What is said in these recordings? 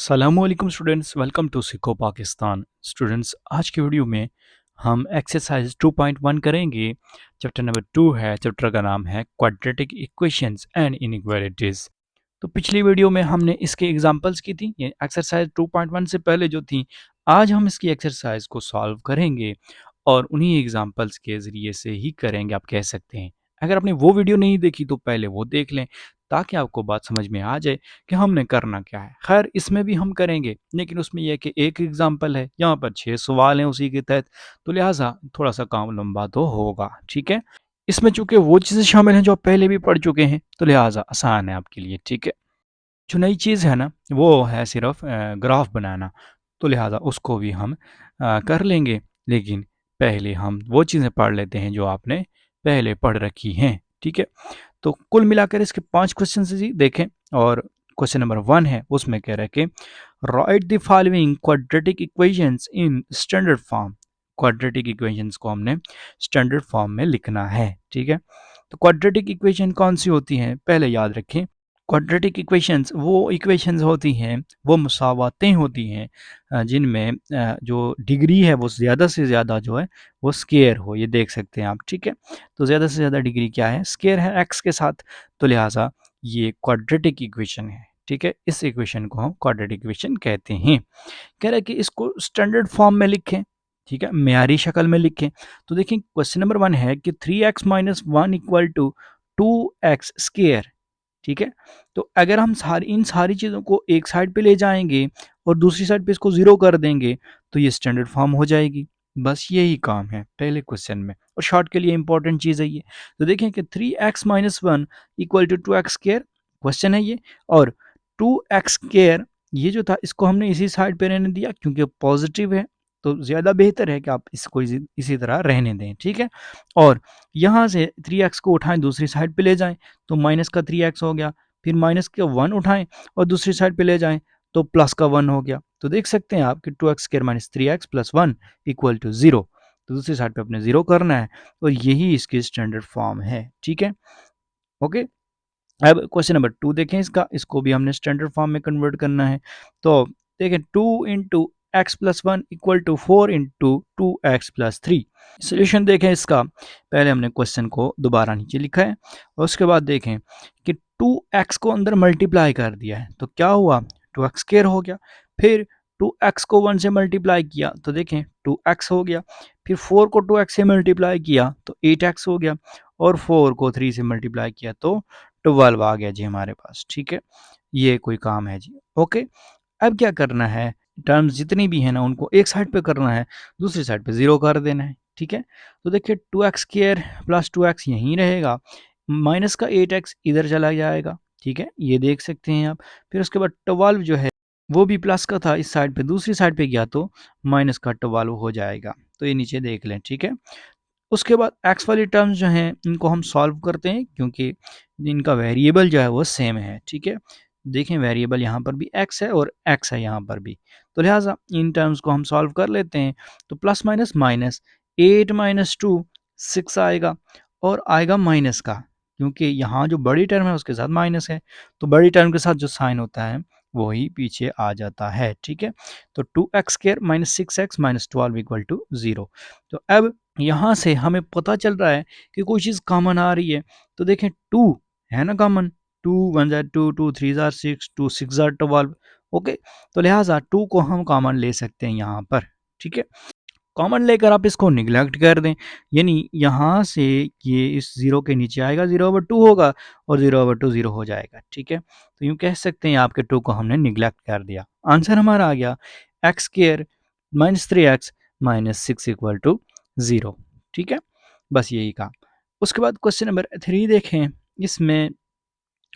अस्सलामुअलैकुम students, welcome to Sikho Pakistan. Students, आज की वीडियो में हम एक्सरसाइज 2.1 करेंगे। चैप्टर नंबर 2 है। चैप्टर का नाम है क्वाड्रेटिक इक्वेशंस एंड इनइक्वालिटीज। तो पिछली वीडियो में हमने इसके एग्जांपल्स की थी, ये एक्सरसाइज 2.1 से पहले जो थी। आज हम इसकी एक्सरसाइज को सॉल्व करेंगे और उन्हीं एग्जांपल्स के ज़रिए से ही करेंगे, आप कह सकते हैं। अगर आपने वो वीडियो नहीं देखी तो पहले वो देख लें, ताकि आपको बात समझ में आ जाए कि हमने करना क्या है। खैर, इसमें भी हम करेंगे, लेकिन उसमें यह है कि एक एग्जाम्पल है, यहाँ पर 6 सवाल हैं उसी के तहत, तो लिहाजा थोड़ा सा काम लंबा तो होगा। ठीक है, इसमें चूंकि वो चीज़ें शामिल हैं जो आप पहले भी पढ़ चुके हैं, तो लिहाजा आसान है आपके लिए। ठीक है, जो नई चीज़ है ना, वो है सिर्फ ग्राफ बनाना, तो लिहाजा उसको भी हम कर लेंगे। लेकिन पहले हम वो चीज़ें पढ़ लेते हैं जो आपने पहले पढ़ रखी हैं। ठीक है, तो कुल मिलाकर इसके 5 क्वेश्चन जी देखें। और क्वेश्चन नंबर 1 है, उसमें कह रहा है कि right the following quadratic equations in standard form. Quadratic equations को हमने स्टैंडर्ड फॉर्म में लिखना है। ठीक है, तो क्वाड्रेटिक इक्वेशन कौन सी होती हैं, पहले याद रखें। क्वाड्रेटिक इक्वेशंस वो इक्वेशंस होती हैं, वो मुसावातें होती हैं जिनमें जो डिग्री है वो ज़्यादा से ज़्यादा जो है वो स्केयर हो। ये देख सकते हैं आप। ठीक है, तो ज़्यादा से ज़्यादा डिग्री क्या है, स्केयर है एक्स के साथ, तो लिहाजा ये क्वाड्रेटिक इक्वेशन है। ठीक है, इस इक्वेशन को हम क्वाड्रेटिक इक्वेशन कहते हैं। कह रहा है कि इसको स्टैंडर्ड फॉर्म में लिखें। ठीक है, म्यारी शक्ल में लिखें। तो देखिए, क्वेश्चन नंबर 1 है कि 3x - 1 equal to 2x square. ठीक है, तो अगर हम इन सारी चीज़ों को एक साइड पे ले जाएंगे और दूसरी साइड पे इसको ज़ीरो कर देंगे, तो ये स्टैंडर्ड फॉर्म हो जाएगी। बस यही काम है पहले क्वेश्चन में, और शॉर्ट के लिए इंपॉर्टेंट चीज़ है ये। तो देखें कि 3x - 1 equal to 2x square, question है ये। और 2x स्केयर ये जो था, इसको हमने इसी साइड पे रहने दिया क्योंकि पॉजिटिव है, तो ज़्यादा बेहतर है कि आप इसको इसी तरह रहने दें। ठीक है, और यहाँ से 3x को उठाएं, दूसरी साइड पे ले जाएं, तो माइनस का 3x हो गया। फिर माइनस का 1 उठाएं और दूसरी साइड पे ले जाएं, तो प्लस का 1 हो गया। तो देख सकते हैं आप कि 2x square minus 3x plus 1 equal to 0। तो दूसरी साइड पे अपने 0 करना है, और यही इसकी स्टैंडर्ड फॉर्म है। ठीक है, ओके। अब क्वेश्चन नंबर 2 देखें इसका, इसको भी हमने स्टैंडर्ड फॉर्म में कन्वर्ट करना है। तो देखें, 2 into x plus 1 equal to 4 into 2x+3। Solution देखें इसका, पहले हमने क्वेश्चन को दोबारा नीचे लिखा है, और उसके बाद देखें कि 2x को अंदर मल्टीप्लाई कर दिया है, तो क्या हुआ, 2x स्क्वायर हो गया। फिर 2x को 1 से मल्टीप्लाई किया, तो देखें 2x हो गया। फिर 4 को 2x से मल्टीप्लाई किया तो 8x हो गया, और 4 को 3 से मल्टीप्लाई किया तो 12 आ गया जी हमारे पास। ठीक है, ये कोई काम है जी। ओके, अब क्या करना है, टर्म्स जितनी भी है ना, उनको एक साइड पे करना है, दूसरी साइड पे 0 कर देना है। ठीक है, तो देखिए 2x स्क्वायर प्लस 2x यहीं रहेगा, माइनस का 8x इधर चला जाएगा। ठीक है, ये देख सकते हैं आप। फिर उसके बाद 12 जो है वो भी प्लस का था, इस साइड पे दूसरी साइड पे गया तो माइनस का 12 हो जाएगा। तो ये नीचे देख लें। ठीक है, उसके बाद एक्स वाली टर्म्स जो हैं इनको हम सॉल्व करते हैं, क्योंकि इनका वेरिएबल जो है वो सेम है। ठीक है, देखें वेरिएबल यहाँ पर भी एक्स है और एक्स है यहाँ पर भी, तो लिहाजा इन टर्म्स को हम सॉल्व कर लेते हैं। तो प्लस माइनस माइनस 8 माइनस 2 6 आएगा, और आएगा माइनस का, क्योंकि यहाँ जो बड़ी टर्म है उसके साथ माइनस है, तो बड़ी टर्म के साथ जो साइन होता है वही पीछे आ जाता है। ठीक है, तो 2x square minus 6x minus 12 equal to 0। तो अब यहाँ से हमें पता चल रहा है कि कोई चीज़ कॉमन आ रही है। तो देखें 2 है ना कॉमन, 2 1 ज़ार 2, 2 3 ज़ार 6, 2 6 ज़ार 12। ओके, तो लिहाजा 2 को हम कॉमन ले सकते हैं यहाँ पर। ठीक है, कॉमन लेकर आप इसको निगलेक्ट कर दें, यानी यहाँ से ये इस 0 के नीचे आएगा, 0/2 होगा, और 0/2 0 हो जाएगा। ठीक है, तो यूँ कह सकते हैं आपके 2 को हमने निगलेक्ट कर दिया। आंसर हमारा आ गया x square minus 3x minus 6 equal to 0। ठीक है, बस यही काम। उसके बाद क्वेश्चन नंबर 3 देखें, इसमें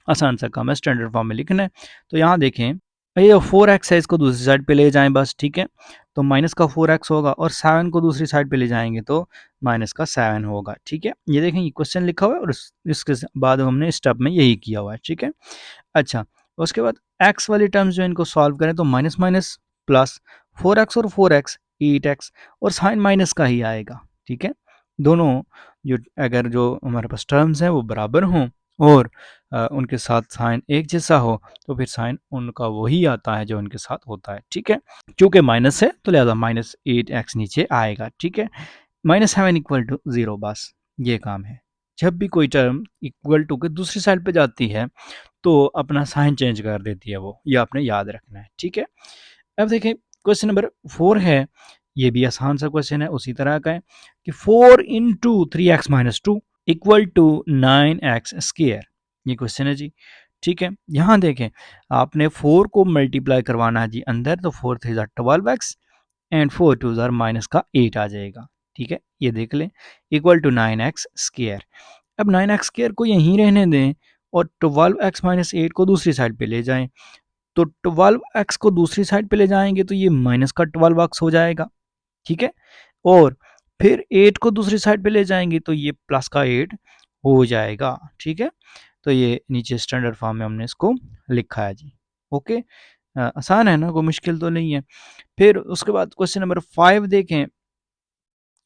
आसान सा काम है, स्टैंडर्ड फॉर्म में लिखना है। तो यहाँ देखें, ये 4x है, इसको दूसरी साइड पे ले जाएं बस। ठीक है, तो माइनस का 4x होगा, और 7 को दूसरी साइड पे ले जाएंगे तो माइनस का 7 होगा। ठीक है, ये देखें ये क्वेश्चन लिखा हुआ है, और इसके बाद हमने स्टेप में यही किया हुआ है। ठीक है, अच्छा, उसके बाद x वाली टर्म्स जो इनको सॉल्व करें, तो माइनस माइनस प्लस 4x और 4x 8x, और साइन माइनस का ही आएगा। ठीक है, दोनों जो अगर जो हमारे पास टर्म्स हैं वो बराबर हों, और उनके साथ साइन एक जैसा हो तो फिर साइन उनका वही आता है जो उनके साथ होता है, ठीक है। चूंकि माइनस है तो लिहाजा -8x नीचे आएगा, ठीक है। -7 इक्वल टू 0, बस ये काम है। जब भी कोई टर्म इक्वल टू के दूसरी साइड पे जाती है तो अपना साइन चेंज कर देती है वो, ये आपने याद रखना है, ठीक है। अब देखें क्वेश्चन नंबर 4 है, ये भी आसान सा क्वेश्चन है, उसी तरह का है कि 4 into 3x-2 equal to 9x square, ये क्वेश्चन है जी, ठीक है। यहाँ देखें आपने 4 को मल्टीप्लाई करवाना है जी अंदर, तो 4 3 12x एंड 4 2 माइनस का 8 आ जाएगा, ठीक है। ये देख लें इक्वल टू 9x स्क्वायर। अब 9x स्क्वायर को यहीं रहने दें और 12x माइनस 8 को दूसरी साइड पे ले जाएं, तो 12x को दूसरी साइड पे ले जाएंगे तो ये माइनस का 12x हो जाएगा, ठीक है। और फिर 8 को दूसरी साइड पे ले जाएंगे तो ये प्लस का 8 हो जाएगा, ठीक है। तो ये नीचे स्टैंडर्ड फॉर्म में हमने इसको लिखा है जी, ओके। आसान है ना, कोई मुश्किल तो नहीं है। फिर उसके बाद क्वेश्चन नंबर 5 देखें,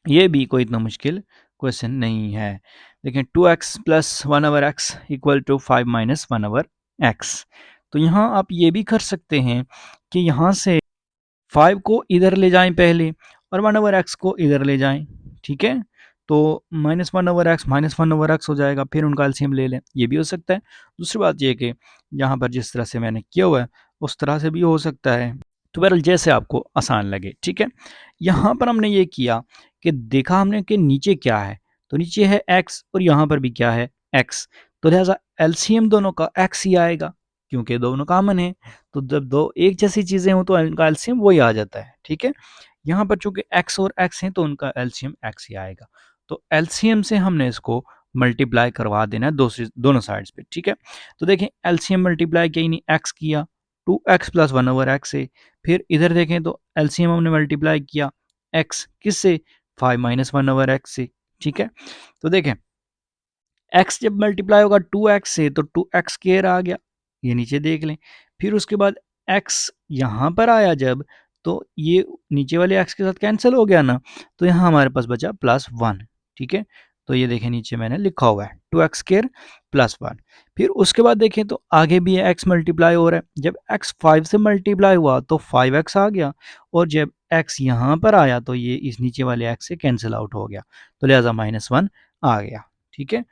ये भी कोई इतना मुश्किल क्वेश्चन नहीं है। देखें 2x plus 1/x equal to 5 minus 1/x। तो यहाँ आप ये भी कर सकते हैं कि यहाँ से 5 को इधर ले जाएं पहले और 1/x को इधर ले जाएं, ठीक है। तो -1/x हो जाएगा, फिर उनका एलसीएम ले लें, ये भी हो सकता है। दूसरी बात ये कि यहाँ पर जिस तरह से मैंने किया हुआ है उस तरह से भी हो सकता है, तो बहरहाल जैसे आपको आसान लगे, ठीक है। यहाँ पर हमने ये किया कि देखा हमने कि नीचे क्या है, तो नीचे है x और यहाँ पर भी क्या है x, तो लिहाजा एलसीएम दोनों का x ही आएगा क्योंकि दोनों कॉमन है। तो जब दो एक जैसी चीज़ें हों तो उनका एलसीएम वही आ जाता है, ठीक है। यहाँ पर चूंकि x और x हैं तो उनका एलसीएम x ही आएगा। तो एलसीएम से हमने इसको मल्टीप्लाई करवा देना है दोनों साइड्स पे, ठीक है। तो देखें एलसीएम मल्टीप्लाई किया यानी x किया 2x प्लस 1/x से, फिर इधर देखें तो एलसीएम हमने मल्टीप्लाई किया x किससे 5 माइनस 1/x से, ठीक है। तो देखें x जब मल्टीप्लाई होगा 2x से तो 2x स्क्वायर आ गया, ये नीचे देख लें। फिर उसके बाद x यहाँ पर आया जब, तो ये नीचे वाले x के साथ कैंसिल हो गया ना, तो यहाँ हमारे पास बचा +1, ठीक है। तो ये देखें नीचे मैंने लिखा हुआ है 2x स्क्वायर +1। फिर उसके बाद देखें तो आगे भी x मल्टीप्लाई हो रहा है, जब x 5 से मल्टीप्लाई हुआ तो 5x आ गया, और जब x यहाँ पर आया तो ये इस नीचे वाले x से कैंसिल आउट हो गया, तो लिहाजा -1 आ गया, ठीक है।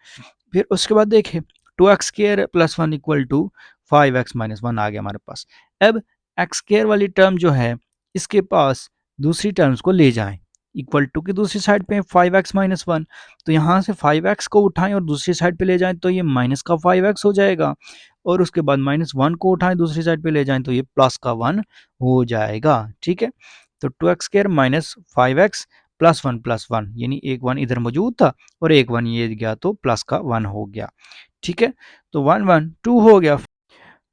फिर उसके बाद देखें 2x square plus 1 equal to 5x minus 1 आ गया हमारे पास। अब x स्क्वायर वाली टर्म जो है इसके पास दूसरी टर्म्स को ले जाएं, इक्वल टू की दूसरी साइड पे 5x माइनस 1, तो यहाँ से 5x को उठाएं और दूसरी साइड पे ले जाएं तो ये माइनस का 5x हो जाएगा, और उसके बाद -1 को उठाएं दूसरी साइड पे ले जाएं तो ये प्लस का 1 हो जाएगा, ठीक है। तो 2x square minus 5x plus 1 यानी एक 1 इधर मौजूद था और एक 1 ये गया तो प्लस का 1 हो गया, ठीक है। तो 1 1 2 हो गया,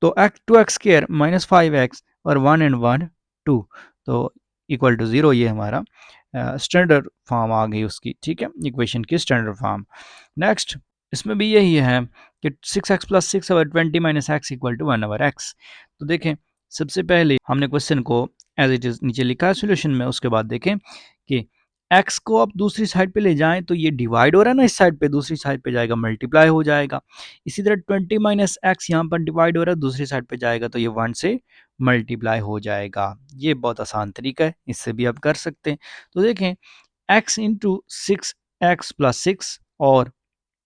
तो x 2x square minus 5x और 1 एंड 1 2, तो इक्वल टू 0, ये हमारा स्टैंडर्ड फॉर्म आ गई उसकी, ठीक है, इक्वेशन की स्टैंडर्ड फॉर्म। नेक्स्ट इसमें भी यही है कि 6x प्लस 6 और 20 minus x equal to 1/x। तो देखें सबसे पहले हमने क्वेश्चन को एज इट इज़ नीचे लिखा है सोल्यूशन में, उसके बाद देखें कि x को आप दूसरी साइड पे ले जाएं तो ये डिवाइड हो रहा है ना, इस साइड पे दूसरी साइड पे जाएगा मल्टीप्लाई हो जाएगा। इसी तरह 20 माइनस एक्स यहाँ पर डिवाइड हो रहा है, दूसरी साइड पे जाएगा तो ये 1 से मल्टीप्लाई हो जाएगा। ये बहुत आसान तरीका है, इससे भी आप कर सकते हैं। तो देखें x इंटू 6x प्लस 6 और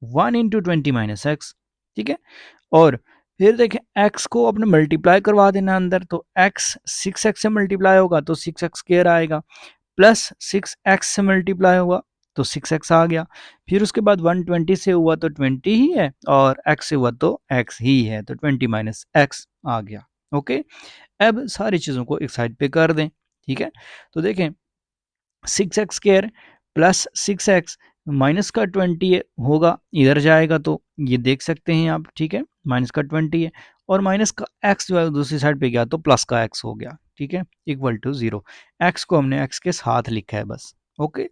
1 इंटू 20 माइनस एक्स, ठीक है। और फिर देखें x को अपने मल्टीप्लाई करवा देना अंदर, तो x 6x से मल्टीप्लाई होगा तो 6x स्क्वायर आएगा, प्लस 6x से मल्टीप्लाई हुआ तो 6x आ गया। फिर उसके बाद 120 से हुआ तो 20 ही है, और x से हुआ तो x ही है, तो 20 माइनस एक्स आ गया, ओके। अब सारी चीज़ों को एक साइड पे कर दें, ठीक है। तो देखें 6x square plus 6x minus का 20 होगा, इधर जाएगा तो ये देख सकते हैं आप, ठीक है, माइनस का 20 है, और माइनस का x जो है दूसरी साइड पे गया तो प्लस का x हो गया, ठीक है, इक्वल टू 0। x को हमने x के साथ लिखा है बस, ओके।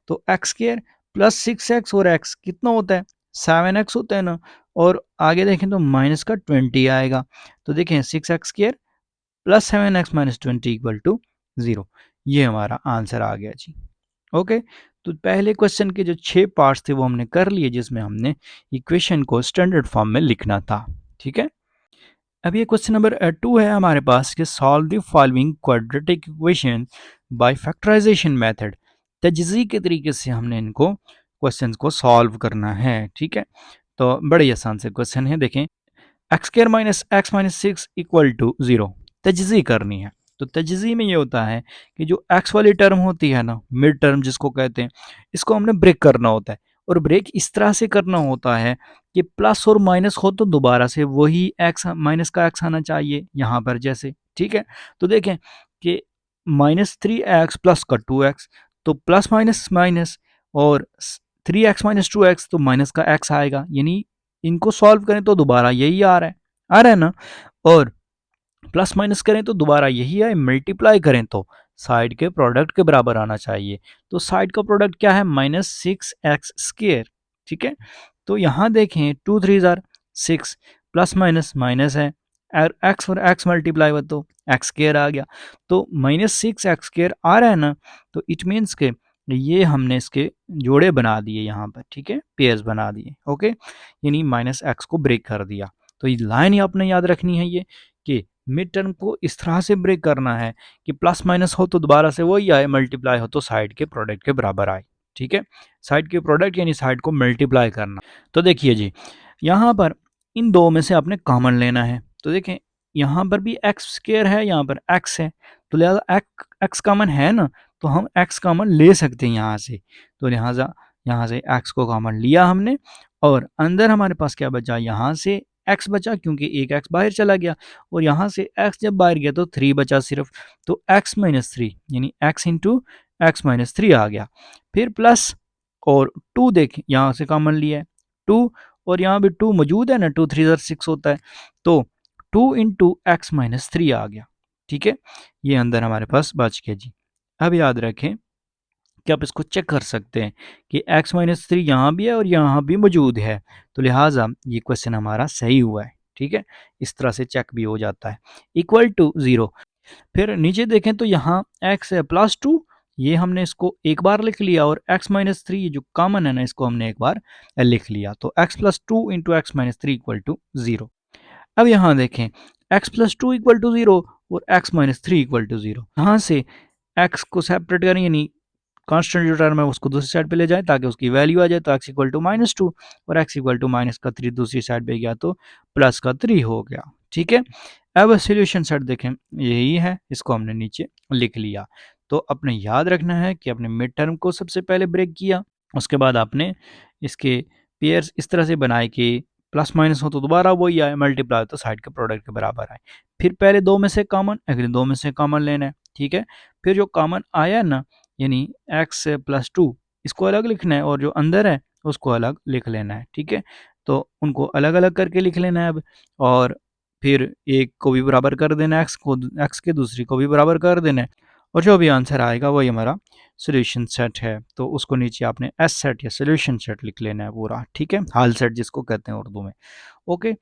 तो x स्क्वायर प्लस 6x और x कितना होता है 7x होता है ना, और आगे देखें तो माइनस का 20 आएगा, तो देखें 6x square plus 7x minus 20 equal to 0, ये हमारा आंसर आ गया जी, ओके। तो पहले क्वेश्चन के जो 6 पार्ट्स थे वो हमने कर लिए, जिसमें हमने इक्वेशन को स्टैंडर्ड फॉर्म में लिखना था। ठीक है, अब ये क्वेश्चन नंबर 2 है हमारे पास कि solve the following quadratic equation by factorization method. तजज़ी के तरीके से हमने इनको क्वेश्चंस को सॉल्व करना है। ठीक है, तो बड़े आसान से क्वेश्चन है, देखें x square minus x minus six equal to zero, तजज़ी करनी है। तो तजज़ी में ये होता है कि जो एक्स वाली टर्म होती है ना, मिड टर्म जिसको कहते हैं, इसको हमने ब्रेक करना होता है। और ब्रेक इस तरह से करना होता है कि प्लस और माइनस हो तो दोबारा से वही एक्स माइनस का एक्स आना चाहिए यहाँ पर जैसे। ठीक है, तो देखें कि माइनस थ्री एक्स प्लस का टू एक्स, तो प्लस माइनस माइनस, और three x minus to x तो माइनस का एक्स आएगा, यानी इनको सॉल्व करें तो दोबारा यही आ रहा है ना। और प्लस माइनस करें तो दोबारा यही आए, मल्टीप्लाई करें तो साइड के प्रोडक्ट के बराबर आना चाहिए। तो साइड का प्रोडक्ट क्या है, माइनस सिक्स एक्स स्क्र। ठीक है, तो यहाँ देखें टू थ्री जार सिक्स, प्लस माइनस माइनस है, और एक्स मल्टीप्लाई हुआ तो एक्स स्क्र आ गया। तो माइनस सिक्स एक्स स्क्र आ रहा है ना, तो इट मीन्स के ये हमने इसके जोड़े बना दिए यहाँ पर। ठीक है, पेयर्स बना दिए। ओके, यानी माइनस एक्स को ब्रेक कर दिया। तो ये लाइन ही आपने याद रखनी है, ये कि मिड टर्म को इस तरह से ब्रेक करना है कि प्लस माइनस हो तो दोबारा से वही आए, मल्टीप्लाई हो तो साइड के प्रोडक्ट के बराबर आए। ठीक है, साइड के प्रोडक्ट यानी साइड को मल्टीप्लाई करना। तो देखिए जी, यहाँ पर इन दो में से आपने कॉमन लेना है। तो देखें यहाँ पर भी एक्स स्क्र है, यहाँ पर एक्स है, तो लिहाजा एक्स कॉमन है ना, तो हम एक्स कॉमन ले सकते हैं यहाँ से। तो लिहाजा यहाँ से एक्स को कॉमन लिया हमने, और अंदर हमारे पास क्या बचा, यहाँ से एक्स बचा क्योंकि एक एक्स बाहर चला गया, और यहाँ से एक्स जब बाहर गया तो थ्री बचा सिर्फ। तो एक्स माइनस थ्री यानी x into x minus three आ गया। फिर प्लस और टू, देखें यहाँ से कॉमन लिया है टू, और यहाँ भी टू मौजूद है ना, टू थ्री ज़र सिक्स होता है, तो two into x minus three आ गया। ठीक है, ये अंदर हमारे पास बच गया जी। अब याद रखें कि आप इसको चेक कर सकते हैं कि x माइनस थ्री यहाँ भी है और यहाँ भी मौजूद है, तो लिहाजा ये क्वेश्चन हमारा सही हुआ है। ठीक है, इस तरह से चेक भी हो जाता है। इक्वल टू ज़ीरो, फिर नीचे देखें तो यहाँ x है प्लस टू, ये हमने इसको एक बार लिख लिया, और x माइनस थ्री ये जो कॉमन है ना, इसको हमने एक बार लिख लिया। तो x plus two into x minus three equal to zero. अब यहाँ देखें x plus two equal to zero और x minus three equal to zero, यहाँ से x को सेपरेट करें, यानी कांस्टेंट जो टर्म है उसको दूसरी साइड पे ले जाए ताकि उसकी वैल्यू आ जाए। तो x equal to minus two और x इक्वल टू माइनस का थ्री दूसरी साइड पे गया तो प्लस का थ्री हो गया। ठीक है, अब सोल्यूशन सेट देखें, यही है, इसको हमने नीचे लिख लिया। तो अपने याद रखना है कि अपने मिड टर्म को सबसे पहले ब्रेक किया, उसके बाद आपने इसके पेयर्स इस तरह से बनाए कि प्लस माइनस हो तो दोबारा वही आए, मल्टीप्लाई तो साइड के प्रोडक्ट के बराबर आए। फिर पहले दो में से कॉमन, अगले दो में से कॉमन लेना है। ठीक है, फिर जो कॉमन आया ना, यानी एक्स प्लस टू, इसको अलग लिखना है, और जो अंदर है उसको अलग लिख लेना है। ठीक है, तो उनको अलग अलग करके लिख लेना है अब, और फिर एक को भी बराबर कर देना है, एक्स के दूसरी को भी बराबर कर देना है, और जो भी आंसर आएगा वही हमारा सोल्यूशन सेट है। तो उसको नीचे आपने एस सेट या सोल्यूशन सेट लिख लेना है पूरा। ठीक है, हाल सेट जिसको कहते हैं उर्दू में। ओके,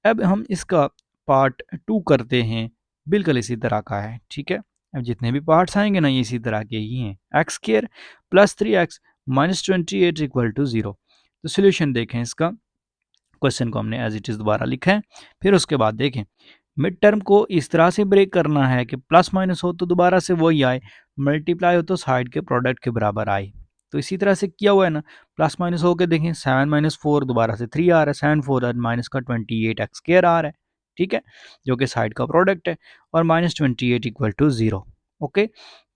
अब हम इसका पार्ट टू करते हैं, बिल्कुल इसी तरह का है। ठीक है, अब जितने भी पार्ट्स आएंगे ना, ये इसी तरह के ही हैं। X square plus three x minus twenty eight equal to zero. तो सोल्यूशन देखें इसका, क्वेश्चन को हमने एज इट इज़ दोबारा लिखा है। फिर उसके बाद देखें मिड टर्म को इस तरह से ब्रेक करना है कि प्लस माइनस हो तो दोबारा से वही आए, मल्टीप्लाई हो तो साइड के प्रोडक्ट के बराबर आए। तो इसी तरह से किया हुआ है ना, प्लस माइनस होकर देखें सेवन माइनस फोर दोबारा से थ्री आ रहा है, सेवन फोर माइनस का ट्वेंटी एट एक्स स्क्र आ रहा है। ठीक है, जो कि साइड का प्रोडक्ट है, और minus twenty eight equal to zero. Okay,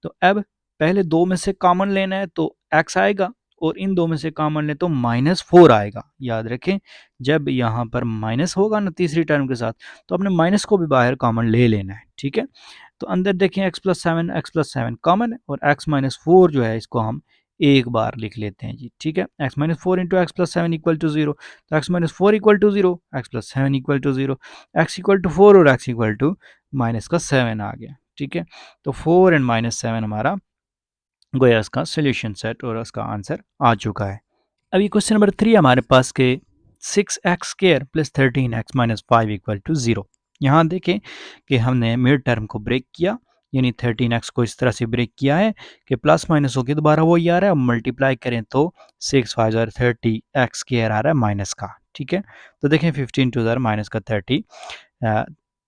तो अब पहले दो में से कॉमन लेना है तो एक्स आएगा, और इन दो में से कॉमन ले तो माइनस फोर आएगा। याद रखें, जब यहाँ पर माइनस होगा ना तीसरी टर्म के साथ, तो अपने माइनस को भी बाहर कॉमन ले लेना है। ठीक है, तो अंदर देखें एक्स प्लस सेवन कॉमन है, और एक्स माइनस फोर जो है इसको हम एक बार लिख लेते हैं जी। ठीक है, x minus four into x plus seven equal to zero, तो x minus four equal to zero, x plus seven equal to zero, x equal to four और एक्स इक्वल टू माइनस का सेवन आ गया। ठीक है, तो four and minus seven हमारा गोया इसका सोल्यूशन सेट और उसका आंसर आ चुका है। अभी क्वेश्चन नंबर थ्री हमारे पास के six x square plus thirteen x minus five equal to zero. यहाँ देखें कि हमने मिड टर्म को ब्रेक किया, यानी 13x को इस तरह से ब्रेक किया है कि प्लस माइनस होकर दोबारा वही आ रहा है, मल्टीप्लाई करें तो 6 5 और 30 एक्स स्क्वायर आ रहा है माइनस का। ठीक है, तो देखें 15 टू ज़र माइनस का 30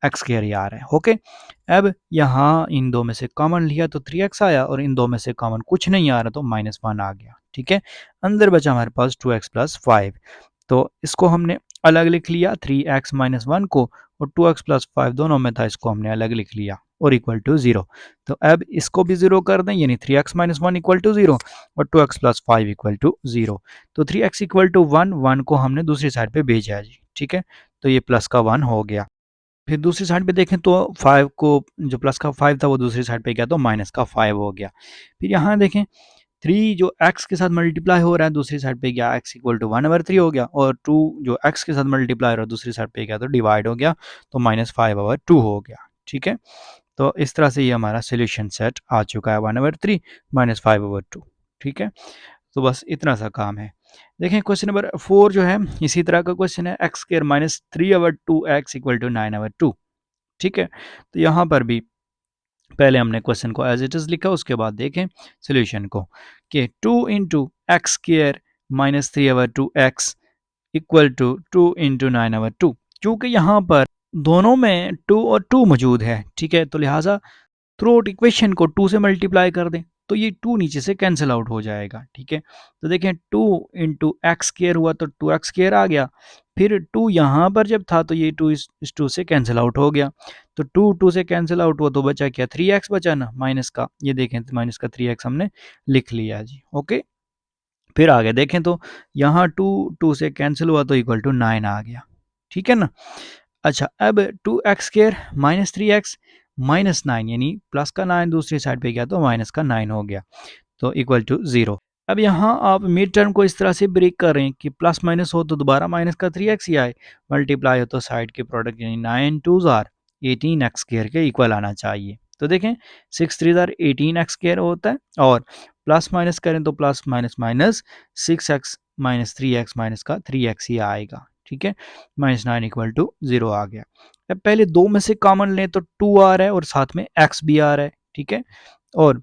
एक्स स्क्वायर ये आ रहा है। ओके, अब यहाँ इन दो में से कॉमन लिया तो 3x आया और इन दो में से कॉमन कुछ नहीं आ रहा तो -1 आ गया। ठीक है, अंदर बचा हमारे पास 2x प्लस 5, तो इसको हमने अलग लिख लिया 3x माइनस 1 को, और 2x प्लस 5 दोनों में था, इसको हमने अलग लिख लिया और इक्वल टू 0। तो अब इसको भी 0 कर दें, यानी 3x माइनस 1 इक्वल टू 0 और 2x प्लस 5 इक्वल टू 0। तो 3x इक्वल टू 1, 1 को हमने दूसरी साइड पे भेजा है जी। ठीक है, तो ये प्लस का 1 हो गया। फिर दूसरी साइड पे देखें तो 5 को, जो प्लस का 5 था वो दूसरी साइड पे गया तो माइनस का 5 हो गया। फिर यहाँ देखें 3 जो x के साथ मल्टीप्लाई हो रहा है दूसरी साइड पे गया, x इक्वल टू 1/3 हो गया, और 2 जो x के साथ मल्टीप्लाई हो रहा है दूसरी साइड पे गया तो डिवाइड हो गया, तो -5/2 हो गया। ठीक है, तो इस तरह से ये हमारा सोल्यूशन सेट आ चुका है 1/3 -5/2। ठीक है, तो बस इतना सा काम है। देखें क्वेश्चन नंबर 4 जो है इसी तरह का क्वेश्चन है, x square minus 3/2x equal to 9/2। ठीक है, तो यहाँ पर भी पहले हमने क्वेश्चन को एज इट इज़ लिखा, उसके बाद देखें सोल्यूशन को कि 2 into x square minus 3/2x equal to 2 into 9/2। क्योंकि यहाँ पर दोनों में 2 और 2 मौजूद है, ठीक है, तो लिहाजा थ्रू आउट इक्वेशन को 2 से मल्टीप्लाई कर दें तो ये 2 नीचे से कैंसिल आउट हो जाएगा। ठीक है, तो देखें 2 इंटू एक्स स्क्र हुआ तो 2x स्क्र आ गया, फिर 2 यहाँ पर जब था तो ये 2 इस 2 से कैंसिल आउट हो गया, तो 2 2 से कैंसिल आउट हुआ तो बचा क्या, 3x बचा ना माइनस का, ये देखें माइनस का 3x हमने लिख लिया जी। ओके, फिर आगे देखें तो यहाँ 2 2 से कैंसिल हुआ तो इक्वल टू 9 आ गया। ठीक है ना, अच्छा अब 2x square minus 3x minus 9, यानी प्लस का 9 दूसरी साइड पे गया तो माइनस का 9 हो गया, तो इक्वल टू 0। अब यहाँ आप मिड टर्म को इस तरह से ब्रेक कर रहे हैं कि प्लस माइनस हो तो दोबारा माइनस का 3x ही आए, मल्टीप्लाई हो तो साइड के प्रोडक्ट यानी 9 2 आर 18x स्क्वायर के इक्वल आना चाहिए। तो देखें 6 3 आर 18x स्क्वायर होता है, और प्लस माइनस करें तो plus minus minus 6x minus 3x minus का 3x ही आएगा। ठीक है, -9 इक्वल टू 0 आ गया। अब पहले दो में से कॉमन लें तो 2 आ रहा है और साथ में x भी आ रहा है। ठीक है, और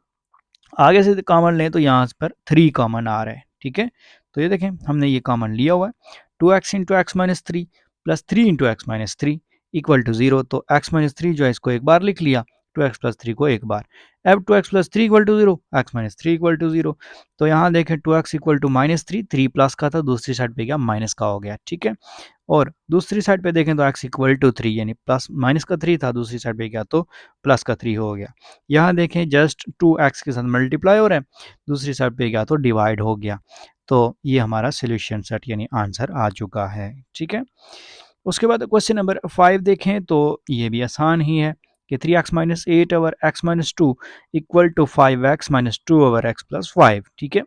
आगे से कॉमन लें तो यहाँ पर 3 कॉमन आ रहा है। ठीक है, तो ये देखें हमने ये कॉमन लिया हुआ है, 2x into x minus three plus 3 into x minus three equal to 0। तो x माइनस थ्री जो है इसको एक बार लिख लिया, 2x प्लस थ्री को एक बार। अब 2x plus three equal to 0, x minus three equal to 0। तो यहाँ देखें 2x equal to minus three, three plus का था दूसरी साइड पे गया माइनस का हो गया। ठीक है, और दूसरी साइड पे देखें तो x इक्वल टू 3, यानी प्लस माइनस का 3 था दूसरी साइड पे गया तो प्लस का 3 हो गया। यहाँ देखें जस्ट 2x के साथ मल्टीप्लाई हो रहा है, दूसरी साइड पे गया तो डिवाइड हो गया। तो ये हमारा सोल्यूशन सेट यानी आंसर आ चुका है। ठीक है, उसके बाद क्वेश्चन नंबर 5 देखें तो ये भी आसान ही है कि 3x minus 8 over x minus two equal to 5x minus two over x plus 5। ठीक है,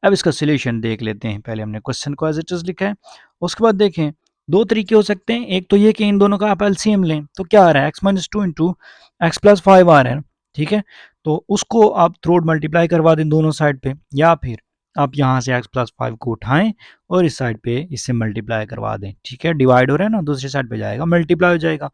अब इसका सोल्यूशन देख लेते हैं। पहले हमने क्वेश्चन को एज इट इज लिखा है, उसके बाद देखें दो तरीके हो सकते हैं। एक तो ये कि इन दोनों का आप एलसीएम लें, तो क्या आ रहा है x minus to into x plus 5 आ रहा है। ठीक है, तो उसको आप थ्रू मल्टीप्लाई करवा दें दोनों साइड पे, या फिर आप यहाँ से एक्स प्लस 5 को उठाएं और इस साइड पे इससे मल्टीप्लाई करवा दें। ठीक है, डिवाइड हो रहा है ना, दूसरी साइड पे जाएगा मल्टीप्लाई हो जाएगा,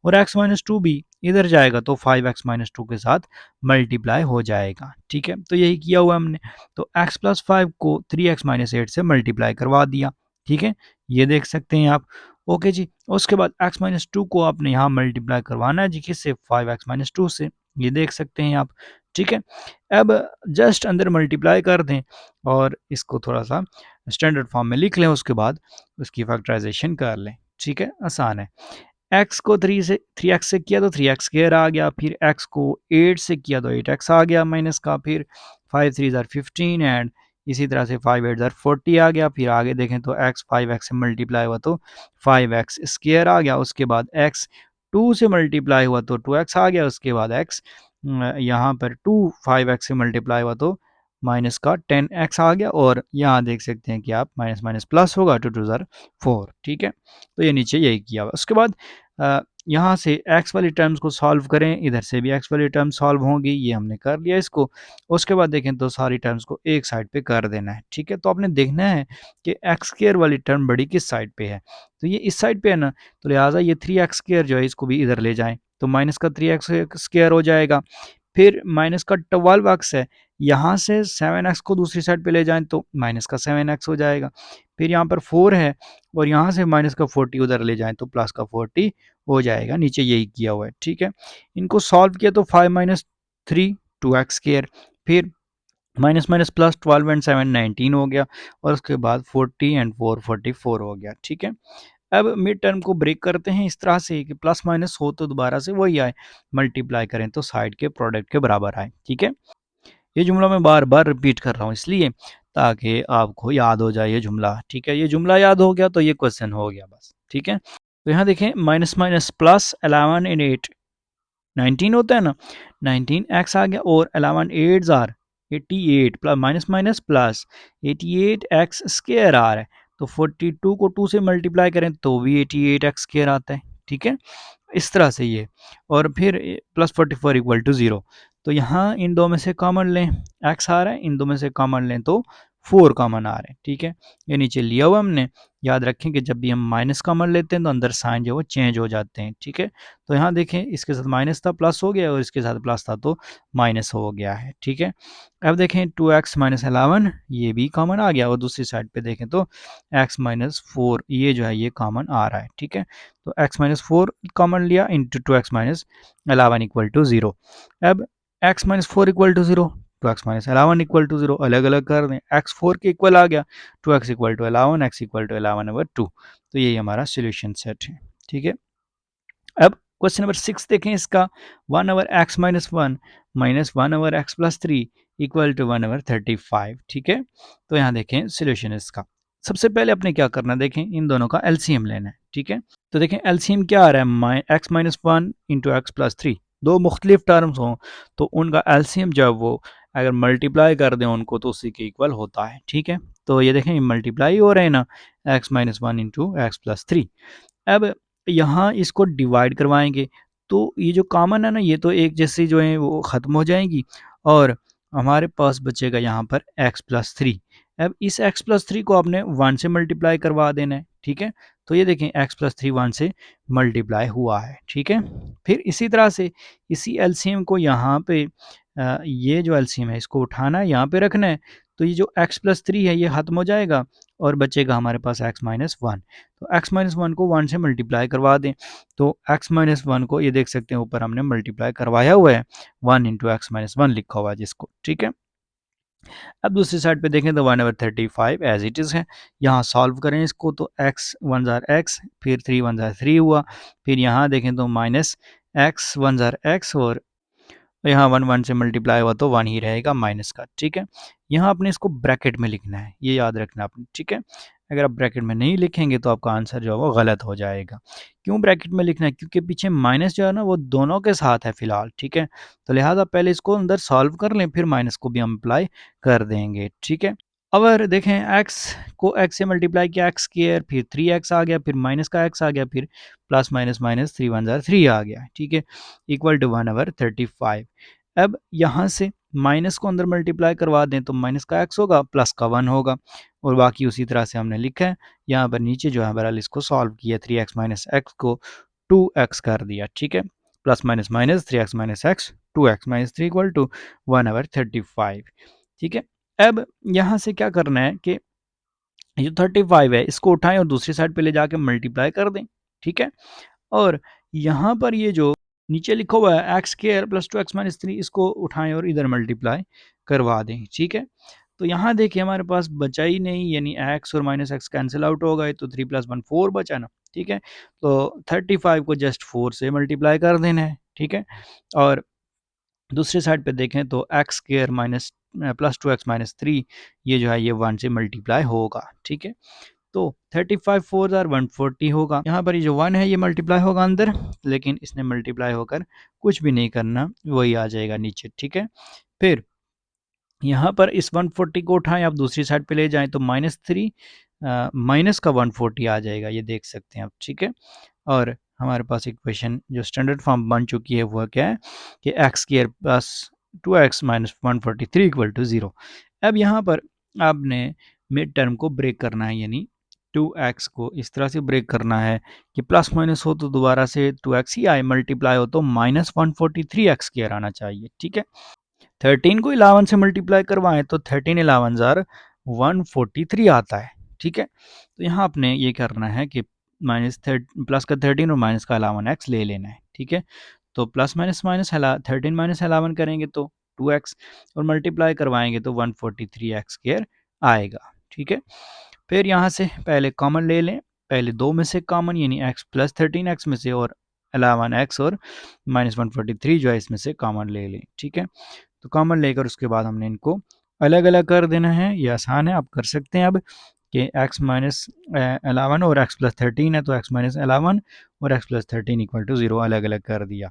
और एक्स माइनस टू भी इधर जाएगा तो 5x माइनस टू के साथ मल्टीप्लाई हो जाएगा। ठीक है, तो यही किया हुआ हमने। तो x प्लस 5 को 3x माइनस 8 से मल्टीप्लाई करवा दिया। ठीक है, ये देख सकते हैं आप। ओके जी, उसके बाद x माइनस टू को आपने यहाँ मल्टीप्लाई करवाना है जी, किससे, 5x माइनस टू से, ये देख सकते हैं आप। ठीक है, अब जस्ट अंदर मल्टीप्लाई कर दें और इसको थोड़ा सा स्टैंडर्ड फॉर्म में लिख लें, उसके बाद उसकी फैक्टराइजेशन कर लें। ठीक है, आसान है। x को 3x से किया तो 3x स्क्वायर आ गया, फिर x को 8 से किया तो 8x आ गया माइनस का, फिर 5 3 ज़ार 15 एंड इसी तरह से 5 8 ज़ार 40 आ गया। फिर आगे देखें तो x 5x से मल्टीप्लाई हुआ तो 5x स्क्वायर आ गया, उसके बाद x 2 से मल्टीप्लाई हुआ तो 2x आ गया, उसके बाद x यहाँ पर 2 5x से मल्टीप्लाई हुआ तो माइनस का 10x आ गया, और यहाँ देख सकते हैं कि आप माइनस माइनस प्लस होगा, 2 2 ज़ार 4। ठीक है, तो ये नीचे यही किया हुआ। उसके बाद यहाँ से x वाली टर्म्स को सॉल्व करें, इधर से भी x वाली टर्म सॉल्व होंगी, ये हमने कर लिया इसको। उसके बाद देखें तो सारी टर्म्स को एक साइड पे कर देना है। ठीक है, तो आपने देखना है कि एक्स स्क्वायर वाली टर्म बड़ी किस साइड पे है, तो ये इस साइड पे है ना, तो लिहाजा ये 3x स्क्वायर जो है इसको भी इधर ले जाएं, तो माइनस का 3x स्क्वायर हो जाएगा। फिर माइनस का 12x है, यहाँ से 7x को दूसरी साइड पे ले जाएं तो माइनस का 7x हो जाएगा। फिर यहाँ पर 4 है और यहाँ से माइनस का 40 उधर ले जाएं तो प्लस का 40 हो जाएगा। नीचे यही किया हुआ है, ठीक है। इनको सॉल्व किया तो 5 माइनस 3 2x स्क्वायर, फिर माइनस माइनस प्लस 12 एंड 7 19 हो गया, और उसके बाद 40 एंड 4 44 हो गया, ठीक है। अब मिड टर्म को ब्रेक करते हैं इस तरह से कि प्लस माइनस हो तो दोबारा से वही आए, मल्टीप्लाई करें तो साइड के प्रोडक्ट के बराबर आए, ठीक है। ये जुमला मैं बार बार रिपीट कर रहा हूँ इसलिए ताकि आपको याद हो जाए ये जुमला, ठीक है। ये जुमला याद हो गया तो ये क्वेश्चन हो गया बस, ठीक है। तो यहाँ देखें माइनस माइनस प्लस 11 इन 8 19 होता है ना, 19x आ गया, और 11 8 are 88 plus minus minus plus 88x square आ रहा है, तो 42 को 2 से मल्टीप्लाई करें तो भी 88x स्क्वायर आता है, ठीक है। इस तरह से ये, और फिर प्लस 44 इक्वल टू 0। तो यहाँ इन दो में से कॉमन लें, x आ रहा है, इन दो में से कॉमन लें तो 4 कॉमन आ रहे हैं, ठीक है। ये नीचे लिया हुआ हमने। याद रखें कि जब भी हम माइनस कॉमन लेते हैं तो अंदर साइन जो है वो चेंज हो जाते हैं, ठीक है। तो यहाँ देखें इसके साथ माइनस था प्लस हो गया, और इसके साथ प्लस था तो माइनस हो गया है, ठीक है। अब देखें 2x माइनस 11 ये भी कॉमन आ गया, और दूसरी साइड पे देखें तो x माइनस 4 ये जो है ये कॉमन आ रहा है, ठीक है। तो x माइनस 4 कॉमन लिया into 2x minus 11 equal to 0। अब x minus 4 equal to 0, 2x minus 11 equal to 0 अलग अलग कर दें, x 4 के इक्वल आ गया, 2x equal to 11, x equal to 11/2। तो यही हमारा सोल्यूशन सेट है, ठीक है। अब क्वेश्चन नंबर 6 देखें इसका, 1/x minus 1 minus 1/x plus 3 equal to 1/35, ठीक है। तो यहाँ देखें सोल्यूशन इसका। सबसे पहले अपने क्या करना है, देखें इन दोनों का एलसीएम लेना है, ठीक है। तो देखें एलसीएम क्या आ रहा है, x minus 1 into x plus 3, दो मुख्तलिफ टर्म्स हों तो उनका एलसीएम जब वो अगर मल्टीप्लाई कर दें उनको तो उसी के इक्वल होता है, ठीक है। तो ये देखें मल्टीप्लाई हो रहे हैं ना, x minus 1 into x plus 3। अब यहाँ इसको डिवाइड करवाएंगे तो ये जो कॉमन है ना, ये तो एक जैसी जो है वो ख़त्म हो जाएंगी, और हमारे पास बचेगा यहाँ पर x प्लस 3। अब इस x प्लस 3 को आपने 1 से मल्टीप्लाई करवा देना है, ठीक है। तो ये देखें x प्लस 3 1 से मल्टीप्लाई हुआ है, ठीक है। फिर इसी तरह से इसी एलसीएम को यहाँ पे ये जो एलसीएम है इसको उठाना है, यहाँ पे रखना है। तो ये जो x प्लस 3 है ये ख़त्म हो जाएगा, और बचेगा हमारे पास x माइनस 1। तो x माइनस 1 को 1 से मल्टीप्लाई करवा दें, तो x माइनस 1 को ये देख सकते हैं ऊपर हमने मल्टीप्लाई करवाया हुआ है, 1 इंटू एक्स माइनस 1 लिखा हुआ है जिसको, ठीक है। अब दूसरी साइड पे देखें तो 1/35 एज इट इज़ है। यहाँ सॉल्व करें इसको तो x 1 ज़ार x, फिर 3 1 ज़ार 3 हुआ, फिर यहाँ देखें तो माइनस x 1 ज़ार x, और यहाँ 1 1 से मल्टीप्लाई हुआ तो 1 ही रहेगा माइनस का, ठीक है। यहाँ आपने इसको ब्रैकेट में लिखना है, ये याद रखना आपने, ठीक है। अगर आप ब्रैकेट में नहीं लिखेंगे तो आपका आंसर जो है वो गलत हो जाएगा। क्यों ब्रैकेट में लिखना है, क्योंकि पीछे माइनस जो है ना वो दोनों के साथ है फिलहाल, ठीक है। तो लिहाजा पहले इसको अंदर सॉल्व कर लें, फिर माइनस को भी हम अप्लाई कर देंगे, ठीक है। अगर देखें x को x से मल्टीप्लाई किया x स्क्वायर, फिर 3x आ गया, फिर माइनस का x आ गया, फिर प्लस माइनस माइनस 3 1 ज़ार 3 आ गया, ठीक है, इक्वल टू 1/35। अब यहाँ से माइनस को अंदर मल्टीप्लाई करवा दें तो माइनस का x होगा, प्लस का 1 होगा, और बाकी उसी तरह से हमने लिखा है। यहाँ पर नीचे जो है बहरहाल इसको सॉल्व किया, 3x माइनस एक्स को 2x कर दिया, ठीक है। Plus minus minus 3x minus x 2x minus 3 equal to 1/35, ठीक है। अब यहाँ से क्या करना है कि ये जो 35 है इसको उठाएं और दूसरी साइड पे ले जाके मल्टीप्लाई कर दें, ठीक है। और यहाँ पर ये जो नीचे लिखा हुआ है x square plus 2x minus 3, इसको उठाएं और इधर मल्टीप्लाई करवा दें, ठीक है। तो यहाँ देखिए हमारे पास बचा ही नहीं, यानी x और माइनस एक्स कैंसिल आउट हो गए, तो 3 + 1 4 बचा ना, ठीक है। तो 35 को जस्ट 4 से मल्टीप्लाई कर देना है, ठीक है। और दूसरी साइड पे देखें तो x square minus plus 2x minus 3 ये जो है ये 1 से मल्टीप्लाई होगा, ठीक है। तो 35 4 ज़ार 140 होगा। यहाँ पर ये जो 1 है ये मल्टीप्लाई होगा अंदर, लेकिन इसने मल्टीप्लाई होकर कुछ भी नहीं करना, वही आ जाएगा नीचे, ठीक है। फिर यहाँ पर इस 140 को उठाएं आप दूसरी साइड पे ले जाएं तो -3 माइनस का 140 आ जाएगा, ये देख सकते हैं आप, ठीक है। और हमारे पास इक्वेशन जो स्टैंडर्ड फॉर्म बन चुकी है वो क्या है कि x square plus 2x minus 143 equal to 0। अब यहाँ पर आपने मिड टर्म को ब्रेक करना है, यानी 2x को इस तरह से ब्रेक करना है कि प्लस माइनस हो तो दोबारा से 2x ही आए, मल्टीप्लाई हो तो माइनस 143x² आना चाहिए। ठीक है, 13 को 11 से मल्टीप्लाई करवाएं तो 13 11 जार 143 आता है। ठीक है, तो यहाँ आपने ये करना है कि प्लस का 13 और माइनस का 11x ले लेना है। ठीक है, तो प्लस माइनस माइनस 13 माइनस 11 करेंगे तो 2x और मल्टीप्लाई करवाएंगे तो 143x² आएगा। ठीक है, फिर यहाँ से पहले कॉमन ले लें, पहले दो में से कॉमन यानी x प्लस 13x में से और 11x और माइनस 143 जो है इसमें से कॉमन ले लें। ठीक है, तो कॉमन लेकर उसके बाद हमने इनको अलग अलग कर देना है। ये आसान है, आप कर सकते हैं। अब कि x माइनस 11 और x प्लस 13 है तो x माइनस 11 और x प्लस 13 इक्वल टू 0 अलग अलग कर दिया।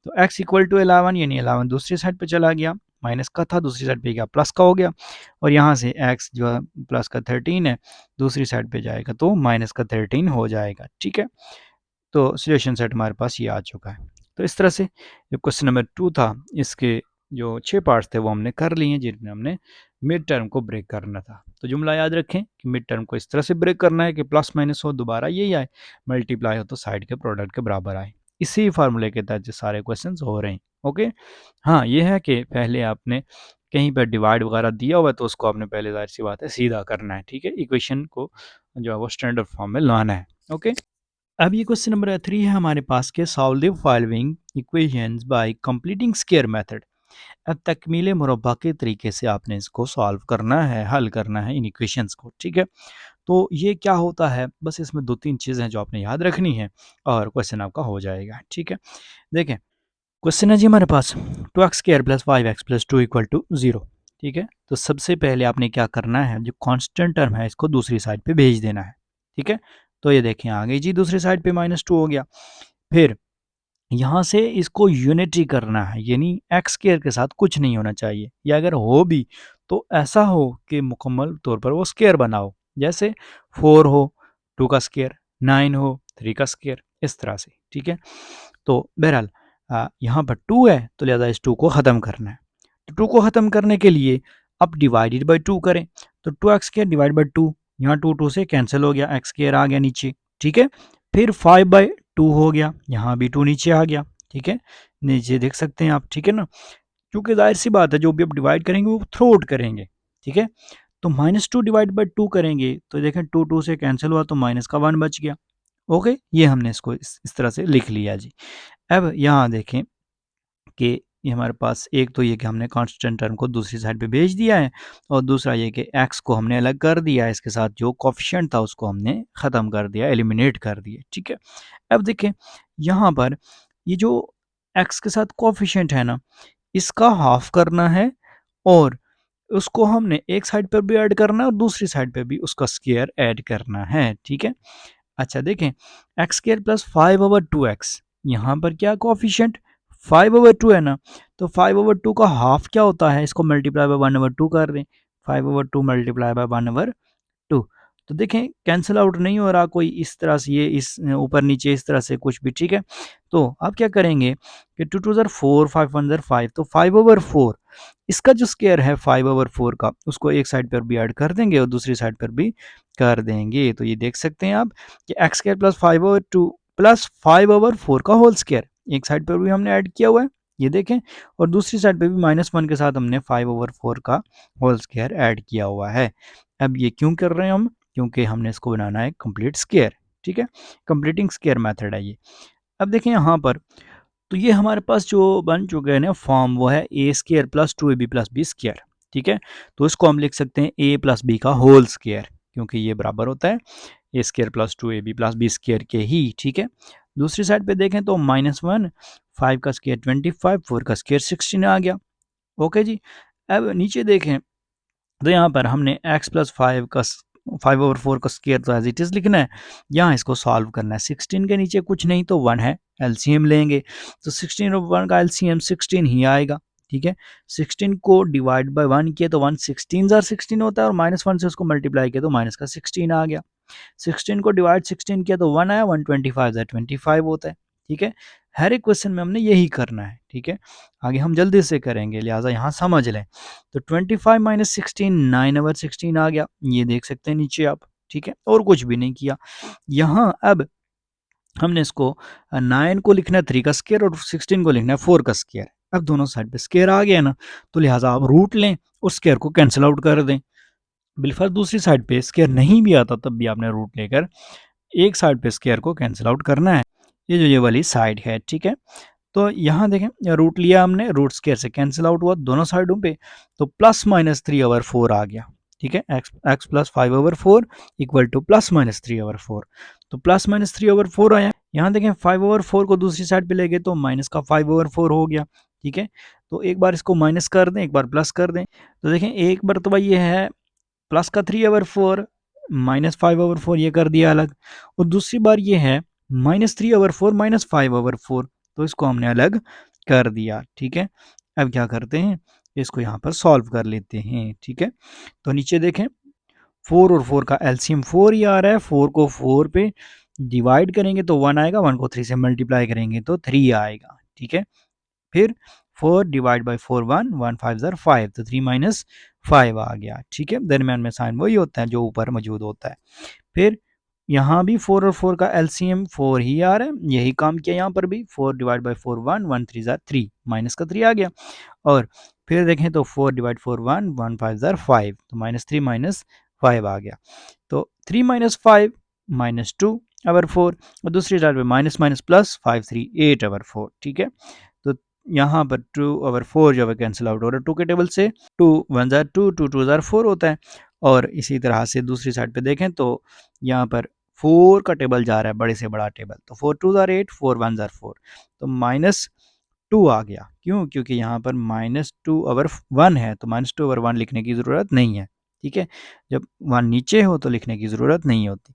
तो x इक्वल टू 11 यानी 11 दूसरी साइड पे चला गया, माइनस का था दूसरी साइड पे गया प्लस का हो गया, और यहाँ से x जो है प्लस का 13 है दूसरी साइड पे जाएगा तो माइनस का 13 हो जाएगा। ठीक है, तो सोल्यूशन सेट हमारे पास ये आ चुका है। तो इस तरह से जो क्वेश्चन नंबर 2 था इसके जो 6 पार्ट्स थे वो हमने कर लिए हैं जिनमें हमने मिड टर्म को ब्रेक करना था। तो जुमला याद रखें कि मिड टर्म को इस तरह से ब्रेक करना है कि प्लस माइनस हो दोबारा यही आए, मल्टीप्लाई हो तो साइड के प्रोडक्ट के बराबर आए। इसी फार्मूले के तहत ये सारे क्वेश्चन हो रहे हैं। ओके, हाँ ये है कि पहले आपने कहीं पर डिवाइड वगैरह दिया हुआ है तो उसको आपने पहले जाहिर सी बात है सीधा करना है। ठीक है, इक्वेशन को जो है वो स्टैंडर्ड फॉर्म में लाना है। ओके, अब ये क्वेश्चन नंबर 3 है हमारे पास के solve the following equations bye completing square method. अब तकमील मुरब्बा के तरीके से आपने इसको सॉल्व करना है, हल करना है इन इक्वेशंस को। ठीक है, तो ये क्या होता है, बस इसमें दो तीन चीज़ें जो आपने याद रखनी है और क्वेश्चन आपका हो जाएगा। ठीक है, देखें क्वेश्चन है जी हमारे पास 2x² plus 5x plus 2 equal to 0। ठीक है, तो सबसे पहले आपने क्या करना है, जो कांस्टेंट टर्म है इसको दूसरी साइड पे भेज देना है। ठीक है, तो ये देखें आ गई जी दूसरी साइड पे -2 हो गया। फिर यहाँ से इसको यूनिटी करना है यानी x² के साथ कुछ नहीं होना चाहिए, या अगर हो भी तो ऐसा हो कि मुकम्मल तौर पर वो स्क्वायर बना हो, जैसे 4 हो 2 का स्क्वायर, 9 हो 3 का स्क्वायर, इस तरह से। ठीक है, तो बहरहाल यहाँ पर 2 है तो लिहाजा इस 2 को ख़त्म करना है। तो 2 को ख़त्म करने के लिए अब डिवाइडेड बाई 2 करें, तो 2x² डिवाइड बाई 2, यहाँ 2 2 से कैंसिल हो गया, x² आ गया नीचे। ठीक है, फिर 5/2 हो गया, यहाँ भी 2 नीचे आ गया। ठीक है, नीचे देख सकते हैं आप। ठीक है ना, क्योंकि जाहिर सी बात है जो भी आप डिवाइड करेंगे वो थ्रू आउट करेंगे। ठीक है, तो -2 डिवाइड बाई 2 करेंगे तो देखें 2 2 से कैंसिल हुआ तो माइनस का 1 बच गया। ओके, ये हमने इसको इस तरह से लिख लिया जी। अब यहाँ देखें कि ये हमारे पास एक तो ये कि हमने कांस्टेंट टर्म को दूसरी साइड पे भेज दिया है, और दूसरा ये कि x को हमने अलग कर दिया है, इसके साथ जो कोफिशिएंट था उसको हमने ख़त्म कर दिया, एलिमिनेट कर दिया। ठीक है, अब देखें यहाँ पर ये जो x के साथ कोफिशिएंट है ना, इसका हाफ करना है और उसको हमने एक साइड पर भी ऐड करना है और दूसरी साइड पे भी उसका स्क्वायर ऐड करना है। ठीक है, अच्छा देखें x² प्लस 5/2x, यहाँ पर क्या कोफिशिएंट 5/2 है ना, तो 5/2 का हाफ क्या होता है, इसको मल्टीप्लाई बाय 1/2 कर दें, 5/2 मल्टीप्लाई बाय 1/2, तो देखें कैंसिल आउट नहीं हो रहा कोई इस तरह से, ये इस ऊपर नीचे इस तरह से कुछ भी। ठीक है, तो आप क्या करेंगे कि 2 2 ज़र 4 5 1 ज़र 5, तो 5/4 इसका जो स्क्वायर है 5/4 का उसको एक साइड पर भी ऐड कर देंगे और दूसरी साइड पर भी कर देंगे। तो ये देख सकते हैं आप कि x² प्लस 5/2 प्लस 5/4 का होल स्क्वायर एक साइड पर भी हमने ऐड किया हुआ है, ये देखें, और दूसरी साइड पे भी -1 के साथ हमने 5/4 का होल स्क्वायर ऐड किया हुआ है। अब ये क्यों कर रहे हैं हम, क्योंकि हमने इसको बनाना है कंप्लीट स्क्वायर। ठीक है, कंप्लीटिंग स्क्वायर मेथड है ये। अब देखें यहाँ पर तो ये हमारे पास जो बन चुका है ना फॉर्म, वो है a² plus 2ab plus B square. ठीक है, तो इसको हम लिख सकते हैं a प्लस बी का होल स्क्वायर, क्योंकि ये बराबर होता है a² plus 2ab plus B square के ही। ठीक है, दूसरी साइड पे देखें तो -1, 5 का स्क्वायर 25, 4 का स्क्वायर 16 आ गया। ओके जी, अब नीचे देखें तो यहाँ पर हमने x प्लस 5/4 का स्क्वायर तो एज इट इज़ लिखना है, यहाँ इसको सॉल्व करना है। 16 के नीचे कुछ नहीं तो 1 है, एलसीएम लेंगे तो 16 और 1 का एलसीएम 16 ही आएगा। ठीक है, 16 को डिवाइड बाय 1 किया तो 1 16 ज़र 16 होता है, और -1 से उसको मल्टीप्लाई किया तो माइनस का 16 आ गया। 16 को डिवाइड 16 किया तो 1 आया, 125 ज़र 25 होता है। ठीक है, हर एक क्वेश्चन में हमने यही करना है। ठीक है, आगे हम जल्दी से करेंगे लिहाजा यहाँ समझ लें। तो 25 - 16 9/16 आ गया, ये देख सकते हैं नीचे आप। ठीक है, और कुछ भी नहीं किया। यहाँ अब हमने इसको 9 को लिखना है 3 का स्क्वायर और 16 को लिखना है 4 का स्क्वायर। अब दोनों साइड पे स्क्वायर आ गया ना, तो लिहाजा आप रूट लें और स्क्वायर को कैंसिल आउट कर दें। बिलफर्ज दूसरी साइड पे स्क्वायर नहीं भी आता तब भी आपने रूट लेकर एक साइड पे स्क्वायर को कैंसिल आउट करना है। ये जो ये वाली साइड है, ठीक है। तो यहाँ देखें रूट लिया हमने, रूट स्क्वायर से कैंसिल आउट हुआ दोनों साइडों पे, तो प्लस माइनस 3/4 आ गया, ठीक है। X plus 5/4 equal two plus minus 3/4, तो प्लस माइनस 3/4 आया। यहाँ देखें 5/4 को दूसरी साइड पे ले गए तो माइनस का 5/4 हो गया, ठीक है। तो एक बार इसको माइनस कर दें, एक बार प्लस कर दें, तो देखें एक बार तो भाई ये है प्लस का 3/4 माइनस 5/4 ये कर दिया अलग, और दूसरी बार ये है माइनस 3/4 माइनस 5/4, तो इसको हमने अलग कर दिया, ठीक है। अब क्या करते हैं, इसको यहाँ पर सॉल्व कर लेते हैं, ठीक है। तो नीचे देखें 4 और 4 का एलसीएम 4 ही आ रहा है, 4 को 4 पे डिवाइड करेंगे तो 1 आएगा, 1 को 3 से मल्टीप्लाई करेंगे तो 3 आएगा, ठीक है। फिर 4 डिवाइड बाई 4 1 1 5 ज़र 5, तो 3 माइनस 5 आ गया, ठीक है। दरम्यान में साइन वही होता है जो ऊपर मौजूद होता है। फिर यहाँ भी 4 और 4 का एलसीएम 4 ही आ रहा है, यही काम किया यहाँ पर भी। 4 डिवाइड बाई 4 1 1 3 ज़र 3, माइनस का 3 आ गया। और फिर देखें तो 4 डिवाइड 4 1 1 5 ज़र 5, तो माइनस 3 माइनस 5 आ गया। तो 3 माइनस 5 माइनस 2/4, और दूसरी साइड पे माइनस माइनस प्लस 5 3 8/4, ठीक है। तो यहाँ पर 2/4 जो है कैंसिल आउट हो रहा है 2 के टेबल से, 2 1 ज़ार 2 2 2 ज़ार 4 होता है। और इसी तरह से दूसरी साइड पे देखें तो यहाँ पर 4 का टेबल जा रहा है, बड़े से बड़ा टेबल, तो 4 2 ज़ार 8 4 1 ज़ार 4, तो माइनस 2 आ गया। क्यों? क्योंकि यहाँ पर -2/1 है, तो -2/1 लिखने की ज़रूरत नहीं है, ठीक है। जब 1 नीचे हो तो लिखने की ज़रूरत नहीं होती।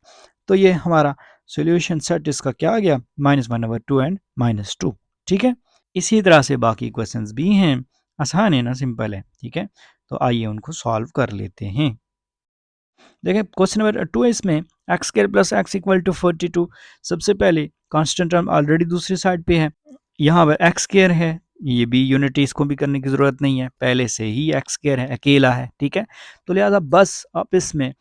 तो ये हमारा सॉल्यूशन सेट इसका क्या आ गया, -1/2 एंड -2, ठीक है। इसी तरह से बाकी क्वेश्चंस भी हैं, आसान है ना, सिंपल है, ठीक है। तो आइए उनको सॉल्व कर लेते हैं। देखिए क्वेश्चन नंबर 2 है, इसमें x square plus x equal to 42। सबसे पहले कांस्टेंट टर्म ऑलरेडी दूसरी साइड पे है, यहाँ पर एक्स स्क्वायर है, ये भी यूनिटी, इसको भी करने की ज़रूरत नहीं है, पहले से ही एक्स स्क्वायर है, अकेला है, ठीक है। तो लिहाजा बस आप इसमें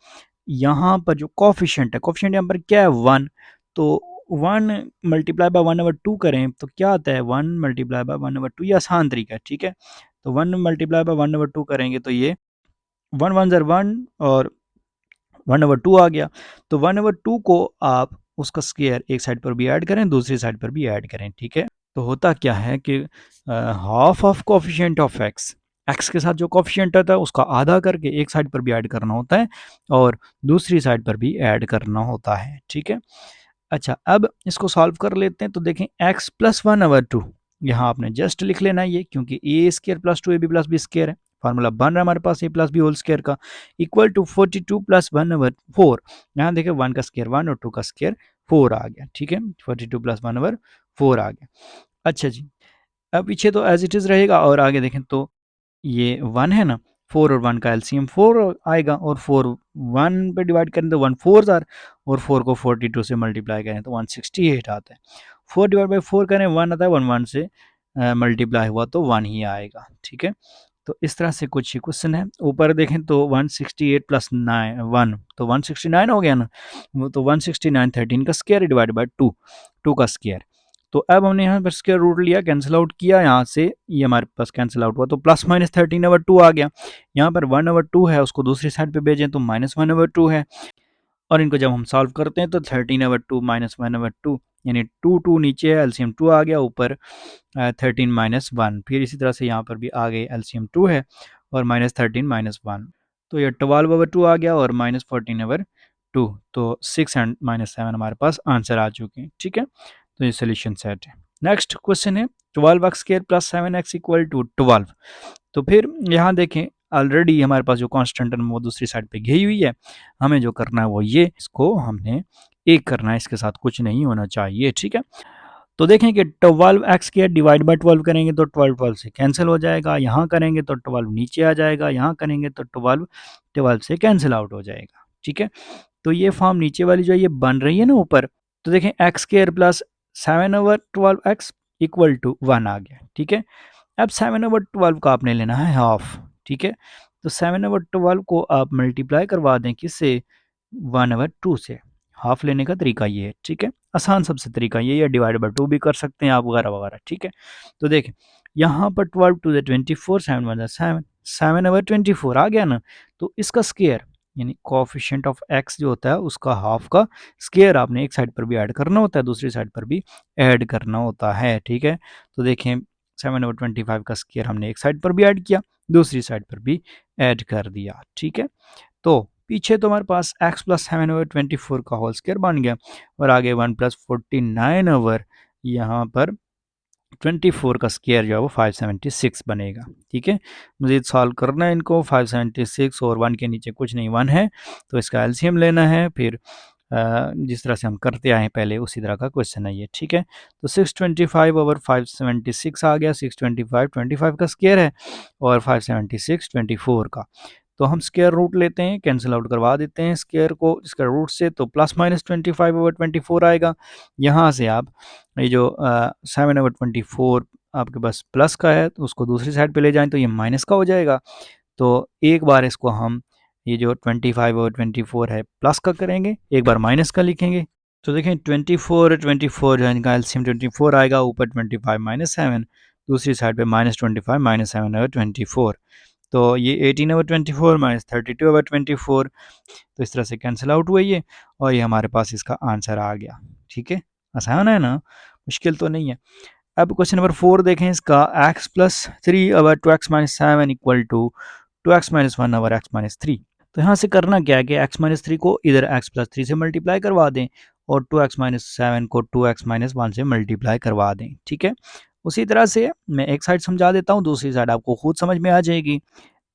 यहाँ पर जो कोफिशिएंट है, कोफिशिएंट यहाँ पर क्या है 1, तो 1 मल्टीप्लाई बाय 1/2 करें तो क्या आता है 1 मल्टीप्लाई बाय 1/2, ये आसान तरीका है, ठीक है। तो 1 मल्टीप्लाई बाय 1/2 करेंगे तो ये 1 1 ज़र 1 और 1/2 आ गया। तो 1/2 को आप उसका स्क्वायर एक साइड पर भी ऐड करें, दूसरी साइड पर भी ऐड करें, ठीक है। तो होता क्या है कि half of coefficient of x, x के साथ जो कोफिशिएंट आता है उसका आधा करके एक साइड पर भी ऐड करना होता है और दूसरी साइड पर भी ऐड करना होता है, ठीक है। अच्छा, अब इसको सॉल्व कर लेते हैं। तो देखें एक्स प्लस 1/2, यहाँ आपने जस्ट लिख लेना है ये, क्योंकि a square plus 2ab plus B square है, फार्मूला बन रहा है हमारे पास a plus B whole square का, इक्वल टू 42 प्लस 1/4। यहाँ देखें 1 का स्क्वायर 1 और 2 का स्क्वायर 4 आ गया, ठीक है। 42 प्लस 1/4 आ गया। अच्छा जी, अब पीछे तो एज इट इज़ रहेगा, और आगे देखें तो ये 1 है ना, 4 और 1 का एलसीएम 4 आएगा, और 4 1 पे डिवाइड करें तो 1 4 ज़ार, और 4 को 42 से मल्टीप्लाई करें तो 168 आता है। 4 डिवाइड बाई 4 करें 1 आता है, 1 1 से मल्टीप्लाई हुआ तो 1 ही आएगा, ठीक है। तो इस तरह से कुछ क्वेश्चन है। ऊपर देखें तो 168 प्लस 9 1, तो 169 हो गया ना, वो तो 169 13 का स्क्वायर डिवाइड बाय 2, 2 का स्क्वायर। तो अब हमने यहाँ पर स्क्वायर रूट लिया, कैंसिल आउट किया, यहाँ से ये हमारे पास कैंसिल आउट हुआ, तो प्लस माइनस 13/2 आ गया। यहाँ पर 1/2 है, उसको दूसरी साइड पे भेजें तो -1/2 है, और इनको जब हम सॉल्व करते हैं तो 13/2 -1/2, यानी 2 2 नीचे है, एलसीएम 2 आ गया, ऊपर 13 -1। फिर इसी तरह से यहाँ पर भी आ गए, एलसीएम 2 है और -13 -1, तो ये 12/2 आ गया और -14/2, तो 6 एंड -7 हमारे पास आंसर आ चुके हैं, ठीक है। तो ये सोल्यूशन सेट है। नेक्स्ट क्वेश्चन है 12x² plus 7x equal to 12। तो फिर यहाँ देखें ऑलरेडी हमारे पास जो कांस्टेंट है वो दूसरी साइड पे घी हुई है, हमें जो करना है वो ये, इसको हमने एक करना है, इसके साथ कुछ नहीं होना चाहिए, ठीक है। तो देखें कि 12x² डिवाइड बाय 12 करेंगे तो 12 12 से कैंसिल हो जाएगा, यहाँ करेंगे तो 12 नीचे आ जाएगा, यहाँ करेंगे तो 12 12 से कैंसिल आउट हो जाएगा, ठीक है। तो ये फॉर्म नीचे वाली जो ये बन रही है ना ऊपर, तो देखें x² plus 7/12x equal to 1 आ गया, ठीक है। अब 7/12 का आपने लेना है हाफ, ठीक है। तो 7/12 को आप मल्टीप्लाई करवा दें किससे, 1/2 से। हाफ लेने का तरीका ये है, ठीक है। आसान सबसे तरीका ये है, डिवाइड बाय 2 भी कर सकते हैं आप, वगैरह वगैरह, ठीक है। तो देखें यहाँ पर 12 टू द 24, 7 1 ज़ा 7, 7/24 आ गया ना। तो इसका स्क्वायर यानी कोएफिशिएंट ऑफ x जो होता है उसका हाफ का स्क्वायर आपने एक साइड पर भी ऐड करना होता है, दूसरी साइड पर भी ऐड करना होता है, ठीक है। तो देखें 7/25 का स्क्वायर हमने एक साइड पर भी ऐड किया, दूसरी साइड पर भी ऐड कर दिया, ठीक है। तो पीछे तो हमारे पास x प्लस 7/24 का होल स्क्वायर बन गया, और आगे 1 प्लस 49 ओवर यहाँ पर 24 का स्क्वायर जो है वो 576 बनेगा, ठीक है। मज़ीद सॉल्व करना है इनको, 576 और 1 के नीचे कुछ नहीं, 1 है, तो इसका एलसीएम लेना है। फिर जिस तरह से हम करते आए हैं पहले उसी तरह का क्वेश्चन है ये, ठीक है। तो 625 ओवर 576 आ गया, 625 25 का स्क्वायर है और 576 24 का। तो हम स्क्वायर रूट लेते हैं, कैंसिल आउट करवा देते हैं स्क्वायर को स्क्वायर रूट से, तो प्लस माइनस 25/24 आएगा। यहाँ से आप ये जो 7/24 आपके पास प्लस का है तो उसको दूसरी साइड पे ले जाएं तो ये माइनस का हो जाएगा। तो एक बार इसको हम ये जो 25/24 है प्लस का करेंगे, एक बार माइनस का लिखेंगे। तो देखें 24 जो है इनका एलसीएम 24 आएगा, ऊपर 25 माइनस 7, दूसरी साइड पे -25 माइनस 7/24। तो ये 18/24 माइनस 32/24, तो इस तरह से कैंसिल आउट हुआ ये, और ये हमारे पास इसका आंसर आ गया, ठीक है। आसान है ना, मुश्किल तो नहीं है। अब क्वेश्चन नंबर 4 देखें इसका, x plus 3/2x-7 equal to 2x-1/x-3। तो यहाँ से करना क्या है कि x-3 को इधर x+3 से मल्टीप्लाई करवा दें और 2x-7 को 2x-1 से मल्टीप्लाई करवा दें, ठीक है। उसी तरह से मैं एक साइड समझा देता हूँ, दूसरी साइड आपको खुद समझ में आ जाएगी।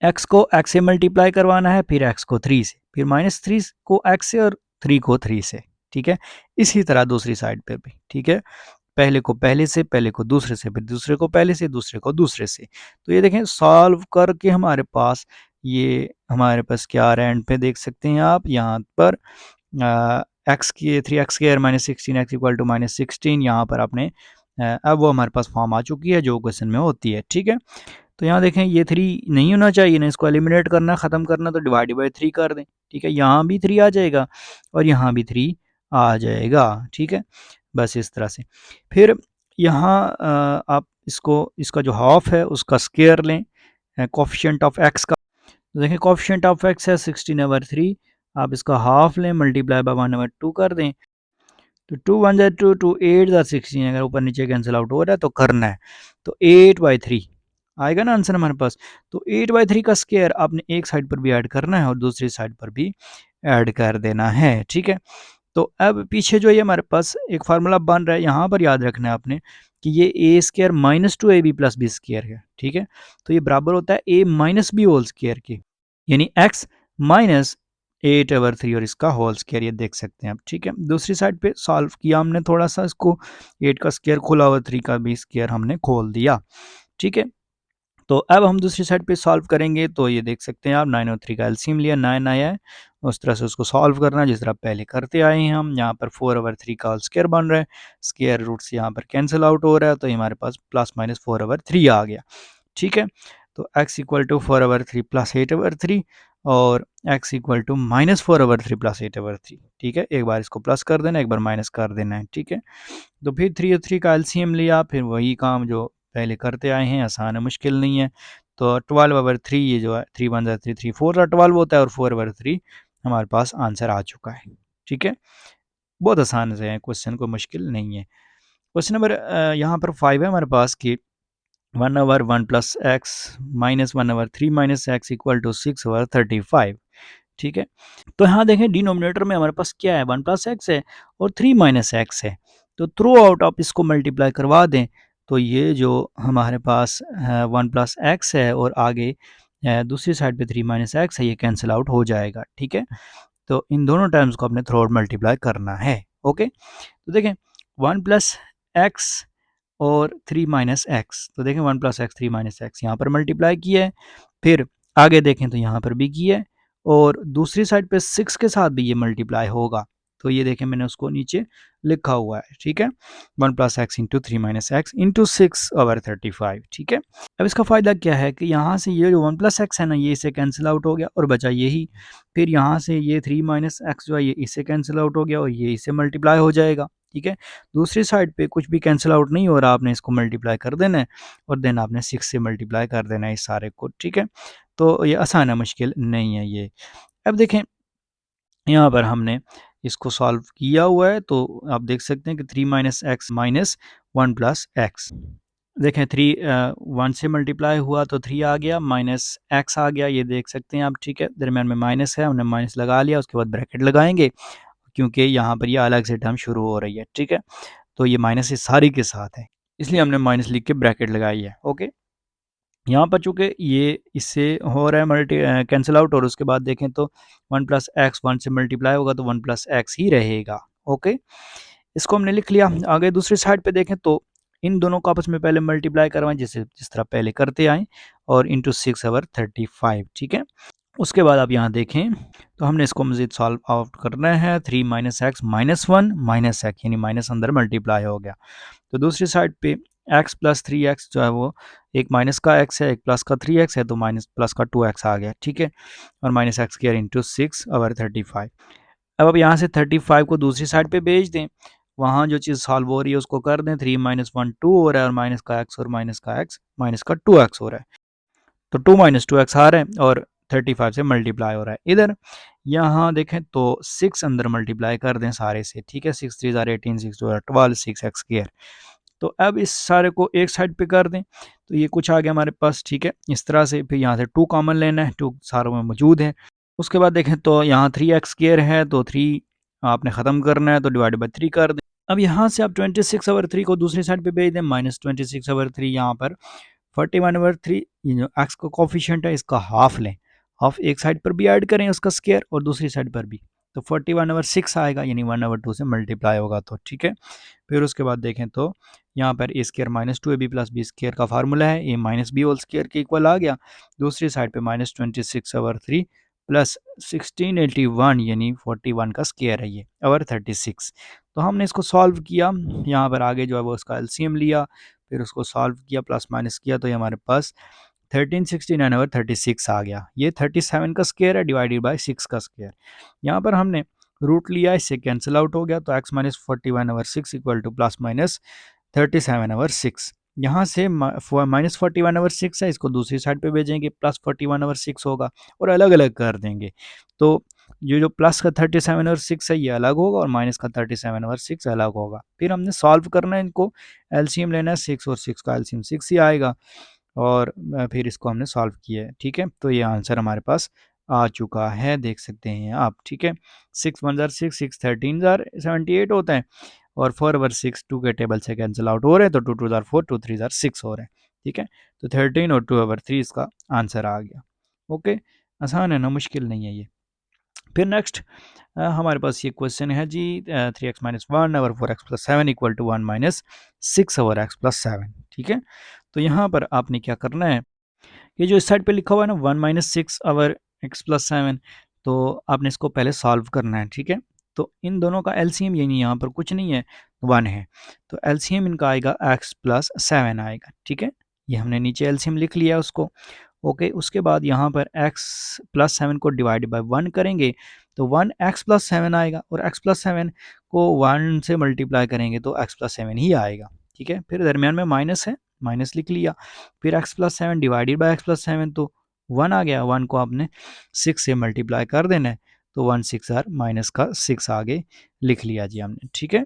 x को x से मल्टीप्लाई करवाना है, फिर x को 3 से, फिर -3 को x से और 3 को 3 से, ठीक है। इसी तरह दूसरी साइड पर भी, ठीक है। पहले को पहले से, पहले को दूसरे से, फिर दूसरे को पहले से, दूसरे को दूसरे से। तो ये देखें सॉल्व करके हमारे पास क्या आ रहा है, एंड पे देख सकते हैं आप यहाँ पर एक्स की 3x square minus 16x equal to -16, यहाँ पर आपने अब वो हमारे पास फॉर्म आ चुकी है जो क्वेश्चन में होती है, ठीक है। तो यहाँ देखें ये 3 नहीं होना चाहिए ना, इसको एलिमिनेट करना, ख़त्म करना, तो डिवाइड बाई 3 कर दें, ठीक है। यहाँ भी 3 आ जाएगा और यहाँ भी 3 आ जाएगा, ठीक है। बस इस तरह से फिर यहाँ आप इसका जो हाफ है उसका स्क्वायर लें, कोफिशिएंट ऑफ एक्स का। तो देखिए कोफिशिएंट ऑफ एक्स है 16/3, आप इसका हाफ लें, मल्टीप्लाई बाय 1/2 कर दें, तो 2 1 ज़ा 2, 2 8 ज़ा 16, अगर ऊपर नीचे कैंसिल आउट हो रहा है तो करना है, तो 8/3 आएगा ना आंसर हमारे पास। तो 8/3 का स्क्वायर आपने एक साइड पर भी ऐड करना है और दूसरी साइड पर भी ऐड कर देना है, ठीक है। तो अब पीछे जो ये हमारे पास एक फार्मूला बन रहा है, यहाँ पर याद रखना है आपने कि ये ए square minus 2ab plus B square है, ठीक है। तो ये बराबर होता है a minus b whole square के, यानी x माइनस 8/3 और इसका होल स्क्वायर, ये देख सकते हैं आप, ठीक है। दूसरी साइड पे सॉल्व किया हमने थोड़ा सा इसको, 8 का स्क्वायर खोला हुआ, 3 का भी स्क्वायर हमने खोल दिया, ठीक है। तो अब हम दूसरी साइड पे सॉल्व करेंगे, तो ये देख सकते हैं आप 9 और 3 का एलसीएम लिया, 9 आया है, उस तरह से उसको सॉल्व करना है जिस तरह पहले करते आए हैं हम। यहाँ पर 4/3 का होल स्क्वायर बन रहा है, स्क्वायर रूट से यहाँ पर कैंसिल आउट हो रहा है, तो हमारे पास प्लस माइनस 4/3 आ गया, ठीक है। तो x इक्वल टू 4/3 प्लस 8/3 और x इक्वल टू -4/3 प्लस 8/3, ठीक है। एक बार इसको प्लस कर देना, एक बार माइनस कर देना है, ठीक है। तो फिर 3 और 3 का एलसीएम लिया, फिर वही काम जो पहले करते आए हैं, आसान है, मुश्किल नहीं है। तो 12/3 ये जो है 3 1 ज़ा 3, 3 4 ज़ा 12 होता है और 4/3 हमारे पास आंसर आ चुका है, ठीक है। बहुत आसान से है क्वेश्चन, कोई मुश्किल नहीं है। क्वेश्चन नंबर यहाँ पर 5 है हमारे पास कि 1/1 plus x minus 1/3 minus x equal to 6/35, ठीक है। तो यहाँ देखें डिनोमिनेटर में हमारे पास क्या है, 1 प्लस एक्स है और 3 माइनस एक्स है। तो थ्रू आउट आप इसको मल्टीप्लाई करवा दें, तो ये जो हमारे पास 1 प्लस एक्स है और आगे दूसरी साइड पे 3 माइनस एक्स है, ये कैंसिल आउट हो जाएगा, ठीक है। तो इन दोनों टर्म्स को अपने थ्रू आउट मल्टीप्लाई करना है, ओके। तो देखें 1 प्लस एक्स और 3 माइनस एक्स, तो देखें 1 प्लस एक्स 3 माइनस एक्स यहाँ पर मल्टीप्लाई किया है, फिर आगे देखें तो यहाँ पर भी किया है और दूसरी साइड पे 6 के साथ भी ये मल्टीप्लाई होगा, तो ये देखें मैंने उसको नीचे लिखा हुआ है, ठीक है, 1 plus x into 3 minus x into 6/35, ठीक है। अब इसका फ़ायदा क्या है कि यहाँ से ये जो 1 प्लस एक्स है ना, ये इससे कैंसिल आउट हो गया और बचा यही। फिर यहाँ से ये 3 माइनस एक्स जो है ये इससे कैंसिल आउट हो गया और ये इससे मल्टीप्लाई हो जाएगा, ठीक है। दूसरी साइड पे कुछ भी कैंसिल आउट नहीं हो रहा, आपने इसको मल्टीप्लाई कर देना है और देन आपने 6 से मल्टीप्लाई कर देना है इस सारे को, ठीक है। तो ये आसान है, मुश्किल नहीं है ये। अब देखें यहाँ पर हमने इसको सॉल्व किया हुआ है, तो आप देख सकते हैं कि 3 minus x minus 1 plus x. देखें 3 1 से मल्टीप्लाई हुआ तो 3 आ गया, माइनस एक्स आ गया, ये देख सकते हैं आप, ठीक है। दरम्यान में माइनस है, हमने माइनस लगा लिया, उसके बाद ब्रैकेट लगाएंगे क्योंकि यहाँ पर ये अलग से टर्म शुरू हो रही है, ठीक है। तो ये माइनस इस सारी के साथ है, इसलिए हमने माइनस लिख के ब्रैकेट लगाई है, ओके। यहाँ पर चूँकि ये इससे हो रहा है कैंसिल आउट, और उसके बाद देखें तो 1 प्लस एक्स 1 से मल्टीप्लाई होगा तो 1 प्लस एक्स ही रहेगा, ओके। इसको हमने लिख लिया। आगे दूसरी साइड पे देखें तो इन दोनों को आपस में पहले मल्टीप्लाई करवाएं जिस तरह पहले करते आए और इंटू 6/35, ठीक है। उसके बाद आप यहाँ देखें तो हमने इसको मज़ीद सॉल्व आउट करना है। 3 minus x minus 1 minus x, यानी माइनस अंदर मल्टीप्लाई हो गया। तो दूसरी साइड पे x प्लस 3x जो है वो एक माइनस का x है, एक प्लस का 3x है, तो माइनस प्लस का 2x आ गया, ठीक है। और माइनस एक्स स्क्वायर इंटू 6/35। अब आप यहाँ से 35 को दूसरी साइड पे भेज दें, वहाँ जो चीज़ सॉल्व हो रही है उसको कर दें। 3 माइनस 1 2 हो रहा है और माइनस का x और माइनस का x माइनस का 2x हो रहा है, तो 2 माइनस 2x आ रहा है और 35 से मल्टीप्लाई हो रहा है। इधर यहाँ देखें तो 6 अंदर मल्टीप्लाई कर दें सारे से, ठीक है। 6 3 18, 6 2 12, 6x स्क्वायर। तो अब इस सारे को एक साइड पे कर दें तो ये कुछ आ गया हमारे पास, ठीक है। इस तरह से फिर यहाँ से 2 कॉमन लेना है, 2 सारों में मौजूद है। उसके बाद देखें तो यहाँ 3x स्क्वायर है, तो 3 आपने ख़त्म करना है तो डिवाइड बाई 3 कर दें। अब यहाँ से आप 26/3 को दूसरी साइड पे भेज दें, माइनस 26/3 यहाँ पर 41/3, ये जो एक्स का कोफिशिएंट है इसका हाफ लें, हाफ एक साइड पर भी ऐड करें उसका स्क्वायर और दूसरी साइड पर भी, तो 41/6 आएगा, यानी 1/2 से मल्टीप्लाई होगा, तो ठीक है। फिर उसके बाद देखें तो यहाँ पर a square minus 2ab plus B square का फार्मूला है, a minus b whole square के इक्वल आ गया। दूसरी साइड पे माइनस 26/3 प्लस 1681 यानी 41 का स्क्वायर है ये और 36। तो हमने इसको सॉल्व किया, यहाँ पर आगे जो है वो उसका एलसीएम लिया, फिर उसको सॉल्व किया, प्लस माइनस किया, तो ये हमारे पास 1369/36 आ गया। ये 37 का स्क्वायर है डिवाइडेड बाय 6 का स्क्वायर। यहाँ पर हमने रूट लिया, इससे कैंसिल आउट हो गया, तो x minus 41/6 equal two plus minus 37/6। यहाँ से माइनस 41/6 है, इसको दूसरी साइड पे भेजेंगे, प्लस 41/6 होगा और अलग अलग कर देंगे। तो ये जो प्लस का 37/6 है ये अलग होगा और माइनस का 37/6 अलग होगा। फिर हमने सॉल्व करना है इनको, एलसीएम लेना है, 6 और 6 का एलसीएम 6 ही आएगा और फिर इसको हमने सॉल्व किया है, ठीक है। तो ये आंसर हमारे पास आ चुका है, देख सकते हैं आप, ठीक है। 6 1 जार 6, 6 13 जार 78 होता है और 4 ओवर 6 2 के टेबल से कैंसिल आउट हो रहे हैं, तो 2 2 जार 4, 2 3 जार 6 हो रहे हैं, ठीक है। तो 13 और 2 ओवर 3 इसका आंसर आ गया, ओके। आसान है ना, मुश्किल नहीं है ये। फिर नेक्स्ट हमारे पास ये क्वेश्चन है जी, 3x minus 1 over 4x plus 7 equal to 1 minus 6 over x plus 7, ठीक है। तो यहाँ पर आपने क्या करना है, ये जो इस साइड पे लिखा हुआ है ना 1 माइनस 6 ओवर एक्स प्लस 7, तो आपने इसको पहले सॉल्व करना है, ठीक है। तो इन दोनों का एलसीएम, यानी यहाँ पर कुछ नहीं है, 1 है, तो एलसीएम इनका आएगा x प्लस 7 आएगा, ठीक है। ये हमने नीचे एलसीएम लिख लिया उसको, ओके। उसके बाद यहाँ पर x प्लस 7 को डिवाइड बाय 1 करेंगे तो 1 x प्लस 7 आएगा और x प्लस 7 को 1 से मल्टीप्लाई करेंगे तो x प्लस 7 ही आएगा, ठीक है। फिर दरमियान में माइनस है, माइनस लिख लिया, फिर x plus 7 divided by x plus 7, तो 1 आ गया, 1 को आपने 6 से मल्टीप्लाई कर देना है, तो 1 6 आर माइनस का 6 आगे लिख लिया जी हमने, ठीक है।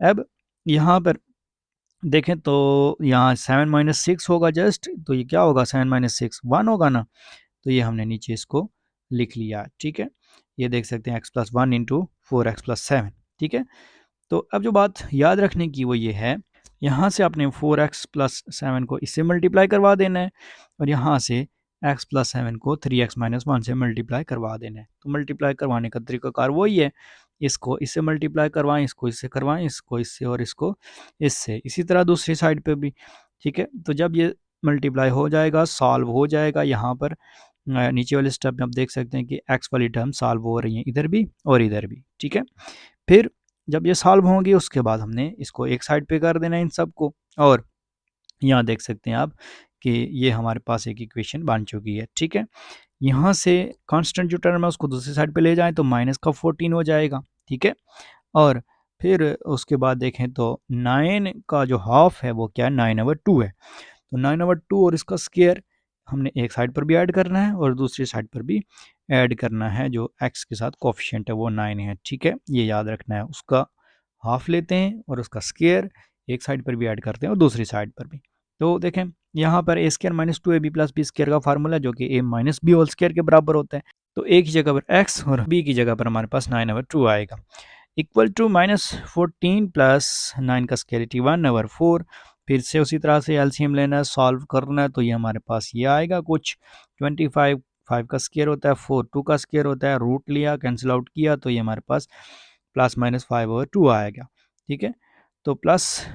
अब यहाँ पर देखें तो यहाँ 7 माइनस 6 होगा जस्ट, तो ये क्या होगा, 7 माइनस 6 1 होगा ना, तो ये हमने नीचे इसको लिख लिया, ठीक है। ये देख सकते हैं x plus 1 into 4x plus 7, ठीक है। तो अब जो बात याद रखने की वो ये है, यहाँ से आपने 4x प्लस 7 को इससे मल्टीप्लाई करवा देना है और यहाँ से x प्लस 7 को 3x माइनस 1 से मल्टीप्लाई करवा देना है। तो मल्टीप्लाई करवाने का तरीकाकार वही है, इसको इससे मल्टीप्लाई करवाएं, इसको इससे करवाएं, इसको इससे और इसको इससे, इसी तरह दूसरी साइड पे भी, ठीक है। तो जब ये मल्टीप्लाई हो जाएगा, सॉल्व हो जाएगा, यहाँ पर नीचे वाले स्टेप में आप देख सकते हैं कि x वाली टर्म सॉल्व हो रही है इधर भी और इधर भी, ठीक है। फिर जब ये सॉल्व होंगे उसके बाद हमने इसको एक साइड पे कर देना है इन सब को। और यहाँ देख सकते हैं आप कि ये हमारे पास एक इक्वेशन बन चुकी है। ठीक है, यहाँ से कांस्टेंट जो टर्म है उसको दूसरी साइड पे ले जाएं तो माइनस का 14 हो जाएगा। ठीक है, और फिर उसके बाद देखें तो 9 का जो हाफ है वो क्या है, 9/2 है। तो 9/2 और इसका स्क्वायर हमने एक साइड पर भी ऐड करना है और दूसरी साइड पर भी ऐड करना है। जो x के साथ कोफिशिएंट है वो 9 है। ठीक है, ये याद रखना है। उसका हाफ लेते हैं और उसका स्क्वायर एक साइड पर भी ऐड करते हैं और दूसरी साइड पर भी। तो देखें यहाँ पर a square minus 2ab plus B square का फार्मूला जो कि a minus b whole square के बराबर होता है। तो a की जगह पर x और b की जगह पर हमारे पास 9/2 आएगा, इक्वल टू -14 प्लस 9 का स्क्वायर 1/4। फिर से उसी तरह से एलसीएम लेना है, सॉल्व करना है। तो ये हमारे पास ये आएगा कुछ 25, 5 का स्क्वायर होता है, 4 2 का स्क्वायर होता है, रूट लिया कैंसिल आउट किया तो ये हमारे पास +-5/2 आएगा। ठीक है, तो प्लस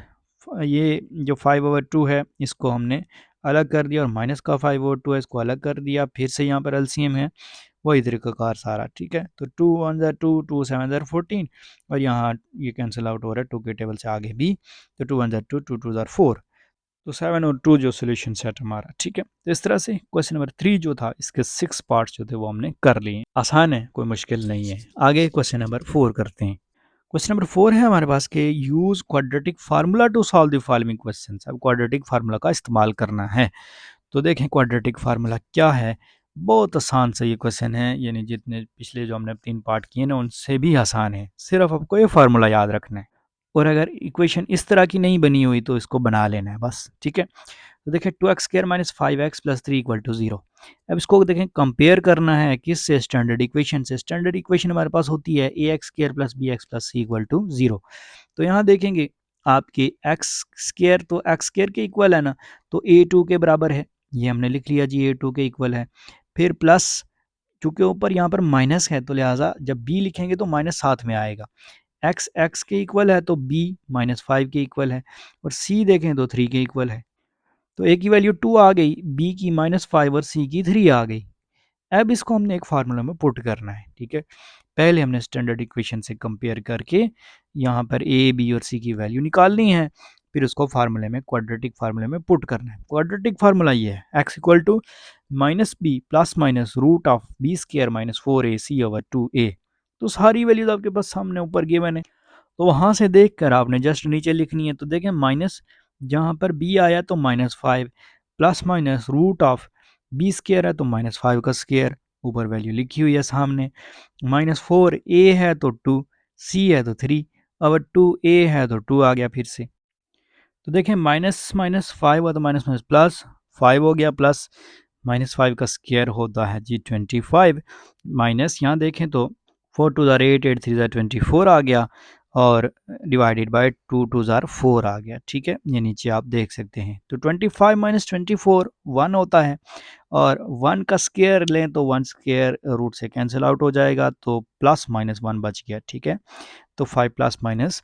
ये जो 5/2 है इसको हमने अलग कर दिया और माइनस का 5/2 है इसको अलग कर दिया। फिर से यहाँ पर एलसीएम है, वही तरीक़ाकार सारा। ठीक है, तो 2 1 ज़ा 2, 2 7 ज़ा 14 और यहाँ ये कैंसिल आउट हो रहा है 2 के टेबल से आगे भी। तो 2 1 ज़ा 2, 2 2 ज़ा 4, तो 7 और 2 जो सोल्यूशन सेट हमारा। ठीक है, तो इस तरह से क्वेश्चन नंबर 3 जो था इसके 6 पार्ट्स जो थे वो हमने कर लिए। आसान है, कोई मुश्किल नहीं है। आगे क्वेश्चन नंबर 4 करते हैं। क्वेश्चन नंबर 4 है हमारे पास के use quadratic formula to solve the following questions. अब क्वाड्रेटिक फार्मूला का इस्तेमाल करना है। तो देखें क्वाड्रेटिक फार्मूला क्या है। बहुत आसान सा ये क्वेश्चन है, यानी जितने पिछले जो हमने 3 पार्ट किए ना उनसे भी आसान है। सिर्फ आपको ये फार्मूला याद रखना है और अगर इक्वेशन इस तरह की नहीं बनी हुई तो इसको बना लेना है बस। ठीक है, तो देखें 2x square minus 5x plus 3 equal to 0। अब इसको देखें कंपेयर करना है किस से, स्टैंडर्ड इक्वेशन से। स्टैंडर्ड इक्वेशन हमारे पास होती है ax square plus bx plus c equal to 0। तो यहाँ देखेंगे आपके x स्क्वायर तो x स्क्वायर के इक्वल है ना, तो a2 के बराबर है, ये हमने लिख लिया जी a2 के इक्वल है। फिर प्लस चूंकि ऊपर यहाँ पर माइनस है तो लिहाजा जब b लिखेंगे तो माइनस साथ में आएगा। x के इक्वल है तो b -5 के इक्वल है और c देखें तो 3 के इक्वल है। तो a की वैल्यू 2 आ गई, b की -5 और c की 3 आ गई। अब इसको हमने एक फार्मूला में पुट करना है। ठीक है, पहले हमने स्टैंडर्ड इक्वेशन से कंपेयर करके यहाँ पर a b और c की वैल्यू निकालनी है, फिर उसको फार्मूले में क्वाड्रेटिक फार्मूले में पुट करना है। क्वाड्रेटिक फार्मूला ये है x equal to -b plus minus root of b square minus 4ac/2a। तो सारी वैल्यूज आपके पास सामने ऊपर गिवन है, तो वहाँ से देख कर आपने जस्ट नीचे लिखनी है। तो देखें माइनस जहाँ पर b आया तो -5 plus minus root of b square है तो -5 का स्क्वायर, ऊपर वैल्यू लिखी हुई है सामने। -4a है तो 2, c है तो 3, अब 2a है तो 2 आ गया फिर से। तो देखें माइनस माइनस 5 हुआ तो माइनस माइनस प्लस 5 हो गया, प्लस -5 का स्क्वायर होता है जी 25, माइनस यहाँ देखें तो 4 2 ज़ार 8, 8 3 ज़ार 24 आ गया और डिवाइडेड बाय 2 2 ज़ार 4 आ गया। ठीक है, ये नीचे आप देख सकते हैं। तो 25 माइनस 24 1 होता है और 1 का स्क्वायर लें तो 1 स्क्वायर रूट से कैंसिल आउट हो जाएगा, तो प्लस माइनस 1 बच गया। ठीक है, तो 5 प्लस माइनस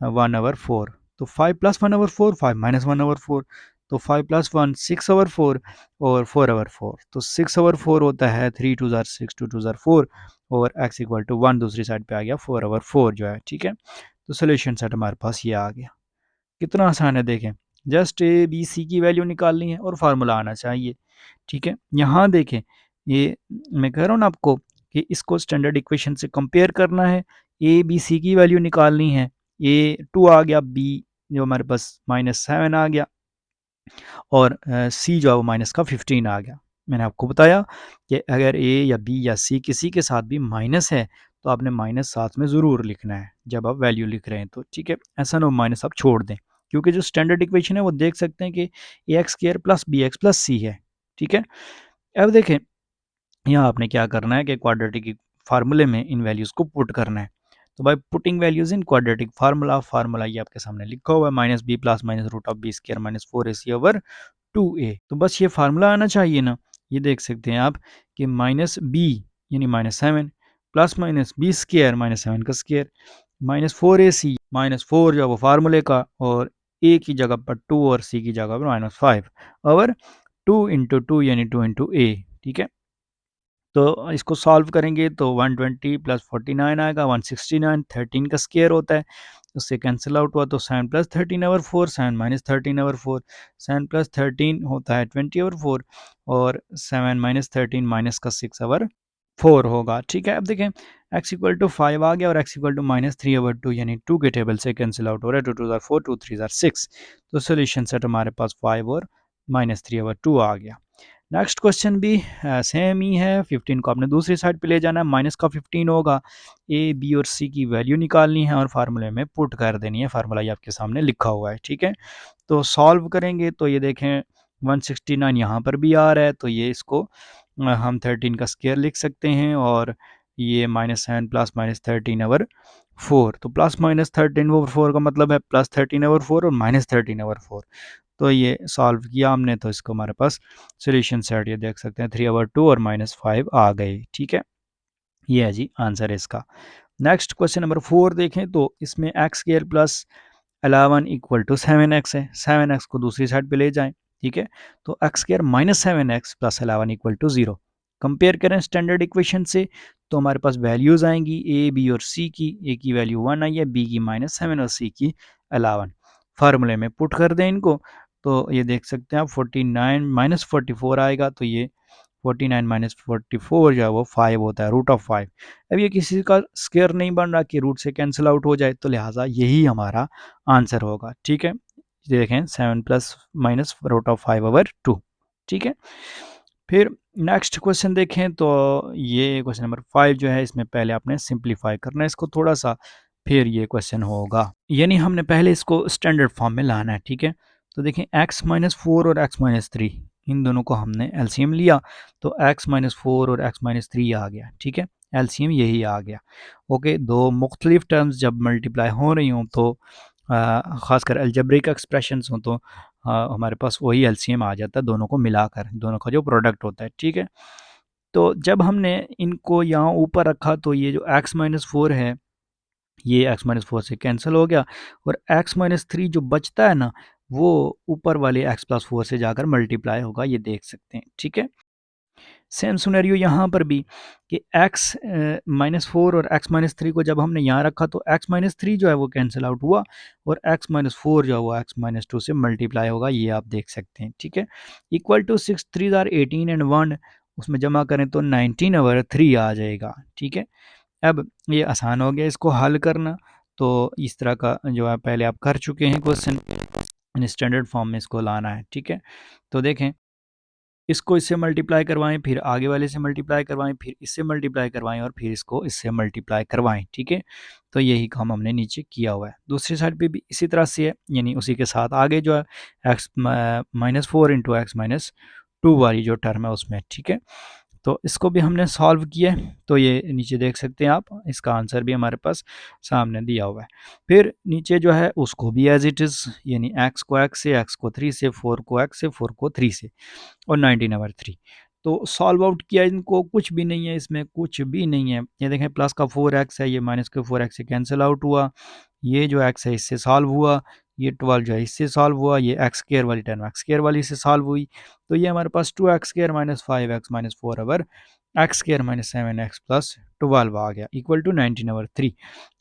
1/4, तो 5 प्लस 1/4 5 माइनस 1/4, तो 5 प्लस 1 6/4 और 4/4, तो 6/4 होता है। 3 2 ज़ार 6, 2 2 ज़ार 4 और x इक्वल टू 1 दूसरी साइड पे आ गया 4/4 जो है। ठीक है, तो सोल्यूशन सेट हमारे पास ये आ गया। कितना आसान है देखें, जस्ट ए बी सी की वैल्यू निकालनी है और फार्मूला आना चाहिए। ठीक है, यहाँ देखें ये मैं कह रहा हूँ ना आपको कि इसको स्टैंडर्ड इक्वेशन से कंपेयर करना है, ए बी सी की वैल्यू निकालनी है। ए 2 आ गया, बी जो हमारे पास -7 आ गया और सी जो है वो माइनस का 15 आ गया। मैंने आपको बताया कि अगर ए या बी या सी किसी के साथ भी माइनस है तो आपने माइनस साथ में ज़रूर लिखना है जब आप वैल्यू लिख रहे हैं तो। ठीक है, ऐसा ना हो माइनस आप छोड़ दें, क्योंकि जो स्टैंडर्ड इक्वेशन है वो देख सकते हैं कि a x square plus b x plus c है। ठीक है, अब देखें यहाँ आपने क्या करना है कि क्वाड्रेटिक फार्मूले में इन वैल्यूज़ को पुट करना है। तो by putting values in quadratic formula, formula ये आपके सामने लिखा हुआ है -b plus minus root of b square minus 4ac/2a। तो बस ये फार्मूला आना चाहिए ना, ये देख सकते हैं आप कि -b यानी -7 प्लस माइनस b स्क्वायर -7 का स्क्वायर माइनस 4ac -4 जो है वो फार्मूले का, और a की जगह पर 2 और c की जगह पर -5 और 2 × 2 यानी 2 × a। ठीक है, तो इसको सॉल्व करेंगे तो 120 प्लस 49 आएगा, 169, 13 का स्क्वायर होता है, उससे कैंसिल आउट हुआ तो 7 plus 13 over 4, 7 minus 13 over 4, 7 plus 13 होता है 20 ओवर 4, और 7 माइनस 13 माइनस का 6 ओवर 4 होगा। ठीक है, अब देखें x इक्वल टू 5 आ गया और x equal to minus 3 over 2, यानी 2 के टेबल से कैंसिल आउट हो रहा है, 2 2 ज़ार 4, 2 3 ज़ार 6, तो सोल्यूशन सेट हमारे पास 5 और माइनस 3 ओवर 2 आ गया। नेक्स्ट क्वेश्चन भी सेम ही है, 15 को आपने दूसरी साइड पे ले जाना है, माइनस का 15 होगा, ए बी और सी की वैल्यू निकालनी है और फार्मूले में पुट कर देनी है, फार्मूला ये आपके सामने लिखा हुआ है। ठीक है, तो सॉल्व करेंगे तो ये देखें 169 यहाँ पर भी आ रहा है, तो ये इसको हम 13 का स्क्वायर लिख सकते हैं, और ये -7 प्लस -13 ओवर 4, तो प्लस माइनस 13 ओवर 4 का मतलब है प्लस 13 ओवर 4 और -13 ओवर 4, तो ये सॉल्व किया हमने, तो इसको हमारे पास सोल्यूशन सेट ये देख सकते हैं 3 ओवर 2 और -5 आ गई। ठीक है, ये है जी आंसर है इसका। नेक्स्ट क्वेश्चन नंबर 4 देखें तो इसमें x square plus 11 equal to 7x है, 7x को दूसरी साइड पे ले जाएं। ठीक है, तो x square minus 7x plus 11 equal to 0, compare करें स्टैंडर्ड इक्वेशन से, तो हमारे पास वैल्यूज आएंगी ए बी और सी की, ए की वैल्यू 1 आई है, बी की -7 और सी की 11, फार्मूले में पुट कर दें इनको, तो ये देख सकते हैं आप 49 -44 आएगा, तो ये 49 माइनस 44 जो है वो 5 होता है, रूट ऑफ 5। अब ये किसी का स्क्वायर नहीं बन रहा कि रूट से कैंसिल आउट हो जाए, तो लिहाजा यही हमारा आंसर होगा। ठीक है, ये देखें 7 plus minus root of 5 over 2। ठीक है, फिर नेक्स्ट क्वेश्चन देखें तो ये क्वेश्चन नंबर 5 जो है, इसमें पहले आपने सिंप्लीफाई करना है इसको थोड़ा सा, फिर ये क्वेश्चन होगा, यानी हमने पहले इसको स्टैंडर्ड फॉर्म में लाना है। ठीक है, तो देखें x-4 और x-3 इन दोनों को हमने एलसीएम लिया, तो x-4 और x-3 आ गया। ठीक है, एलसीएम यही आ गया। ओके, दो मुख्तलिफ टर्म्स जब मल्टीप्लाई हो रही हों, तो ख़ासकर अलजेब्रिक एक्सप्रेशंस हों, तो हमारे पास वही एलसीएम आ जाता है दोनों को मिलाकर, दोनों का जो प्रोडक्ट होता है। ठीक है, तो जब हमने इनको यहाँ ऊपर रखा, तो ये जो x-4 है, ये x-4 से कैंसिल हो गया, और x-3 जो बचता है ना, वो ऊपर वाले x+4 से जाकर मल्टीप्लाई होगा, ये देख सकते हैं। ठीक है, सेम सिनेरियो यहाँ पर भी कि x-4 और x-3 को जब हमने यहाँ रखा, तो x-3 जो है वो कैंसिल आउट हुआ, और x-4 जो है वो x-2 से मल्टीप्लाई होगा, ये आप देख सकते हैं। ठीक है, इक्वल टू 6 3 आर 18 एंड 1, उसमें जमा करें तो 19 ओवर 3 आ जाएगा। ठीक है, अब ये आसान हो गया इसको हल करना, तो इस तरह का जो है पहले आप कर चुके हैं क्वेश्चन, स्टैंडर्ड फॉर्म में इसको लाना है। ठीक है, तो देखें इसको इससे मल्टीप्लाई करवाएं, फिर आगे वाले से मल्टीप्लाई करवाएं, फिर इससे मल्टीप्लाई करवाएं, और फिर इसको इससे मल्टीप्लाई करवाएं। ठीक है, तो यही काम हमने नीचे किया हुआ है। दूसरी साइड पे भी इसी तरह से है, यानी उसी के साथ आगे जो है x-4 इंटू x-2 वाली जो टर्म है उसमें। ठीक है, तो इसको भी हमने सॉल्व किया है, तो ये नीचे देख सकते हैं आप, इसका आंसर भी हमारे पास सामने दिया हुआ है। फिर नीचे जो है उसको भी एज इट इज़, यानी x को x से, x को 3 से, 4 को x से, 4 को 3 से, और 19 ओवर 3, तो सॉल्व आउट किया इनको, कुछ भी नहीं है इसमें, कुछ भी नहीं है। ये देखें प्लस का 4x है, ये माइनस का 4x से कैंसिल आउट हुआ, ये जो x है इससे सॉल्व हुआ, ये 12 जो है इससे सॉल्व हुआ, ये एक्स स्क्र वाली टर्म एक्स स्क्र वाली से सॉल्व हुई, तो ये हमारे पास 2x² minus 5x minus 4 over x² minus 7x plus 12 आ गया, इक्वल टू 19 ओवर 3।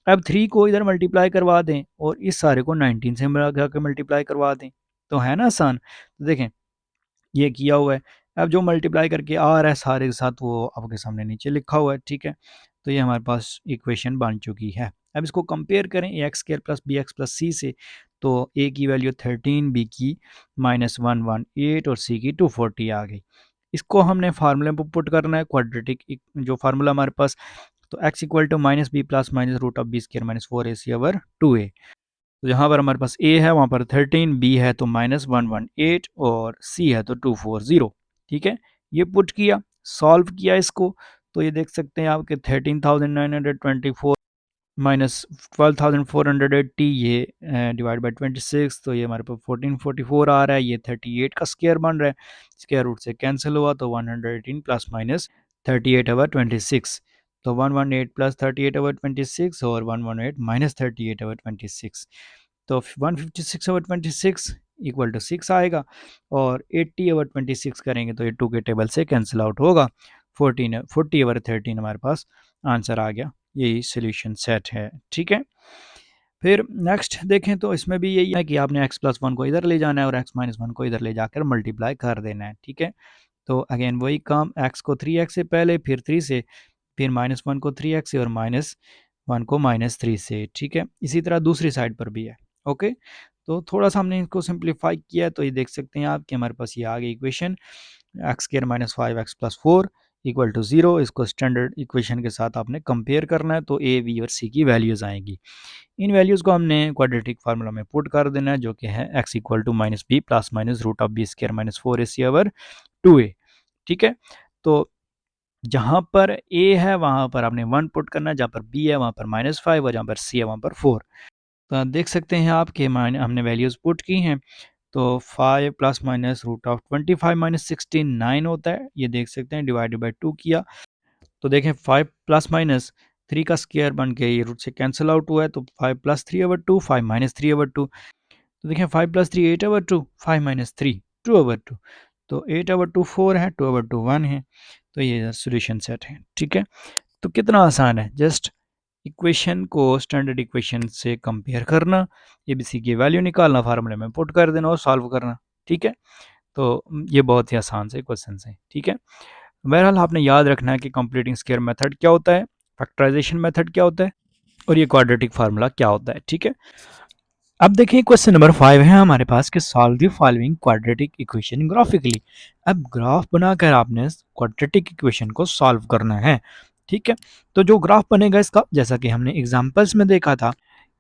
अब 3 को इधर मल्टीप्लाई करवा दें, और इस सारे को 19 से मिला के मल्टीप्लाई करवा दें, तो है ना आसान। तो देखें ये किया हुआ है, अब जो मल्टीप्लाई करके आ रहा है सारे के साथ, वो आपके सामने नीचे लिखा हुआ है। ठीक है, तो ये हमारे पास इक्वेशन बन चुकी है। अब इसको कंपेयर करें a x square plus b x plus c से, तो ए की वैल्यू 13, बी की -118 और सी की 240 आ गई। इसको हमने फार्मूले में पुट करना है, क्वाड्रेटिक जो फार्मूला हमारे पास, तो x equal to minus b plus minus root of b square minus 4ac over 2a, तो यहाँ पर हमारे पास a है, वहाँ पर 13, b है तो -118, और c है तो 240। ठीक है, ये पुट किया, सॉल्व किया इसको, तो ये देख सकते हैं आप कि 13,924 माइनस 12,480, ये डिवाइड बाई 26, तो ये हमारे पास 1444 आ रहा है, ये 38 का स्क्वायर बन रहा है, स्क्वायर रूट से कैंसिल हुआ, तो 118 प्लस माइनस 38 ओवर 26, तो 118 प्लस 38 ओवर 26, और 118 माइनस 38 ओवर 26, तो 156 ओवर 26 इक्वल टू 6 आएगा, और 80 ओवर 26 करेंगे तो ये 2 के टेबल से कैंसिल आउट होगा, 14 40/13 हमारे पास आंसर आ गया। यही सोल्यूशन सेट है। ठीक है, फिर नेक्स्ट देखें तो इसमें भी यही है कि आपने x+1 को इधर ले जाना है और x-1 को इधर ले जाकर मल्टीप्लाई कर देना है। ठीक है, तो अगेन वही काम, x को 3x से पहले, फिर 3 से, फिर -1 को 3x से और -1 को -3 से। ठीक है, इसी तरह दूसरी साइड पर भी है। ओके, तो थोड़ा सा हमने इसको सिंप्लीफाई किया, तो ये देख सकते हैं आप कि हमारे पास ये आ गई equation x² - 5x+4 equal to 0। इसको स्टैंडर्ड इक्वेशन के साथ आपने कंपेयर करना है, तो a, b और c की वैल्यूज़ आएंगी। इन वैल्यूज़ को हमने क्वाड्रेटिक फार्मूला में पुट कर देना है, जो कि है x equal to -b plus minus √b² - 4ac/2a। ठीक है, तो जहाँ पर a है वहाँ पर आपने 1 पुट करना है, जहाँ पर b है वहाँ पर -5 और जहाँ पर c है वहाँ पर 4। तो आप देख सकते हैं आप कि हमने वैल्यूज़ पुट की हैं, तो 5 प्लस माइनस √25 - 16 9 होता है। ये देख सकते हैं, डिवाइडेड बाई 2 किया तो देखें 5 प्लस माइनस 3 का स्क्वायर बन के ये रूट से कैंसिल आउट हुआ है, तो 5 प्लस 3/2 5 माइनस 3/2। तो देखें 5 प्लस 3 8/2 5 माइनस 3 2/2। तो 8/2 4 है, 2/2 1 है। तो ये सोल्यूशन सेट है। ठीक है, तो कितना आसान है, जस्ट इक्वेशन को स्टैंडर्ड इक्वेशन से कंपेयर करना, एबीसी की वैल्यू निकालना, फार्मूले में पुट कर देना और सॉल्व करना। ठीक है, तो ये बहुत ही आसान से क्वेश्चन है। ठीक है, बहरहाल आपने याद रखना है कि कंप्लीटिंग स्क्वायर मेथड क्या होता है, फैक्टराइजेशन मेथड क्या होता है और ये क्वाड्रेटिक फार्मूला क्या होता है। ठीक है, अब देखिए क्वेश्चन नंबर 5 है हमारे पास कि solve the following quadratic equation graphically. अब ग्राफ बनाकर आपने क्वाड्रेटिक इक्वेशन को सॉल्व करना है। ठीक है, तो जो ग्राफ बनेगा इसका, जैसा कि हमने एग्जांपल्स में देखा था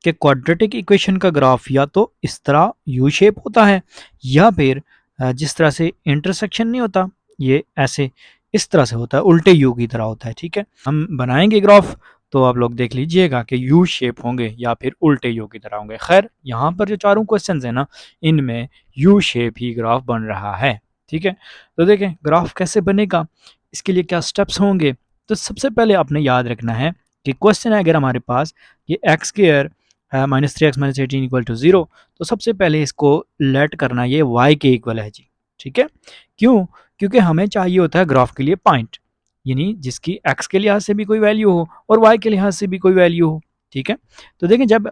कि क्वाड्रेटिक इक्वेशन का ग्राफ या तो इस तरह यू शेप होता है, या फिर जिस तरह से इंटरसेक्शन नहीं होता, ये ऐसे इस तरह से होता है, उल्टे यू की तरह होता है। ठीक है, हम बनाएंगे ग्राफ तो आप लोग देख लीजिएगा कि यू शेप होंगे या फिर उल्टे यू की तरह होंगे। खैर, यहाँ पर जो चारों क्वेश्चंस हैं ना, इनमें यू शेप ही ग्राफ बन रहा है। ठीक है, तो देखें ग्राफ कैसे बनेगा, इसके लिए क्या स्टेप्स होंगे। तो सबसे पहले आपने याद रखना है कि क्वेश्चन है अगर हमारे पास ये x² -3x - 18 इक्वल टू 0, तो सबसे पहले इसको लेट करना ये y के इक्वल है जी। ठीक है, क्यों, क्योंकि हमें चाहिए होता है ग्राफ के लिए पॉइंट, यानी जिसकी x के लिहाज से भी कोई वैल्यू हो और y के लिहाज से भी कोई वैल्यू हो। ठीक है, तो देखें जब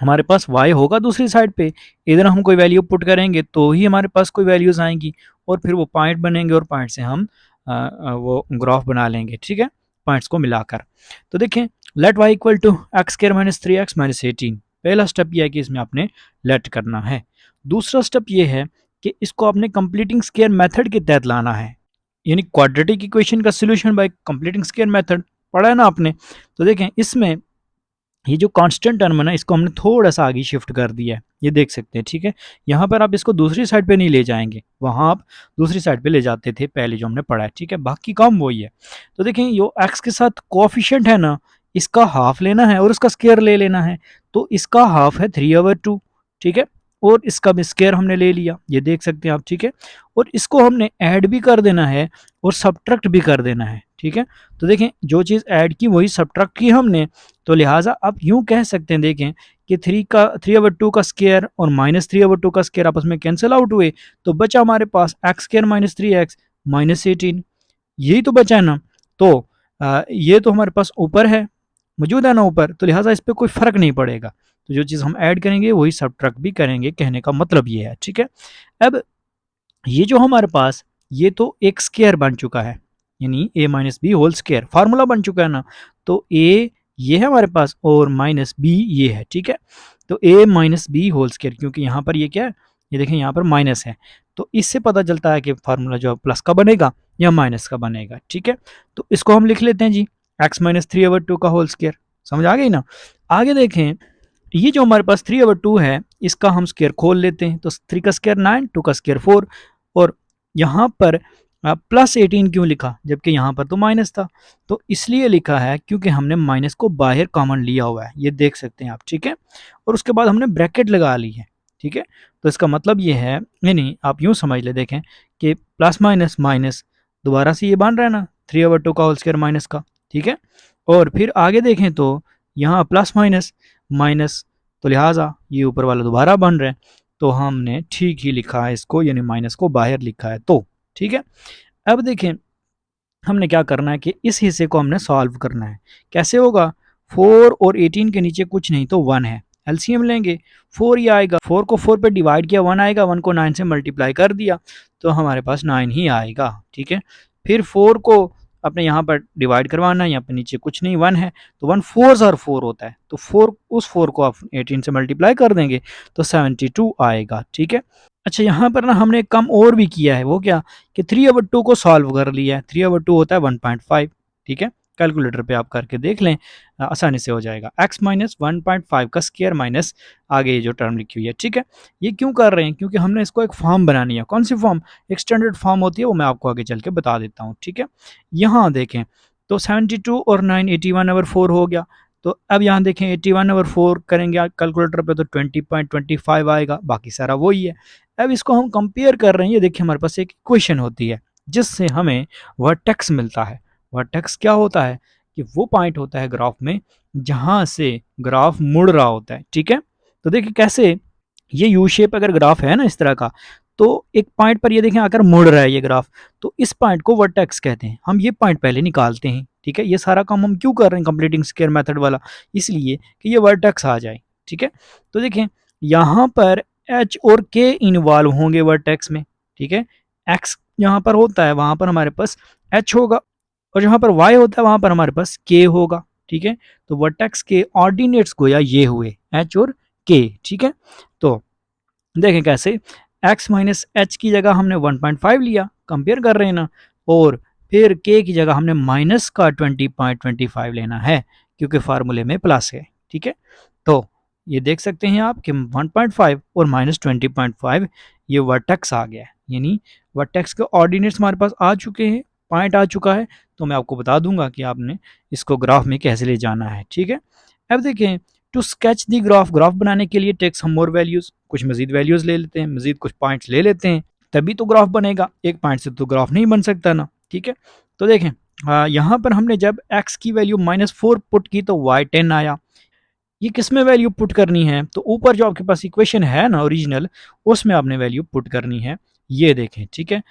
हमारे पास y होगा दूसरी साइड पे, इधर हम कोई वैल्यू पुट करेंगे तो ही हमारे पास कोई वैल्यूज आएंगी और फिर वो पॉइंट बनेंगे और पॉइंट से हम वो ग्राफ बना लेंगे। ठीक है, पॉइंट्स को मिलाकर। तो देखें late y equal to x² - 3x - 18। पहला स्टेप ये है कि इसमें आपने लेट करना है। दूसरा स्टेप ये है कि इसको आपने कंप्लीटिंग स्क्वायर मेथड के तहत लाना है, यानी क्वाड्रेटिक इक्वेशन का solution bye completing square method पढ़ा है ना आपने। तो देखें इसमें ये जो कांस्टेंट टर्म है ना, इसको हमने थोड़ा सा आगे शिफ्ट कर दिया है, ये देख सकते हैं। ठीक है, यहाँ पर आप इसको दूसरी साइड पे नहीं ले जाएंगे, वहाँ आप दूसरी साइड पे ले जाते थे पहले जो हमने पढ़ा है। ठीक है, बाकी काम वही है। तो देखें यो एक्स के साथ कोएफिशिएंट है ना, इसका हाफ लेना है और उसका स्क्वायर ले लेना है। तो इसका हाफ है 3/2। ठीक है, और इसका भी स्क्वायर हमने ले लिया, ये देख सकते हैं आप। ठीक है, और इसको हमने ऐड भी कर देना है और सब्ट्रैक्ट भी कर देना है। ठीक है, तो देखें जो चीज़ ऐड की वही सब्ट्रैक्ट की हमने, तो लिहाजा आप यूं कह सकते हैं, देखें कि 3/2 का स्क्वायर और -3/2 का स्क्वायर आपस में कैंसिल आउट हुए, तो बचा हमारे पास x² - 3x - 18। यही तो बचा है ना। तो ये तो हमारे पास ऊपर है, मौजूद है ना ऊपर, तो लिहाजा इस पर कोई फ़र्क नहीं पड़ेगा। तो जो चीज़ हम ऐड करेंगे वही सब्ट्रैक्ट भी करेंगे, कहने का मतलब ये है। ठीक है, अब ये जो हमारे पास ये तो एक स्क्वायर बन चुका है, यानी a minus b whole square formula बन चुका है ना। तो a ये है हमारे पास और माइनस b ये है। ठीक है, तो a minus b whole square, क्योंकि यहाँ पर ये क्या है, ये देखें यहाँ पर माइनस है, तो इससे पता चलता है कि फार्मूला जो प्लस का बनेगा या माइनस का बनेगा। ठीक है, तो इसको हम लिख लेते हैं जी x - 3/2 का होल स्क्वायर। समझ आ गई ना। आगे देखें ये जो हमारे पास 3/2 है, इसका हम स्क्वायर खोल लेते हैं, तो 3 का स्क्वायर 9, 2 का स्क्वायर 4, और यहाँ पर +18 क्यों लिखा जबकि यहाँ पर तो माइनस था। तो इसलिए लिखा है क्योंकि हमने माइनस को बाहर कॉमन लिया हुआ है, ये देख सकते हैं आप। ठीक है, और उसके बाद हमने ब्रैकेट लगा ली है। ठीक है, तो इसका मतलब ये है, यानी आप यूँ समझ ले, देखें कि प्लस माइनस माइनस दोबारा से ये बन रहा है ना 3/2 का होल स्क्वायर माइनस का। ठीक है, और फिर आगे देखें तो यहाँ प्लस माइनस माइनस, तो लिहाजा ये ऊपर वाला दोबारा बन रहा है, तो हमने ठीक ही लिखा है इसको, यानी माइनस को बाहर लिखा है। तो ठीक है, अब देखें हमने क्या करना है कि इस हिस्से को हमने सॉल्व करना है। कैसे होगा? 4 और 18 के नीचे कुछ नहीं तो 1 है। एलसीएम लेंगे, 4 ही आएगा। 4 को 4 पे डिवाइड किया 1 आएगा, 1 को 9 से मल्टीप्लाई कर दिया तो हमारे पास 9 ही आएगा। ठीक है, फिर 4 को अपने यहाँ पर डिवाइड करवाना है, यहाँ पे नीचे कुछ नहीं 1 है तो 1 4 और 4 होता है तो 4 उस 4 को आप 18 से मल्टीप्लाई कर देंगे तो 72 आएगा। ठीक है, अच्छा यहाँ पर ना हमने एक काम और भी किया है, वो क्या कि 3/2 को सॉल्व कर लिया है। 3/2 होता है 1.5। ठीक है, कैलकुलेटर पे आप करके देख लें, आसानी से हो जाएगा। x माइनस 1.5 का स्क्वायर माइनस आगे ये जो टर्म लिखी हुई है। ठीक है, ये क्यों कर रहे हैं? क्योंकि हमने इसको एक फॉर्म बनानी है। कौन सी फॉर्म? एक स्टैंडर्ड फॉर्म होती है, वो मैं आपको आगे चल के बता देता हूँ। ठीक है, यहाँ देखें तो 72 और 9 81/4 हो गया। तो अब यहाँ देखें 81/4 करेंगे कैलकुलेटर पे तो 20.25 आएगा, बाकी सारा वही है। अब इसको हम कंपेयर कर रहे हैं, ये देखिए हमारे पास एक इक्वेशन होती है जिससे हमें वर्टेक्स मिलता है। वर्टेक्स क्या होता है कि वो पॉइंट होता है ग्राफ में जहां से ग्राफ मुड़ रहा होता है। ठीक है, तो देखिए कैसे, ये यू शेप अगर ग्राफ है ना इस तरह का, तो एक पॉइंट पर ये देखें आकर मुड़ रहा है ये ग्राफ, तो इस पॉइंट को वर्टेक्स कहते हैं। हम ये पॉइंट पहले निकालते हैं। ठीक है, ये सारा काम हम क्यों कर रहे हैं कंप्लीटिंग स्क्वायर मेथड वाला? इसलिए कि ये वर्टेक्स आ जाए। ठीक है, तो देखें यहाँ पर एच और के इन्वॉल्व होंगे वर्टेक्स में। ठीक है, एक्स यहाँ पर होता है वहां पर हमारे पास एच होगा, और जहां पर वाई होता है वहां पर हमारे पास के होगा। ठीक है, तो वर्टेक्स के ऑर्डिनेट्स गोया ये हुए एच और के। ठीक है, तो देखें कैसे, x माइनस एच की जगह हमने 1.5 लिया, कंपेयर कर रहे हैं ना, और फिर k की जगह हमने माइनस का 20.25 लेना है क्योंकि फार्मूले में प्लस है। ठीक है, तो ये देख सकते हैं आप कि 1.5 और माइनस 20.5 ये वर्टेक्स आ गया है, यानी वर्टेक्स के ऑर्डिनेट्स हमारे पास आ चुके हैं, पॉइंट आ चुका है। तो मैं आपको बता दूंगा कि आपने इसको ग्राफ में कैसे ले जाना है। ठीक है, अब देखें to sketch the graph, graph बनाने के लिए टेक सम मोर वैल्यूज, कुछ मजीद वैल्यूज ले लेते हैं, मजीद कुछ पॉइंट्स ले लेते हैं, तभी तो ग्राफ बनेगा। एक पॉइंट से तो ग्राफ नहीं बन सकता ना। ठीक है, तो देखें यहाँ पर हमने जब x की वैल्यू -4 पुट की तो y 10 आया। ये किस में वैल्यू पुट करनी है? तो ऊपर जो आपके पास इक्वेशन है ना ओरिजिनल, उसमें आपने वैल्यू पुट करनी है। ये देखें, ठीक है,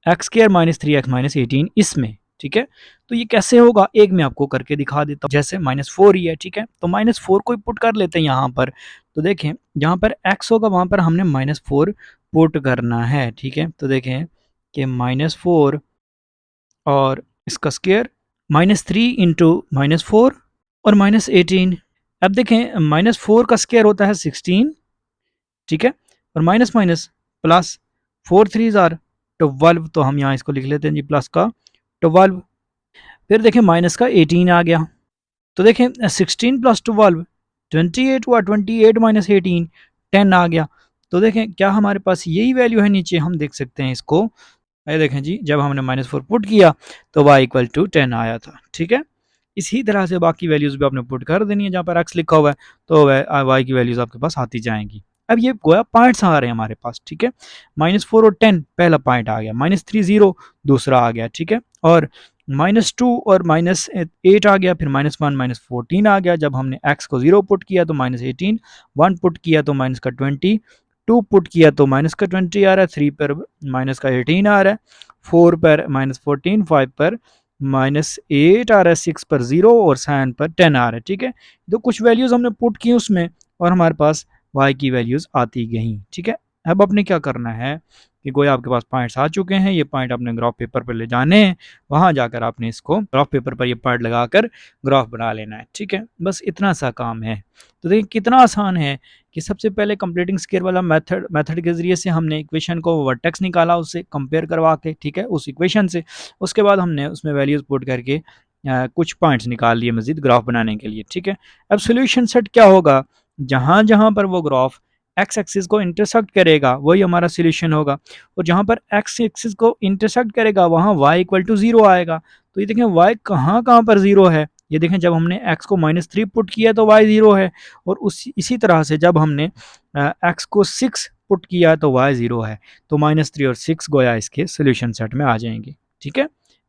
एक्स स्क्र माइनस 3x-18 इसमें। ठीक है, तो ये कैसे होगा एक मैं आपको करके दिखा देता हूँ। जैसे -4 ही है, ठीक है, तो -4 को ही पुट कर लेते हैं यहाँ पर। तो देखें जहाँ पर x होगा वहाँ पर हमने -4 पुट करना है। ठीक है, तो देखें कि -4 और इसका स्क्वायर -3 इंटू -4 और -18। अब देखें -4 का स्क्वायर होता है 16। ठीक है, और माइनस माइनस प्लस, 4 3 जार 12, तो हम यहाँ इसको लिख लेते हैं जी प्लस का 12। फिर देखें माइनस का 18 आ गया, तो देखें 16 प्लस 12 28 हुआ, 28 माइनस 18 10 आ गया। तो देखें क्या हमारे पास यही वैल्यू है नीचे, हम देख सकते हैं इसको। ये देखें जी, जब हमने -4 पुट किया तो y इक्वल टू 10 आया था। ठीक है, इसी तरह से बाकी वैल्यूज भी आपने पुट कर देनी है, जहाँ पर x लिखा हुआ है तो y की वैल्यूज आपके पास आती जाएंगी। अब ये गोया पॉइंट्स आ रहे हैं हमारे पास। ठीक है, -4 और 10 पहला पॉइंट आ गया, -3 0 दूसरा आ गया। ठीक है, और -2 और -8 आ गया, फिर -1 -14 आ गया। जब हमने x को 0 पुट किया तो -18, 1 पुट किया तो माइनस का 20, 2 पुट किया तो माइनस का 20 आ रहा है, 3 पर माइनस का 18 आ रहा है, 4 पर -14, 5 पर -8 आ रहा है, 6 पर 0 और 7 पर 10 आ रहा है। ठीक है, तो कुछ वैल्यूज़ हमने पुट की उसमें और हमारे पास y की वैल्यूज़ आती गई। ठीक है, अब आपने क्या करना है कि गोया आपके पास पॉइंट्स आ चुके हैं, ये पॉइंट आपने ग्राफ पेपर पर ले जाने हैं, वहाँ जाकर आपने इसको ग्राफ पेपर पर ये पॉइंट लगाकर ग्राफ बना लेना है। ठीक है, बस इतना सा काम है। तो देखिए कितना आसान है कि सबसे पहले कंप्लीटिंग स्क्वायर वाला मेथड के ज़रिए से हमने इक्वेशन को वर्टेक्स निकाला, उससे कंपेयर करवा के। ठीक है, उस इक्वेशन से उसके बाद हमने उसमें वैल्यूज़ पुट करके कुछ पॉइंट्स निकाल लिए मज़ीद ग्राफ बनाने के लिए। ठीक है, अब सोल्यूशन सेट क्या होगा, जहाँ जहाँ पर वो ग्राफ एक्स एक्सिस को इंटरसेक्ट करेगा वही हमारा सोल्यूशन होगा, और जहाँ पर एक्स एक्सिस को इंटरसेक्ट करेगा वहाँ y इक्वल टू 0 आएगा। तो ये देखें y कहाँ कहाँ पर 0 है, ये देखें जब हमने x को -3 पुट किया तो y 0 है, और इसी तरह से जब हमने x को 6 पुट किया तो y 0 है। तो -3 और 6 गोया इसके सोल्यूशन सेट में आ जाएंगे। ठीक है,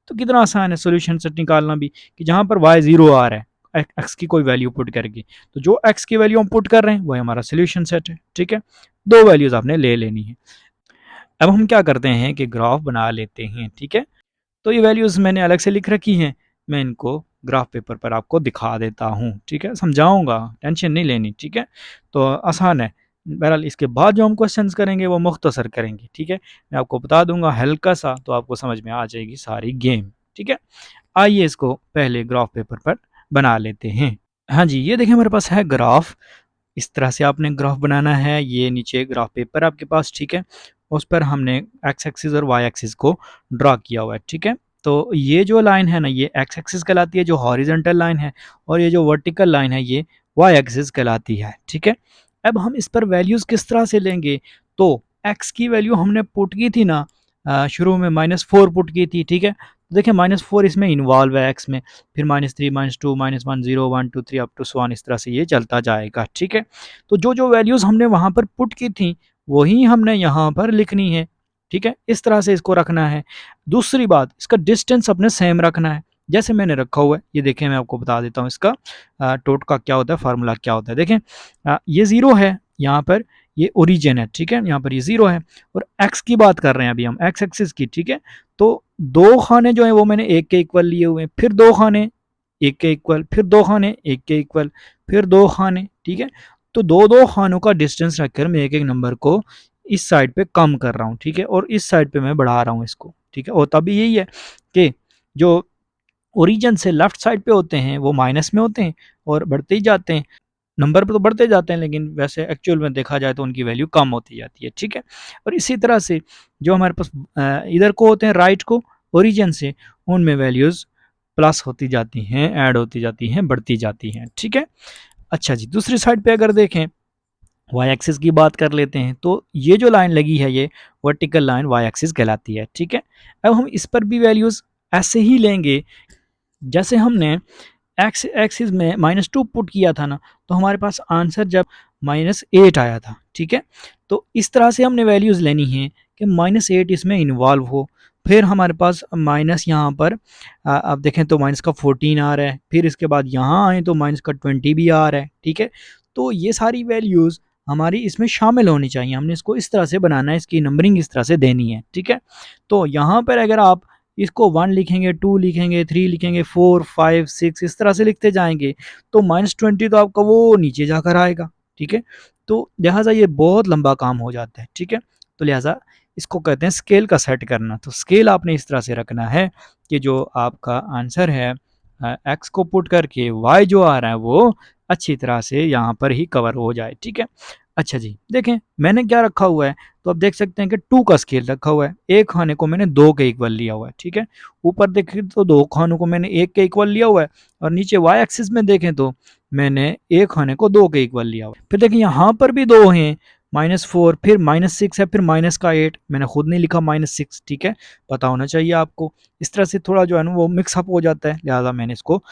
तो कितना आसान है सोल्यूशन सेट निकालना भी, कि जहाँ पर y 0 आ रहा है एक्स की कोई वैल्यू पुट करके, तो जो एक्स की वैल्यू हम पुट कर रहे हैं वही हमारा सोल्यूशन सेट है। ठीक है, दो वैल्यूज आपने ले लेनी है। अब हम क्या करते हैं कि ग्राफ बना लेते हैं। ठीक है, तो ये वैल्यूज़ मैंने अलग से लिख रखी हैं, मैं इनको ग्राफ पेपर पर आपको दिखा देता हूँ, ठीक है, समझाऊंगा, टेंशन नहीं लेनी, ठीक है। तो आसान है। बहरहाल इसके बाद जो हम क्वेश्चंस करेंगे वो मुख्तसर करेंगे, ठीक है, मैं आपको बता दूंगा हल्का सा, तो आपको समझ में आ जाएगी सारी गेम, ठीक है। आइए इसको पहले ग्राफ पेपर पर बना लेते हैं। हाँ जी, ये देखिए हमारे पास है ग्राफ। इस तरह से आपने ग्राफ बनाना है, ये नीचे ग्राफ पेपर आपके पास, ठीक है, उस पर हमने एक्स एक्सिस और वाई एक्सिस को ड्रा किया हुआ है, ठीक है। तो ये जो लाइन है ना, ये एक्स एक्सिस कहलाती है, जो हॉरिजेंटल लाइन है, और ये जो वर्टिकल लाइन है ये वाई एक्सिस कहलाती है, ठीक है। अब हम इस पर वैल्यूज़ किस तरह से लेंगे, तो एक्स की वैल्यू हमने पुट की थी ना, शुरू में -4 पुट की थी, ठीक है। तो देखिए -4 इसमें इन्वॉल्व है एक्स में, फिर -3 -2 -1 0 1 2 3 अप टू सो ऑन, इस तरह से ये चलता जाएगा, ठीक है। तो जो जो वैल्यूज़ हमने वहाँ पर पुट की थी वही हमने यहाँ पर लिखनी है, ठीक है, इस तरह से इसको रखना है। दूसरी बात, इसका डिस्टेंस अपने सेम रखना है, जैसे मैंने रखा हुआ है, ये देखें मैं आपको बता देता हूँ इसका टोट का क्या होता है, फार्मूला क्या होता है। देखें ये ज़ीरो है यहाँ पर, ये ओरिजिन है, ठीक है, यहाँ पर ये ज़ीरो है, और एक्स की बात कर रहे हैं अभी हम, एक्स एक्सिस की, ठीक है। तो दो खाने जो हैं वो मैंने एक के इक्वल लिए हुए हैं, फिर दो खाने एक के इक्वल, फिर दो खाने एक के इक्वल, फिर दो खाने, ठीक है। तो दो दो खानों का डिस्टेंस रखकर मैं एक एक नंबर को इस साइड पे कम कर रहा हूँ, ठीक है, और इस साइड पे मैं बढ़ा रहा हूँ इसको, ठीक है। होता भी यही है कि जो ओरिजिन से लेफ्ट साइड पे होते हैं वो माइनस में होते हैं और बढ़ते ही जाते हैं, नंबर पे तो बढ़ते जाते हैं, लेकिन वैसे एक्चुअल में देखा जाए तो उनकी वैल्यू कम होती जाती है, ठीक है। और इसी तरह से जो हमारे पास इधर को होते हैं राइट को ओरिजिन से, उनमें वैल्यूज़ प्लस होती जाती हैं, ऐड होती जाती हैं, बढ़ती जाती हैं, ठीक है। अच्छा जी, दूसरी साइड पे अगर देखें, वाई एक्सिस की बात कर लेते हैं, तो ये जो लाइन लगी है ये वर्टिकल लाइन वाई एक्सिस कहलाती है, ठीक है। अब हम इस पर भी वैल्यूज़ ऐसे ही लेंगे जैसे हमने एक्स एक्सिस में -2 पुट किया था ना, तो हमारे पास आंसर जब -8 आया था, ठीक है। तो इस तरह से हमने वैल्यूज़ लेनी है कि -8 इसमें इन्वॉल्व हो, फिर हमारे पास माइनस यहाँ पर अब देखें तो माइनस का 14 आ रहा है, फिर इसके बाद यहाँ आए तो माइनस का 20 भी आ रहा है, ठीक है। तो ये सारी वैल्यूज़ हमारी इसमें शामिल होनी चाहिए, हमने इसको इस तरह से बनाना है, इसकी नंबरिंग इस तरह से देनी है, ठीक है। तो यहाँ पर अगर आप इसको 1 लिखेंगे, 2 लिखेंगे, 3 लिखेंगे, 4 5 6 इस तरह से लिखते जाएँगे, तो -20 तो आपका वो नीचे जाकर आएगा, ठीक है। तो लिहाज़ा ये बहुत लंबा काम हो जाता है, ठीक है। तो लिहाज़ा इसको कहते हैं स्केल का सेट करना। तो स्केल आपने इस तरह से रखना है कि जो आपका आंसर है एक्स को पुट करके वाई जो आ रहा है वो अच्छी तरह से यहाँ पर ही कवर हो जाए, ठीक है। अच्छा जी, देखें मैंने क्या रखा हुआ है, तो आप देख सकते हैं कि 2 का स्केल रखा हुआ है, एक खाने को मैंने 2 के इक्वल लिया हुआ है, ठीक है। ऊपर देखें तो 2 खानों को मैंने 1 के इक्वल लिया हुआ है, और नीचे वाई एक्सिस में देखें तो मैंने एक खाने को 2 के इक्वल लिया हुआ है। फिर देखें यहाँ पर भी 2 हैं, -4, फिर -6 है, फिर माइनस का 8, मैंने खुद नहीं लिखा -6, ठीक है, पता होना चाहिए आपको। इस तरह से थोड़ा जो है ना वो मिक्स अप हो जाता है, लिहाजा मैंने इसको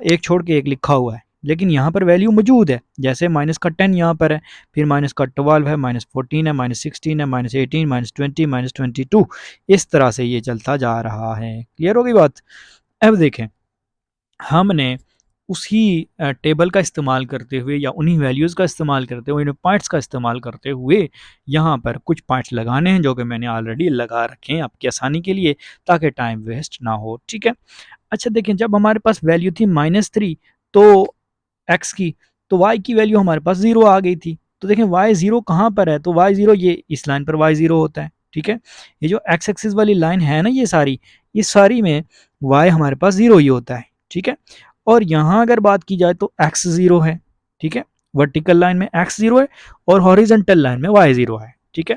एक छोड़ के एक लिखा हुआ है, लेकिन यहाँ पर वैल्यू मौजूद है, जैसे -10 यहाँ पर है, फिर -12 है, -14 है, -16 है, -18, -20, -22, इस तरह से ये चलता जा रहा है। क्लियर हो गई बात? अब देखें, हमने उसी टेबल का इस्तेमाल करते हुए या उन्हीं वैल्यूज़ का इस्तेमाल करते हुए, उन्हीं पॉइंट्स का इस्तेमाल करते हुए यहाँ पर कुछ पॉइंट्स लगाने हैं, जो कि मैंने ऑलरेडी लगा रखे हैं आपकी आसानी के लिए, ताकि टाइम वेस्ट ना हो, ठीक है। अच्छा देखें, जब हमारे पास वैल्यू थी -3 तो एक्स की, तो वाई की वैल्यू हमारे पास 0 आ गई थी। तो देखें वाई 0 कहाँ पर है, तो वाई 0 ये इस लाइन पर वाई 0 होता है, ठीक है। ये जो एक्स एक्सिस वाली लाइन है ना, ये सारी में वाई हमारे पास 0 ही होता है, ठीक है। और यहाँ अगर बात की जाए तो एक्स 0 है, ठीक है, वर्टिकल लाइन में एक्स 0 है और हॉरिजॉन्टल लाइन में वाई 0 है, ठीक है।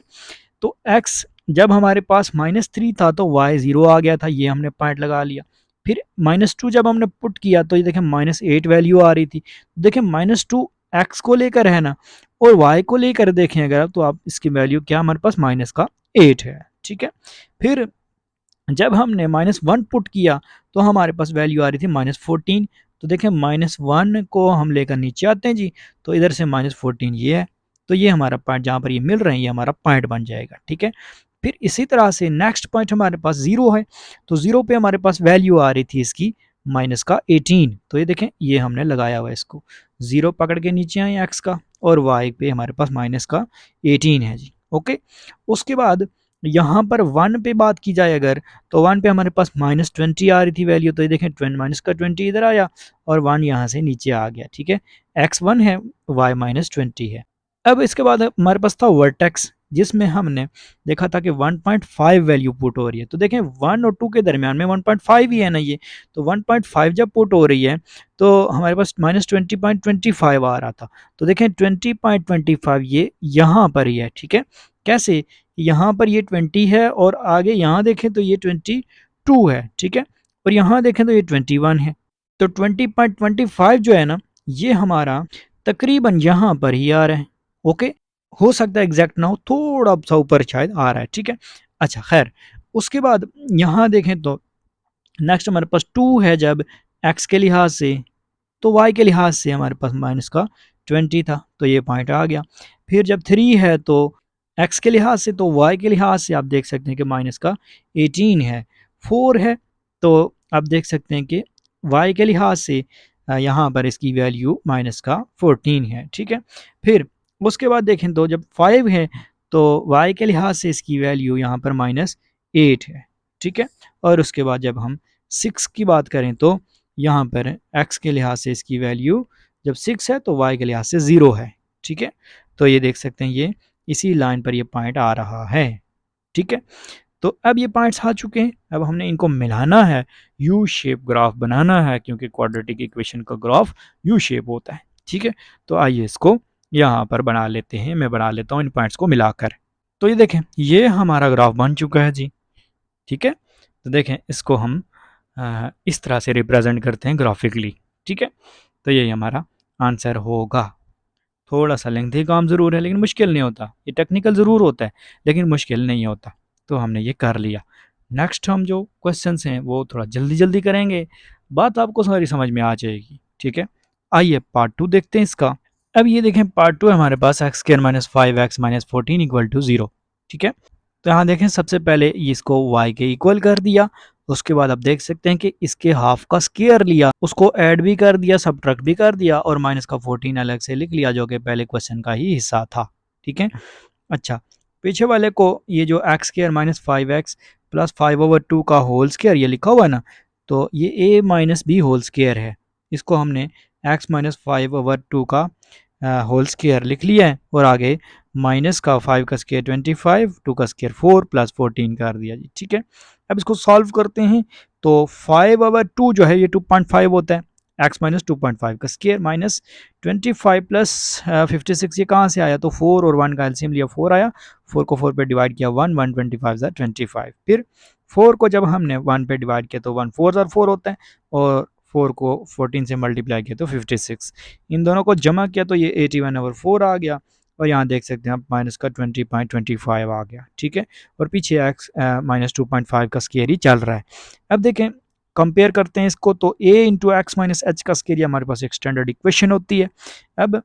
तो एक्स जब हमारे पास -3 था तो वाई 0 आ गया था, ये हमने पॉइंट लगा लिया। फिर -2 जब हमने पुट किया तो ये देखें -8 वैल्यू आ रही थी। देखें -2 एक्स को लेकर है ना, और वाई को लेकर देखें अगर, तो आप इसकी वैल्यू क्या हमारे पास माइनस का 8 है, ठीक है। फिर जब हमने -1 पुट किया तो हमारे पास वैल्यू आ रही थी -14। तो देखें -1 को हम लेकर नीचे आते हैं जी, तो इधर से -14 ये है, तो ये हमारा पॉइंट जहाँ पर ये मिल रहे हैं ये हमारा पॉइंट बन जाएगा, ठीक है। फिर इसी तरह से नेक्स्ट पॉइंट हमारे पास 0 है, तो 0 पे हमारे पास वैल्यू आ रही थी इसकी -18। तो ये देखें ये हमने लगाया हुआ है इसको, 0 पकड़ के नीचे आए एक्स का, और वाई पे हमारे पास -18 है जी, ओके। उसके बाद यहाँ पर 1 पे बात की जाए अगर, तो 1 पे हमारे पास -20 आ रही थी वैल्यू, तो ये देखें माइनस का 20 इधर आया और 1 यहाँ से नीचे आ गया, ठीक है। x 1 है, y -20 है। अब इसके बाद हमारे पास था वर्टेक्स, जिसमें हमने देखा था कि 1.5 वैल्यू पुट हो रही है। तो देखें 1 और 2 के दरमियान में 1.5 ही है ना ये, तो 1.5 जब पुट हो रही है तो हमारे पास -20.25 आ रहा था। तो देखें 20.25 ये यहाँ पर ही है, ठीक है। कैसे? यहाँ पर ये 20 है और आगे यहाँ देखें तो ये 22 है, ठीक है। और यहाँ देखें तो ये 21 है। तो 20.25 जो है ना, ये हमारा तकरीबन यहाँ पर ही आ रहा है। ओके, हो सकता है एग्जैक्ट ना हो, थोड़ा सा ऊपर शायद आ रहा है, ठीक है। अच्छा खैर, उसके बाद यहाँ देखें तो नेक्स्ट हमारे पास 2 है जब एक्स के लिहाज से, तो वाई के लिहाज से हमारे पास माइनस का 20 था, तो ये पॉइंट आ गया। फिर जब 3 है तो एक्स के लिहाज से, तो वाई के लिहाज से आप देख सकते हैं कि माइनस का 18 है। 4 है तो आप देख सकते हैं कि वाई के लिहाज से यहाँ पर इसकी वैल्यू माइनस का 14 है, ठीक है। फिर उसके बाद देखें तो जब 5 है तो वाई के लिहाज से इसकी वैल्यू यहाँ पर -8 है, ठीक है। और उसके बाद जब हम 6 की बात करें तो यहाँ पर x के लिहाज से इसकी वैल्यू जब 6 है तो y के लिहाज से 0 है, ठीक है। तो ये देख सकते हैं ये इसी लाइन पर ये पॉइंट आ रहा है, ठीक है। तो अब ये पॉइंट्स आ चुके हैं, अब हमने इनको मिलाना है, यू शेप ग्राफ बनाना है, क्योंकि क्वाड्रेटिक इक्वेशन का ग्राफ यू शेप होता है, ठीक है। तो आइए इसको यहाँ पर बना लेते हैं, मैं बना लेता हूँ इन पॉइंट्स को मिलाकर। तो ये देखें ये हमारा ग्राफ बन चुका है जी, ठीक है। तो देखें इसको हम इस तरह से रिप्रेजेंट करते हैं ग्राफिकली, ठीक है। तो यही हमारा आंसर होगा। थोड़ा सा लेंथी काम ज़रूर है लेकिन मुश्किल नहीं होता, ये टेक्निकल ज़रूर होता है लेकिन मुश्किल नहीं होता। तो हमने ये कर लिया। नेक्स्ट हम जो क्वेश्चंस हैं वो थोड़ा जल्दी जल्दी करेंगे, बात आपको सारी समझ में आ जाएगी, ठीक है। आइए पार्ट 2 देखते हैं इसका। अब ये देखें पार्ट 2 है हमारे पास x square minus 5x minus 14 equal to 0, ठीक है। तो यहाँ देखें सबसे पहले इसको y के इक्वल कर दिया, उसके बाद आप देख सकते हैं कि इसके हाफ का स्क्वायर लिया, उसको ऐड भी कर दिया, सब्ट्रैक्ट भी कर दिया और माइनस का 14 अलग से लिख लिया जो कि पहले क्वेश्चन का ही हिस्सा था, ठीक है। अच्छा, पीछे वाले को ये जो x square minus 5x plus 5/2 का होल स्क्वायर ये लिखा हुआ है ना, तो ये a minus b whole square है, इसको हमने x माइनस 5/2 का होल स्क्वायर लिख लिया है और आगे माइनस का 5 का स्क्वायर 25, 2 का स्क्वायर 4 प्लस 14 कर दिया जी, ठीक है। अब इसको सॉल्व करते हैं तो 5/2 जो है ये 2.5 होता है, x माइनस 2.5 का स्क्वायर माइनस 25 प्लस 56 ये कहाँ से आया, तो 4 और 1 का एलसीएम लिया 4 आया, 4 को 4 पे डिवाइड किया 1, 125 25, फिर 4 को जब हमने 1 पे डिवाइड किया तो 1 4 4 होता है और 4 को 14 से मल्टीप्लाई किया तो 56, इन दोनों को जमा किया तो ये 81/4 आ गया और यहाँ देख सकते हैं आप माइनस का 20.25 आ गया, ठीक है। और पीछे एक्स माइनस 2.5 का स्क्वायर ही चल रहा है। अब देखें कंपेयर करते हैं इसको, तो a into x minus H का स्क्वायर हमारे पास एक स्टैंडर्ड इक्वेशन होती है। अब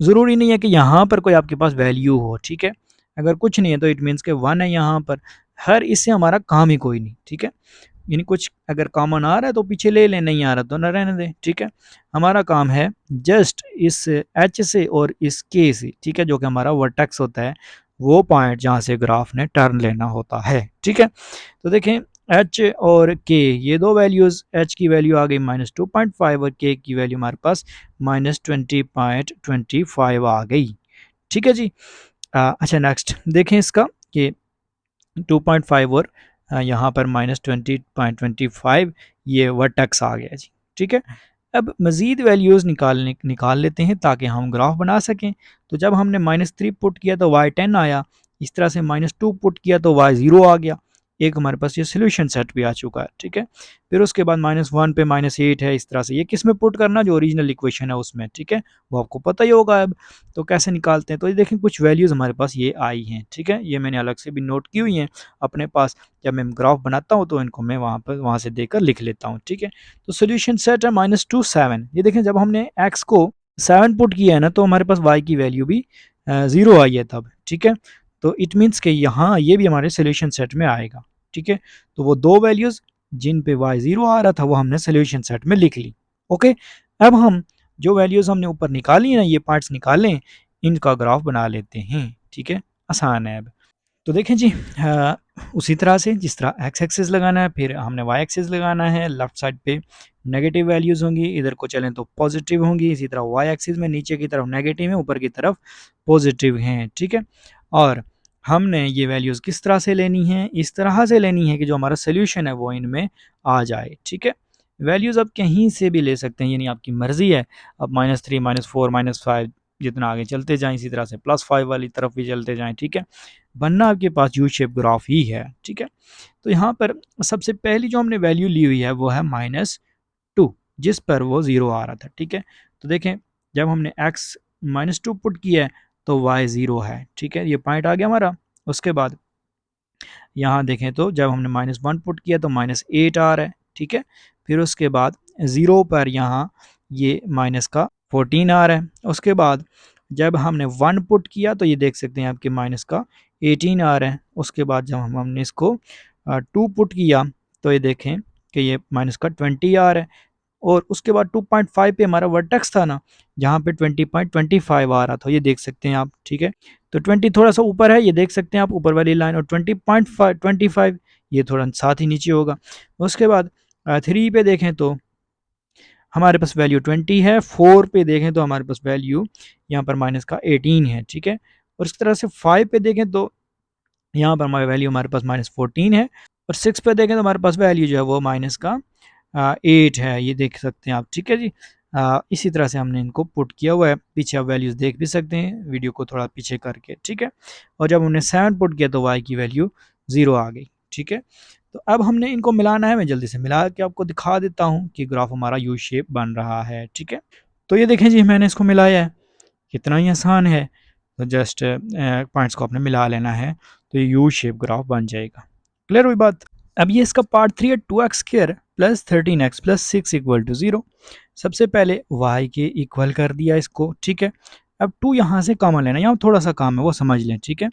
ज़रूरी नहीं है कि यहाँ पर कोई आपके पास वैल्यू हो, ठीक है। अगर कुछ नहीं है तो इट मीन्स के 1 है यहाँ पर, हर इससे हमारा काम ही कोई नहीं, ठीक है। यानी कुछ अगर कॉमन आ रहा है तो पीछे ले लें, नहीं आ रहा तो ना रहने दें, ठीक है। हमारा काम है जस्ट इस एच से और इस के से, ठीक है, जो कि हमारा वर्टेक्स होता है, वो पॉइंट जहाँ से ग्राफ ने टर्न लेना होता है, ठीक है। तो देखें एच और के ये दो वैल्यूज़, एच की वैल्यू आ गई -2.5 और के की वैल्यू हमारे पास -20.25 आ गई, ठीक है जी। अच्छा नेक्स्ट देखें इसका कि 2.5 और यहाँ पर -20.25 ये वर्टेक्स आ गया जी, ठीक है। अब मज़ीद वैल्यूज़ निकाल लेते हैं ताकि हम ग्राफ बना सकें। तो जब हमने -3 पुट किया तो y 10 आया, इस तरह से -2 पुट किया तो y 0 आ गया, एक हमारे पास ये सोल्यूशन सेट भी आ चुका है, ठीक है। फिर उसके बाद -1 पे -8 है, इस तरह से ये किस में पुट करना, जो ओरिजिनल इक्वेशन है उसमें, ठीक है, वो आपको पता ही होगा। अब तो कैसे निकालते हैं, तो ये देखें कुछ वैल्यूज़ हमारे पास ये आई हैं, ठीक है, ये मैंने अलग से भी नोट की हुई हैं अपने पास, जब मैं ग्राफ बनाता हूँ तो इनको मैं वहाँ से देकर लिख लेता हूँ, ठीक है। तो सोल्यूशन सेट है -2 7, ये देखें जब हमने x को 7 पुट किया है ना तो हमारे पास y की वैल्यू भी 0 आई है तब, ठीक है। तो इट मीन्स कि यहाँ ये भी हमारे सोल्यूशन सेट में आएगा, ठीक है। तो वो दो वैल्यूज़ जिन पे y 0 आ रहा था वो हमने सोल्यूशन सेट में लिख ली, ओके। अब हम जो वैल्यूज़ हमने ऊपर निकाली है ना, ये पार्ट्स निकालें, इनका ग्राफ बना लेते हैं, ठीक है, आसान है अब। तो देखें जी, उसी तरह से जिस तरह एक्स एक्सिस लगाना है, फिर हमने वाई एक्सिस लगाना है। लेफ्ट साइड पे नेगेटिव वैल्यूज़ होंगी, इधर को चलें तो पॉजिटिव होंगी। इसी तरह वाई एक्सिस में नीचे की तरफ नेगेटिव है, ऊपर की तरफ पॉजिटिव हैं, ठीक है। और हमने ये वैल्यूज़ किस तरह से लेनी है? इस तरह से लेनी है कि जो हमारा सोल्यूशन है वो इनमें आ जाए, ठीक है। वैल्यूज़ आप कहीं से भी ले सकते हैं, यानी आपकी मर्ज़ी है। आप -3, -4, -5 जितना आगे चलते जाएँ, इसी तरह से +5 वाली तरफ भी चलते जाएँ, ठीक है। बनना आपके पास यू शेप ग्राफ ही है, ठीक है। तो यहाँ पर सबसे पहली जो हमने वैल्यू ली हुई है वो है -2, जिस पर वो 0 आ रहा था, ठीक है। तो देखें, जब हमने x -2 पुट किया है तो y 0 है, ठीक है। ये पॉइंट आ गया हमारा। उसके बाद यहाँ देखें तो जब हमने -1 पुट किया तो -8 आ रहा है, ठीक है। फिर उसके बाद 0 पर यहाँ ये माइनस का 14 आ रहा है। उसके बाद जब हमने 1 पुट किया तो ये देख सकते हैं आपके माइनस का 18 आ रहा है। उसके बाद जब हमने इसको 2 पुट किया तो ये देखें कि ये माइनस का 20 आ रहा है। और उसके बाद 2.5 पे हमारा वर्टेक्स था ना, जहाँ पे 20.25 आ रहा था, ये देख सकते हैं आप, ठीक है। तो 20 थोड़ा सा ऊपर है, ये देख सकते हैं आप ऊपर वाली लाइन, और 20.25 ये थोड़ा साथ ही नीचे होगा। उसके बाद 3 पे देखें तो हमारे पास वैल्यू 20 है। 4 पे देखें तो हमारे पास वैल्यू यहाँ पर माइनस का 18 है, ठीक है। और इस तरह से 5 पे देखें तो यहाँ पर हमारी वैल्यू हमारे पास -14 है। और 6 पे देखें तो हमारे पास वैल्यू जो है वो माइनस का 8 है, ये देख सकते हैं आप, ठीक है जी। इसी तरह से हमने इनको पुट किया हुआ है। पीछे आप वैल्यूज़ देख भी सकते हैं वीडियो को थोड़ा पीछे करके, ठीक है। और जब हमने 7 पुट किया तो वाई की वैल्यू 0 आ गई, ठीक है। तो अब हमने इनको मिलाना है। मैं जल्दी से मिला के आपको दिखा देता हूँ कि ग्राफ हमारा यू शेप बन रहा है, ठीक है। तो ये देखें जी, मैंने इसको मिलाया है, कितना ही आसान है। तो जस्ट पॉइंट्स को आपने मिला लेना है तो ये यू शेप ग्राफ बन जाएगा। क्लियर हुई बात? अब ये इसका पार्ट 3 है, 2x square plus 13x plus 6 equal to 0। सबसे पहले y के इक्वल कर दिया इसको, ठीक है। अब 2 यहाँ से कॉमन लेना, यहाँ थोड़ा सा काम है वो समझ लें, ठीक है।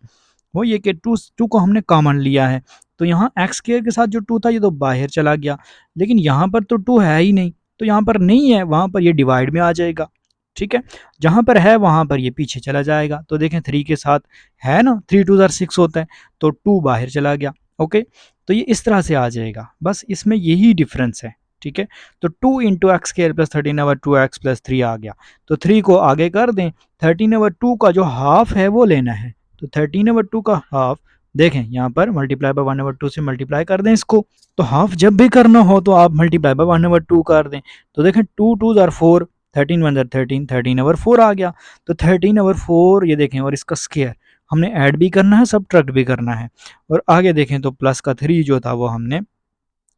वो ये कि 2 को हमने कॉमन लिया है, तो यहाँ एक्स स्क्वायर के साथ जो 2 था ये तो बाहर चला गया, लेकिन यहाँ पर तो 2 है ही नहीं, तो यहाँ पर नहीं है, वहाँ पर ये डिवाइड में आ जाएगा, ठीक है। जहाँ पर है वहाँ पर ये पीछे चला जाएगा। तो देखें 3 के साथ है ना, 3 2 6 होता है, तो 2 बाहर चला गया, ओके। तो ये इस तरह से आ जाएगा, बस इसमें यही डिफरेंस है, ठीक है। तो 2 into x square plus 13/2x plus 3 आ गया, तो 3 को आगे कर दें, 13/2 का जो हाफ है वो लेना है। तो 13/2 का हाफ देखें यहाँ पर मल्टीप्लाई बाय 1/2 से मल्टीप्लाई कर दें इसको। तो हाफ जब भी करना हो तो आप मल्टीप्लाई बाय 1/2 कर दें। तो देखें 2 2 ज़ार 4, 13 1 ज़ार 13, 13/4 आ गया। तो 13/4 ये देखें, और इसका स्क्वायर हमने ऐड भी करना है, सब्ट्रैक्ट भी करना है। और आगे देखें तो प्लस का 3 जो था वो हमने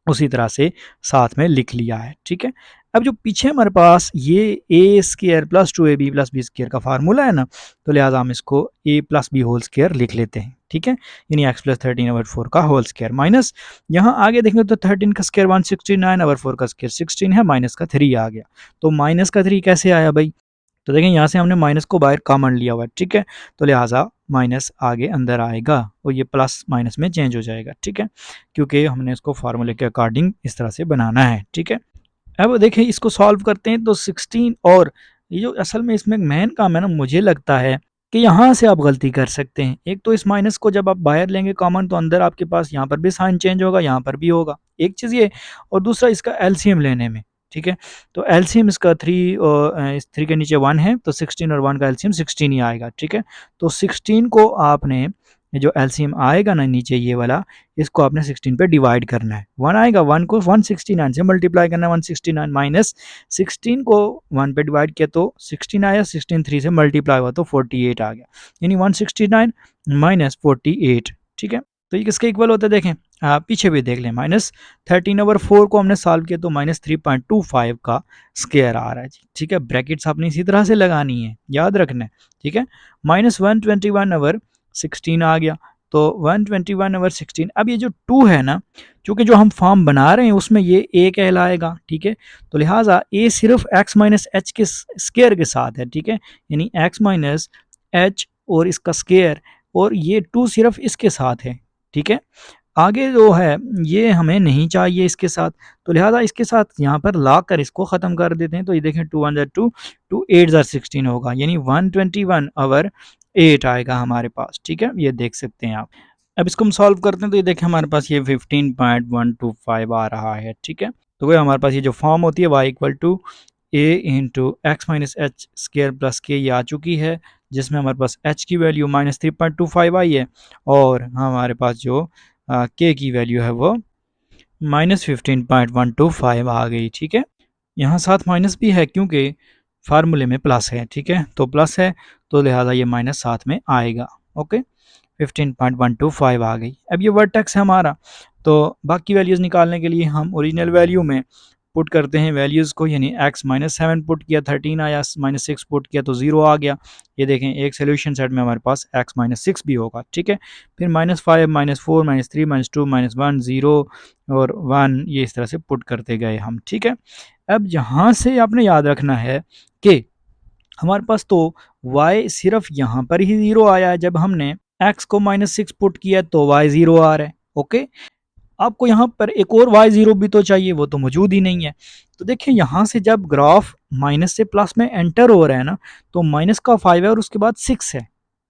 उसी तरह से साथ में लिख लिया है, ठीक है। अब जो पीछे हमारे पास ये ए square plus 2ab plus B square का फार्मूला है ना, तो लिहाजा हम इसको a plus B whole square लिख लेते हैं, ठीक है। यानी x प्लस 13/4 का होल स्क्वायर माइनस, यहाँ आगे देखेंगे तो 13 का स्क्वायर 169/4 का स्क्वायर 16 है, माइनस का 3 आ गया। तो माइनस का 3 कैसे आया भाई? तो देखें यहाँ से हमने माइनस को बाहर कॉमन लिया हुआ है, ठीक है। तो लिहाजा माइनस आगे अंदर आएगा और ये प्लस माइनस में चेंज हो जाएगा, ठीक है, क्योंकि हमने इसको फार्मूले के अकॉर्डिंग इस तरह से बनाना है, ठीक है। अब देखें इसको सॉल्व करते हैं तो 16, और ये जो असल में इसमें मेन काम है ना, मुझे लगता है कि यहाँ से आप गलती कर सकते हैं। एक तो इस माइनस को जब आप बाहर लेंगे कॉमन तो अंदर आपके पास यहाँ पर भी साइन चेंज होगा, यहाँ पर भी होगा, एक चीज़ ये। और दूसरा इसका एलसीएम लेने में, ठीक है। तो एलसीएम इसका 3 और इस 3 के नीचे 1 है, तो 16 और 1 का एलसीएम 16 ही आएगा, ठीक है। तो 16 को आपने, जो एलसीएम आएगा ना नीचे ये वाला, इसको आपने 16 पे डिवाइड करना है। 1 आएगा, 1 को 169 से मल्टीप्लाई करना है, 169 माइनस 16 को 1 पे डिवाइड किया तो 16 आया, 16 3 से मल्टीप्लाई हुआ तो 48 आ गया, यानी 169 माइनस 48, ठीक है। तो ये किसके इक्वल होता है देखें, पीछे भी देख लें, -13/4 को हमने सॉल्व किया तो -3.25 का स्क्वायर आ रहा है जी, ठीक है। ब्रैकेट्स आपने इसी तरह से लगानी है, याद रखना है, ठीक है। -121/16 आ गया, तो 121/16। अब ये जो 2 है ना, चूँकि जो हम फॉर्म बना रहे हैं उसमें ये a कहलाएगा, ठीक है। तो लिहाजा a सिर्फ x माइनस h के स्क्वायर के साथ है, ठीक है, यानी x माइनस h और इसका स्क्वायर, और ये 2 सिर्फ इसके साथ है, ठीक है। आगे जो है ये हमें नहीं चाहिए इसके साथ, तो लिहाजा इसके साथ यहाँ पर ला कर इसको ख़त्म कर देते हैं। तो ये देखें 2 1 2, 2 8 16 होगा, यानी 121/8 आएगा हमारे पास, ठीक है, ये देख सकते हैं आप। अब इसको हम सॉल्व करते हैं तो ये देखें हमारे पास ये 15.125 आ रहा है, ठीक है। तो वही हमारे पास ये जो फॉर्म होती है y equal to a into x minus h square plus k, ये आ चुकी है, जिसमें हमारे पास h की वैल्यू -3.25 आई है और हमारे पास जो k की वैल्यू है वो -15.125 आ गई, ठीक है। यहाँ साथ माइनस भी है क्योंकि फार्मूले में प्लस है, ठीक है, तो प्लस है तो लिहाजा ये माइनस साथ में आएगा। ओके, 15.125 आ गई। अब ये वर्टेक्स है हमारा, तो बाकी वैल्यूज़ निकालने के लिए हम ओरिजिनल वैल्यू में पुट करते हैं वैल्यूज़ को, यानी x -7 पुट किया 13 आया, -6 पुट किया तो 0 आ गया। ये देखें एक सोल्यूशन सेट में हमारे पास x -6 भी होगा, ठीक है। फिर -5 -4 -3 -2 -1 0 और 1, ये इस तरह से पुट करते गए हम, ठीक है। अब यहाँ से आपने याद रखना है कि हमारे पास तो y सिर्फ यहाँ पर ही 0 आया है, जब हमने x को -6 पुट किया तो y 0 आ रहा है। ओके, आपको यहाँ पर एक और y0 भी तो चाहिए, वो तो मौजूद ही नहीं है। तो देखिए यहाँ से जब ग्राफ माइनस से प्लस में एंटर हो रहा है ना, तो माइनस का 5 है और उसके बाद 6 है,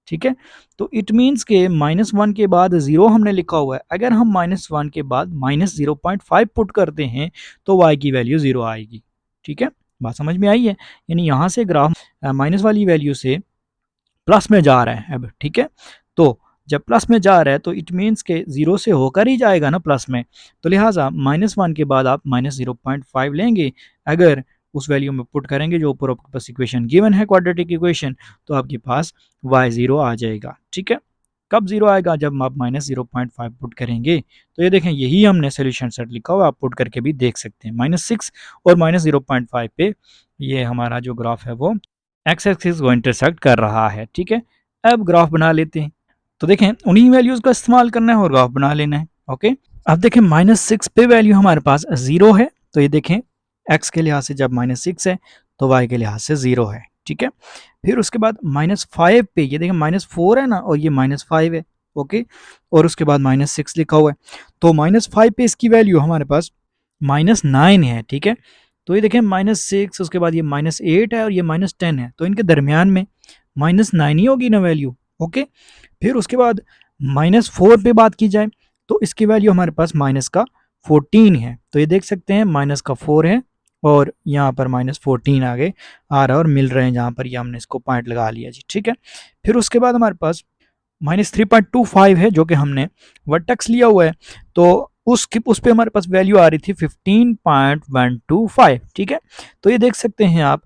ठीक है। तो इट मीन्स के -1 के बाद 0 हमने लिखा हुआ है, अगर हम -1 के बाद -0.5 पुट करते हैं तो y की वैल्यू 0 आएगी, ठीक है। बात समझ में आई है? यानी यहाँ से ग्राफ माइनस वाली वैल्यू से प्लस में जा रहा है अब, ठीक है। तो जब प्लस में जा रहा है तो इट मीन्स के 0 से होकर ही जाएगा ना प्लस में, तो लिहाजा -1 के बाद आप -0.5 लेंगे, अगर उस वैल्यू में पुट करेंगे जो ऊपर आपके पास इक्वेशन गिवन है क्वाड्रेटिक इक्वेशन, तो आपके पास y0 आ जाएगा, ठीक है। कब 0 आएगा? जब आप -0.5 पुट करेंगे। तो ये देखें यही हमने सोल्यूशन सेट लिखा हुआ, आप पुट करके भी देख सकते हैं। -6 और -0.5 पे ये हमारा जो ग्राफ है वो एक्स एक्सिस को इंटरसेक्ट कर रहा है, ठीक है। अब ग्राफ बना लेते हैं, तो देखें उन्हीं वैल्यूज़ का इस्तेमाल करना है और ग्राफ बना लेना है। ओके, अब देखें -6 पे वैल्यू हमारे पास 0 है, तो ये देखें x के लिहाज से जब -6 है तो y के लिहाज से 0 है, ठीक है। फिर उसके बाद -5 पे ये देखें -4 है ना और ये -5 है, ओके, और उसके बाद -6 लिखा हुआ है, तो -5 पे इसकी वैल्यू हमारे पास -9 है, ठीक है। तो ये देखें -6, उसके बाद ये -8 है और ये -10 है, तो इनके दरमियान में -9 ही होगी ना वैल्यू। ओके, फिर उसके बाद -4 पे बात की जाए तो इसकी वैल्यू हमारे पास माइनस का 14 है, तो ये देख सकते हैं माइनस का 4 है और यहाँ पर -14 आगे आ रहा है और मिल रहे हैं जहाँ पर, ये हमने इसको पॉइंट लगा लिया जी, ठीक है। फिर उसके बाद हमारे पास -3.25 है जो कि हमने वर्टेक्स लिया हुआ है, तो उस पे हमारे पास वैल्यू आ रही थी 15.125, ठीक है। तो ये देख सकते हैं आप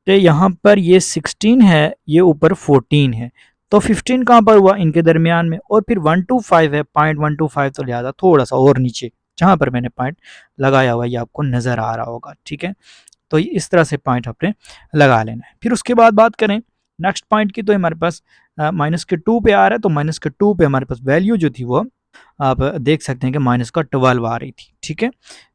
कि यहाँ पर ये 16 है, ये ऊपर 14 है, तो 15 कहाँ पर हुआ? इनके दरमियान में। और फिर 125 है, 0.125, तो लिहाजा थोड़ा सा और नीचे जहाँ पर मैंने पॉइंट लगाया हुआ ये आपको नज़र आ रहा होगा, ठीक है। तो इस तरह से पॉइंट आपने लगा लेना है। फिर उसके बाद बात करें नेक्स्ट पॉइंट की, तो हमारे पास -2 पे आ रहा है, तो -2 पे हमारे पास वैल्यू जो थी वो आप देख सकते हैं कि -12 आ रही थी, ठीक है।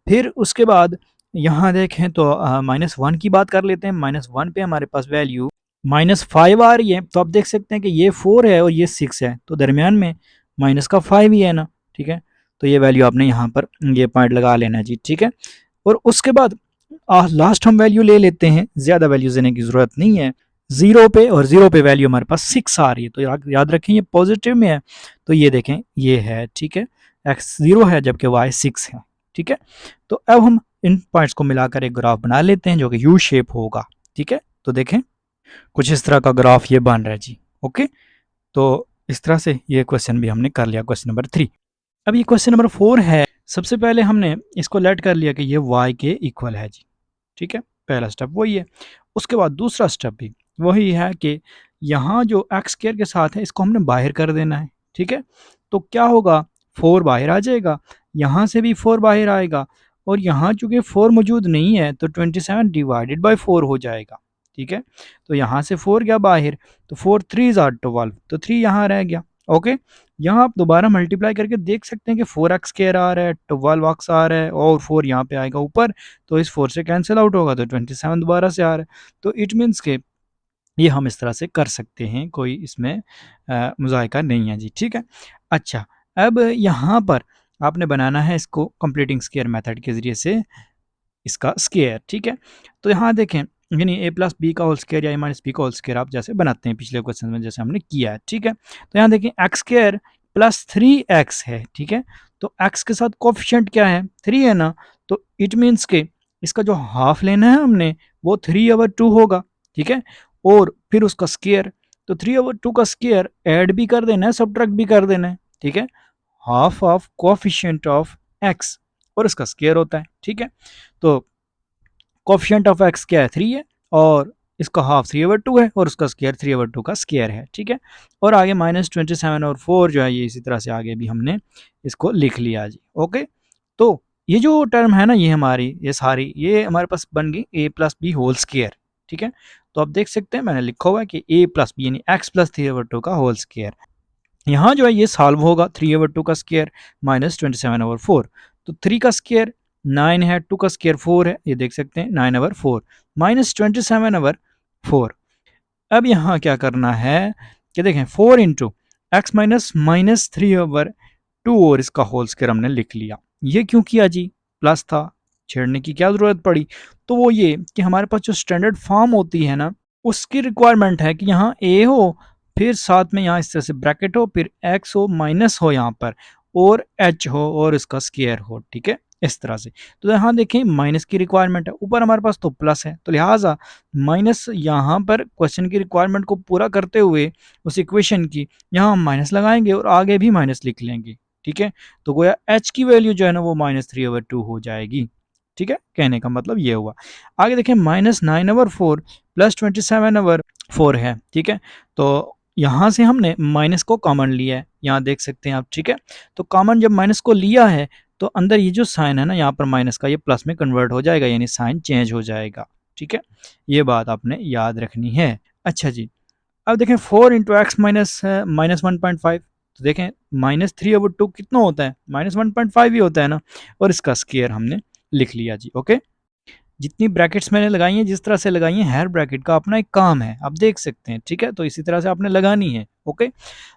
फिर उसके बाद यहाँ देखें तो -1 की बात कर लेते हैं। -1 पे हमारे पास वैल्यू -5 आ रही है, तो आप देख सकते हैं कि ये 4 है और ये 6 है, तो दरमियान में माइनस का 5 ही है ना, ठीक है। तो ये वैल्यू आपने यहाँ पर ये पॉइंट लगा लेना है जी, ठीक है। और उसके बाद लास्ट हम वैल्यू ले लेते हैं, ज़्यादा वैल्यू देने की ज़रूरत नहीं है 0 पे, और 0 पे वैल्यू हमारे पास 6 आ रही है, तो याद रखें ये पॉजिटिव में है, तो ये देखें ये है, ठीक है, x 0 है जबकि y 6 है, ठीक है। तो अब हम इन पॉइंट्स को मिलाकर एक ग्राफ बना लेते हैं जो कि यू शेप होगा, ठीक है। तो देखें कुछ इस तरह का ग्राफ ये बन रहा है जी, ओके। तो इस तरह से ये क्वेश्चन भी हमने कर लिया, क्वेश्चन नंबर 3। अब ये क्वेश्चन नंबर 4 है। सबसे पहले हमने इसको लेट कर लिया कि ये y के इक्वल है जी, ठीक है, पहला स्टेप वही है। उसके बाद दूसरा स्टेप भी वही है कि यहाँ जो एक्स स्क्वायर के साथ है इसको हमने बाहर कर देना है, ठीक है। तो क्या होगा? 4 बाहर आ जाएगा, यहाँ से भी 4 बाहर आएगा, और यहाँ चूंकि 4 मौजूद नहीं है तो 27 डिवाइडेड बाई 4 हो जाएगा, ठीक है। तो यहाँ से 4 गया बाहर, तो 4 3 आर 12, तो 3 यहाँ रह गया, ओके। यहाँ आप दोबारा मल्टीप्लाई करके देख सकते हैं कि 4x स्क्वायर आ रहा है, 12x आ रहा है, और 4 यहाँ पे आएगा ऊपर, तो इस 4 से कैंसिल आउट होगा, तो 27 दोबारा से आ रहा है। तो इट मीन्स के ये हम इस तरह से कर सकते हैं, कोई इसमें मुज़ाहिका नहीं है जी, ठीक है। अच्छा, अब यहाँ पर आपने बनाना है इसको कंप्लीटिंग स्क्वायर मेथड के ज़रिए से इसका स्क्वायर, ठीक है। तो यहाँ देखें, यानी a प्लस बी का होल स्क्वायर या a माइनस बी का होल स्क्वायर आप जैसे बनाते हैं पिछले क्वेश्चन में जैसे हमने किया है, ठीक है। तो यहाँ देखें एक्स स्क्वायर प्लस 3x है, ठीक है। तो x के साथ कोफिशिएंट क्या है, 3 है ना, तो इट मीन्स के इसका जो हाफ लेना है हमने वो 3/2 होगा, ठीक है। और फिर उसका स्क्वायर, तो 3/2 का स्क्वायर ऐड भी कर देना है, सब्ट्रैक्ट भी कर देना है, ठीक है। Half of coefficient of x और इसका स्क्वायर होता है, ठीक है। तो कोफिशिएंट ऑफ x क्या है, 3 है, और इसका हाफ 3/2 है, और उसका स्क्वायर 3/2 का स्क्वायर है, ठीक है। और आगे -27 और 4 जो है ये इसी तरह से आगे भी हमने इसको लिख लिया जी, ओके। तो ये जो टर्म है ना, ये हमारी ये सारी ये हमारे पास बन गई a plus B whole square, ठीक है। तो आप देख सकते हैं मैंने लिखा हुआ है कि a प्लस बी यानी x प्लस 3/2 का होल स्क्वायर। यहाँ जो है ये सॉल्व होगा, 3/2 का स्क्वायर -27/4, तो 3 का स्क्वायर 9 है, 2 का स्क्वायर 4 है, ये देख सकते हैं 9/4 -27/4। अब यहाँ क्या करना है कि देखें 4 इंटू एक्स माइनस -3/2 और इसका होल स्क्वायर हमने लिख लिया। ये क्यों किया जी, प्लस था, छेड़ने की क्या ज़रूरत पड़ी। तो वो ये कि हमारे पास जो स्टैंडर्ड फॉर्म होती है ना, उसकी रिक्वायरमेंट है कि यहाँ ए हो, फिर साथ में यहाँ इस तरह से ब्रैकेट हो, फिर एक्स हो, माइनस हो यहाँ पर, और एच हो, और इसका स्क्वायर हो, ठीक है, इस तरह से। तो यहाँ देखें माइनस की रिक्वायरमेंट है, ऊपर हमारे पास तो प्लस है, तो लिहाजा माइनस यहाँ पर क्वेश्चन की रिक्वायरमेंट को पूरा करते हुए उस इक्वेशन की यहाँ हम माइनस लगाएंगे और आगे भी माइनस लिख लेंगे, ठीक है। तो गोया एच की वैल्यू जो है ना वो -3/2 हो जाएगी, ठीक है। कहने का मतलब ये हुआ। आगे देखें -9/4 प्लस 27/4 है, ठीक है। तो यहाँ से हमने माइनस को कॉमन लिया है, यहाँ देख सकते हैं आप, ठीक है। तो कॉमन जब माइनस को लिया है तो अंदर ये जो साइन है ना यहाँ पर माइनस का, ये प्लस में कन्वर्ट हो जाएगा, यानी साइन चेंज हो जाएगा, ठीक है। ये बात आपने याद रखनी है। अच्छा जी, अब देखें 4 इंटू एक्स माइनस -1.5, तो देखें -3/2 कितना होता है, -1.5 ही होता है ना, और इसका स्क्वायर हमने लिख लिया जी, ओके। जितनी ब्रैकेट्स मैंने लगाई हैं, जिस तरह से लगाई हैं, हर ब्रैकेट का अपना एक काम है, आप देख सकते हैं, ठीक है। तो इसी तरह से आपने लगानी है, ओके।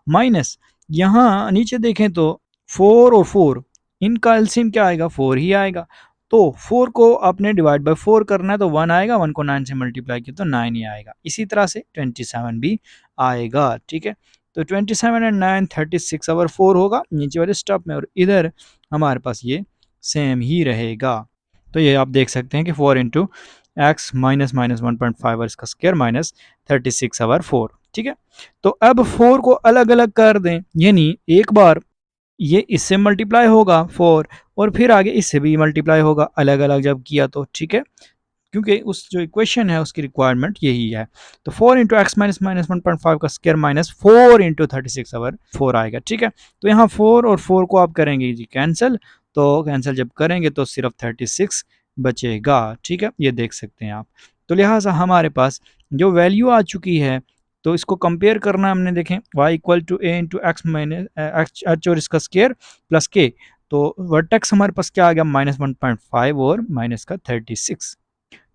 माइनस यहाँ नीचे देखें तो 4 और 4 इनका एलसीएम क्या आएगा, 4 ही आएगा। तो 4 को आपने डिवाइड बाय 4 करना है, तो 1 आएगा, 1 को 9 से मल्टीप्लाई किया तो 9 ही आएगा। इसी तरह से 27 भी आएगा, ठीक है। तो 27 एंड 9 36/4 होगा नीचे वाले स्टॉप में, और इधर हमारे पास ये सेम ही रहेगा। तो ये आप देख सकते हैं कि 4 इंटू एक्स माइनस -1.5 और इसका स्क्वायर -36/4, ठीक है। तो अब 4 को अलग अलग कर दें, यानी एक बार ये इससे मल्टीप्लाई होगा 4, और फिर आगे इससे भी मल्टीप्लाई होगा अलग अलग जब किया तो, ठीक है। क्योंकि उस जो इक्वेशन है उसकी रिक्वायरमेंट यही है। तो 4 इंटू एक्स माइनस -1.5 का स्क्वायर -4 इंटू 36/4 आएगा, ठीक है। तो यहाँ 4 और 4 को आप करेंगे जी कैंसिल, तो कैंसिल जब करेंगे तो सिर्फ 36 बचेगा, ठीक है, ये देख सकते हैं आप। तो लिहाजा हमारे पास जो वैल्यू आ चुकी है, तो इसको कंपेयर करना हमने, देखें y equal to a into x minus h और इसका स्क्वायर प्लस के, तो वर्टेक्स हमारे पास क्या आ गया, -1.5 और माइनस का 36।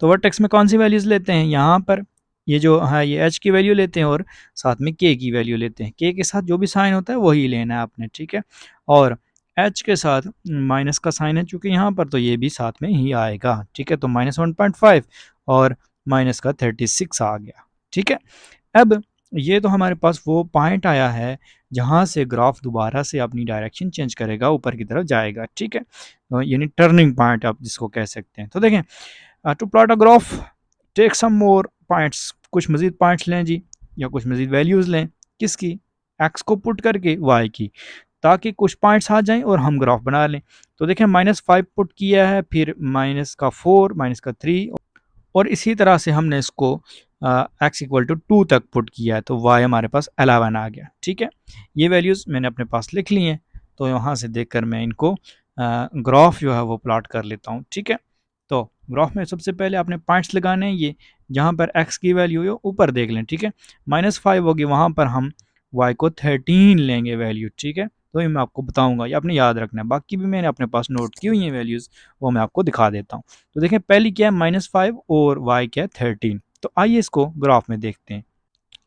तो वर्टेक्स में कौन सी वैल्यूज़ लेते हैं, यहाँ पर ये जो है ये एच की वैल्यू लेते हैं, और साथ में के की वैल्यू लेते हैं। के साथ जो भी साइन होता है वही लेना है आपने, ठीक है। और एच के साथ माइनस का साइन है चूँकि यहाँ पर, तो ये भी साथ में ही आएगा, ठीक है। तो -1.5 और माइनस का 36 आ गया, ठीक है। अब ये तो हमारे पास वो पॉइंट आया है जहाँ से ग्राफ दोबारा से अपनी डायरेक्शन चेंज करेगा, ऊपर की तरफ जाएगा, ठीक है। यानी टर्निंग पॉइंट आप जिसको कह सकते हैं। तो देखें to plot a graph take some more points, कुछ मजीद पॉइंट्स लें जी, या कुछ मजीद वैल्यूज़ लें, किसकी, एक्स को पुट करके वाई की, ताकि कुछ पॉइंट्स आ जाएं और हम ग्राफ बना लें। तो देखें -5 पुट किया है, फिर -4 -3, और इसी तरह से हमने इसको एक्स इक्वल टू 2 तक पुट किया है, तो वाई हमारे पास 11 आ गया, ठीक है। ये वैल्यूज़ मैंने अपने पास लिख ली हैं, तो यहाँ से देखकर मैं इनको ग्राफ जो है वो प्लॉट कर लेता हूँ, ठीक है। तो ग्राफ में सबसे पहले आपने पॉइंट्स लगाने हैं, ये जहाँ पर एक्स की वैल्यू हो ऊपर देख लें, ठीक है। -5 होगी, वहाँ पर हम वाई को 13 लेंगे वैल्यू, ठीक है। तो ये मैं आपको बताऊंगा, ये आपने याद रखना है। बाकी भी मैंने अपने पास नोट की हुई हैं वैल्यूज़, वो मैं आपको दिखा देता हूँ। तो देखें पहली क्या है -5 और वाई क्या है 13। तो आइए इसको ग्राफ में देखते हैं।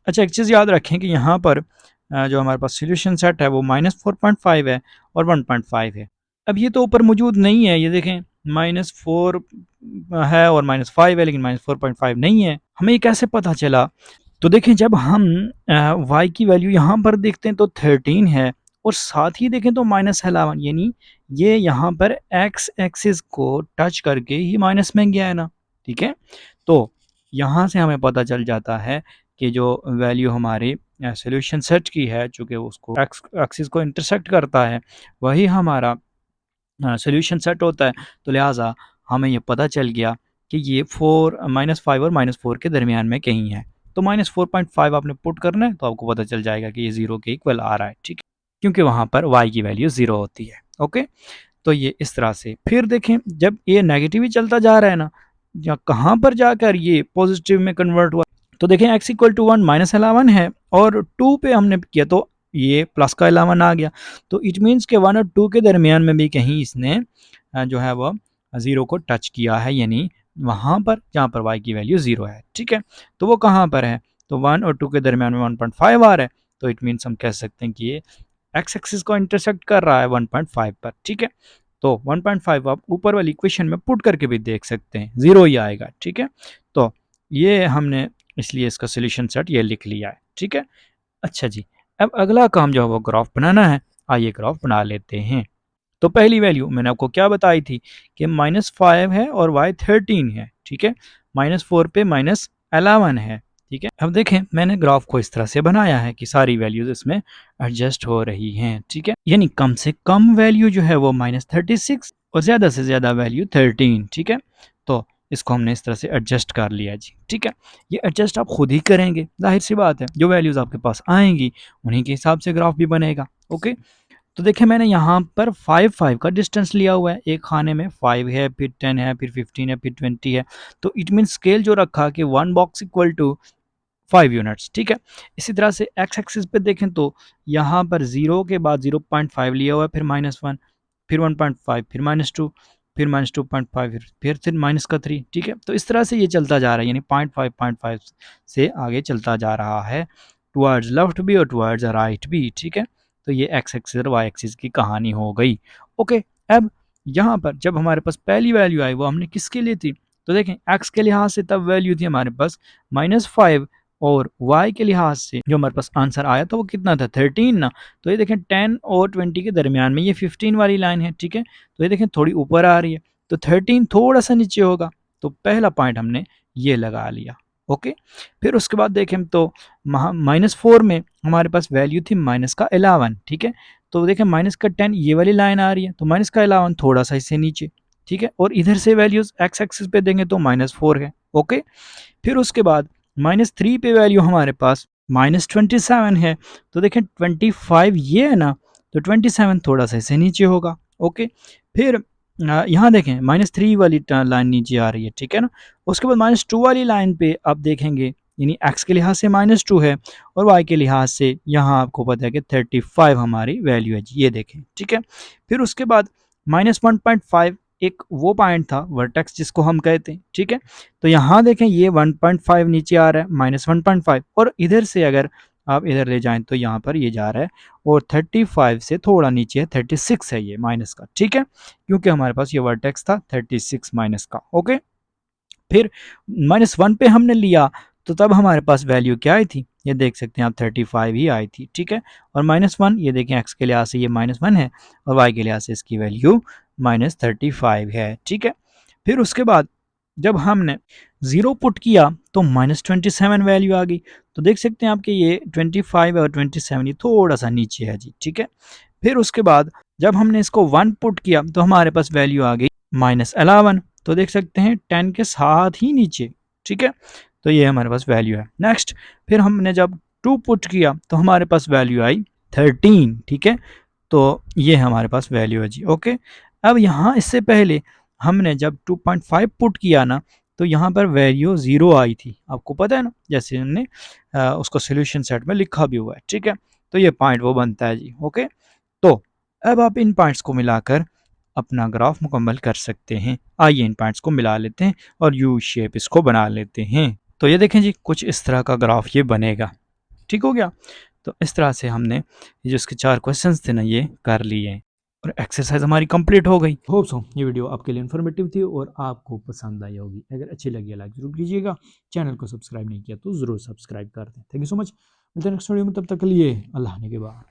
अच्छा, एक चीज़ याद रखें कि यहाँ पर जो हमारे पास सॉल्यूशन सेट है वो -4.5 है और 1.5 है। अब ये तो ऊपर मौजूद नहीं है, ये देखें -4 है और -5 है, लेकिन -4.5 नहीं है। हमें ये कैसे पता चला? तो देखें जब हम y की वैल्यू यहाँ पर देखते हैं तो 13 है, और साथ ही देखें तो -11 यानी ये यहाँ पर एक्स एक्सिस को टच करके ही माइनस में गया है ना, ठीक है। तो यहाँ से हमें पता चल जाता है कि जो वैल्यू हमारी सॉल्यूशन सेट की है, चूँकि उसको एक्स एक्सिस को इंटरसेक्ट करता है, वही हमारा सॉल्यूशन सेट होता है। तो लिहाजा हमें ये पता चल गया कि ये -5 और -4 के दरमियान में कहीं है। तो -4.5 आपने पुट करना है तो आपको पता चल जाएगा कि ये 0 के इक्वल आ रहा है, ठीक है, क्योंकि वहाँ पर y की वैल्यू 0 होती है। ओके, तो ये इस तरह से। फिर देखें जब ये नेगेटिव ही चलता जा रहा है ना, या कहाँ पर जाकर ये पॉजिटिव में कन्वर्ट हुआ, तो देखें x इक्वल टू 1 -11 है और 2 पे हमने किया तो ये प्लस का 11 आ गया। तो इट मीन्स के 1 और 2 के दरमियान में भी कहीं इसने जो है वो 0 को टच किया है, यानी वहाँ पर जहाँ पर y की वैल्यू 0 है, ठीक है। तो वो कहाँ पर है, तो 1 और 2 के दरमियान में 1.5 आ रहा है। तो इट मीन्स हम कह सकते हैं कि ये एक्स एक्सिस को इंटरसेक्ट कर रहा है 1.5 पर, ठीक है। तो 1.5 आप ऊपर वाली इक्वेशन में पुट करके भी देख सकते हैं, 0 ही आएगा, ठीक है। तो ये हमने इसलिए इसका सोल्यूशन सेट ये लिख लिया है, ठीक है। अच्छा जी, अब अगला काम जो है वो ग्राफ बनाना है। आइए ग्राफ बना लेते हैं। तो पहली वैल्यू मैंने आपको क्या बताई थी कि -5 है और y 13 है, ठीक है। -4 पे -11 है, ठीक है। अब देखें मैंने ग्राफ को इस तरह से बनाया है कि सारी वैल्यूज इसमें एडजस्ट हो रही हैं, ठीक है। यानी कम से कम वैल्यू जो है वो -36 और ज़्यादा से ज़्यादा वैल्यू 13, ठीक है। तो इसको हमने इस तरह से एडजस्ट कर लिया जी, ठीक है। ये एडजस्ट आप खुद ही करेंगे, जाहिर सी बात है, जो वैल्यूज़ आपके पास आएंगी उन्हीं के हिसाब से ग्राफ भी बनेगा। ओके, तो देखिए मैंने यहाँ पर 5 का डिस्टेंस लिया हुआ है। एक खाने में 5 है, फिर 10 है, फिर 15 है, फिर 20 है। तो इट मीन स्केल जो रखा कि 1 बॉक्स इक्वल टू 5 यूनिट्स, ठीक है। इसी तरह से एक्स एक्सिस पे देखें तो यहाँ पर 0 के बाद 0.5 लिया हुआ है, फिर -1, फिर 1.5, फिर -2, फिर -2.5, फिर -3, ठीक है। तो इस तरह से ये चलता जा रहा है, यानी 0.5 से आगे चलता जा रहा है टुवर्ड्स लेफ्ट भी और टुवर्ड्स राइट भी, ठीक है। तो ये एक्स एक्सिस और वाई एक्सिस की कहानी हो गई। ओके, अब यहाँ पर जब हमारे पास पहली वैल्यू आई वो हमने किसके लिए थी, तो देखें एक्स के लिहाज से तब वैल्यू थी हमारे पास -5 और y के लिहाज से जो हमारे पास आंसर आया तो वो कितना था 13 ना। तो ये देखें 10 और 20 के दरमियान में ये 15 वाली लाइन है, ठीक है। तो ये देखें थोड़ी ऊपर आ रही है, तो 13 थोड़ा सा नीचे होगा। तो पहला पॉइंट हमने ये लगा लिया। ओके, फिर उसके बाद देखें तो -4 में हमारे पास वैल्यू थी -11, ठीक है। तो देखें -10 ये वाली लाइन आ रही है, तो -11 थोड़ा सा इससे नीचे, ठीक है। और इधर से वैल्यूज एक्स एक्सिस पे देंगे तो -4 है। ओके, फिर उसके बाद -3 पे वैल्यू हमारे पास -27 है। तो देखें 25 ये है ना, तो 27 थोड़ा सा इससे नीचे होगा। ओके, फिर यहाँ देखें -3 वाली लाइन नीचे आ रही है, ठीक है ना। उसके बाद -2 वाली लाइन पे आप देखेंगे, यानी एक्स के लिहाज से -2 है और वाई के लिहाज से यहाँ आपको पता है कि 35 हमारी वैल्यू है जी, ये देखें, ठीक है। फिर उसके बाद -1.5 एक वो पॉइंट था वर्टेक्स जिसको हम कहते हैं, ठीक है। तो यहाँ देखें ये 1.5 नीचे आ रहा है, -1.5, और इधर से अगर आप इधर ले जाएं तो यहाँ पर ये जा रहा है और 35 से थोड़ा नीचे है, 36 है ये माइनस का, ठीक है, क्योंकि हमारे पास ये वर्टेक्स था 36 माइनस का। ओके, फिर -1 पे हमने लिया तो तब हमारे पास वैल्यू क्या आई थी, ये देख सकते हैं आप 35 ही आई थी, ठीक है। और -1 ये देखें एक्स के लिहाज से ये -1 है और वाई के लिहाज से इसकी वैल्यू -35 है, ठीक है। फिर उसके बाद जब हमने 0 पुट किया तो -27 वैल्यू आ गई। तो देख सकते हैं आप कि ये 25 और 27 ये थोड़ा सा नीचे है जी, ठीक है। फिर उसके बाद जब हमने इसको 1 पुट किया तो हमारे पास वैल्यू आ गई -11। तो देख सकते हैं 10 के साथ ही नीचे, ठीक है। तो ये हमारे पास वैल्यू है। नेक्स्ट, फिर हमने जब 2 पुट किया तो हमारे पास वैल्यू आई 13, ठीक है। तो ये हमारे पास वैल्यू है जी। ओके, अब यहाँ इससे पहले हमने जब 2.5 पुट किया ना तो यहाँ पर वैल्यू 0 आई थी, आपको पता है ना, जैसे हमने उसको सोल्यूशन सेट में लिखा भी हुआ है, ठीक है। तो ये पॉइंट वो बनता है जी। ओके, तो अब आप इन पॉइंट्स को मिलाकर अपना ग्राफ मुकम्मल कर सकते हैं। आइए इन पॉइंट्स को मिला लेते हैं और यू शेप इसको बना लेते हैं। तो ये देखें जी, कुछ इस तरह का ग्राफ ये बनेगा, ठीक हो गया। तो इस तरह से हमने ये जो इसके 4 क्वेश्चंस थे ना ये कर लिए और एक्सरसाइज हमारी कंप्लीट हो गई। होप सो ये वीडियो आपके लिए इन्फॉर्मेटिव थी और आपको पसंद आई होगी। अगर अच्छी लगी लाइक जरूर कीजिएगा, चैनल को सब्सक्राइब नहीं किया तो ज़रूर सब्सक्राइब कर दें। थैंक यू सो मच, मिलते हैं नेक्स्ट वीडियो में, तब तक के लिए अल्लाह ने के बाद।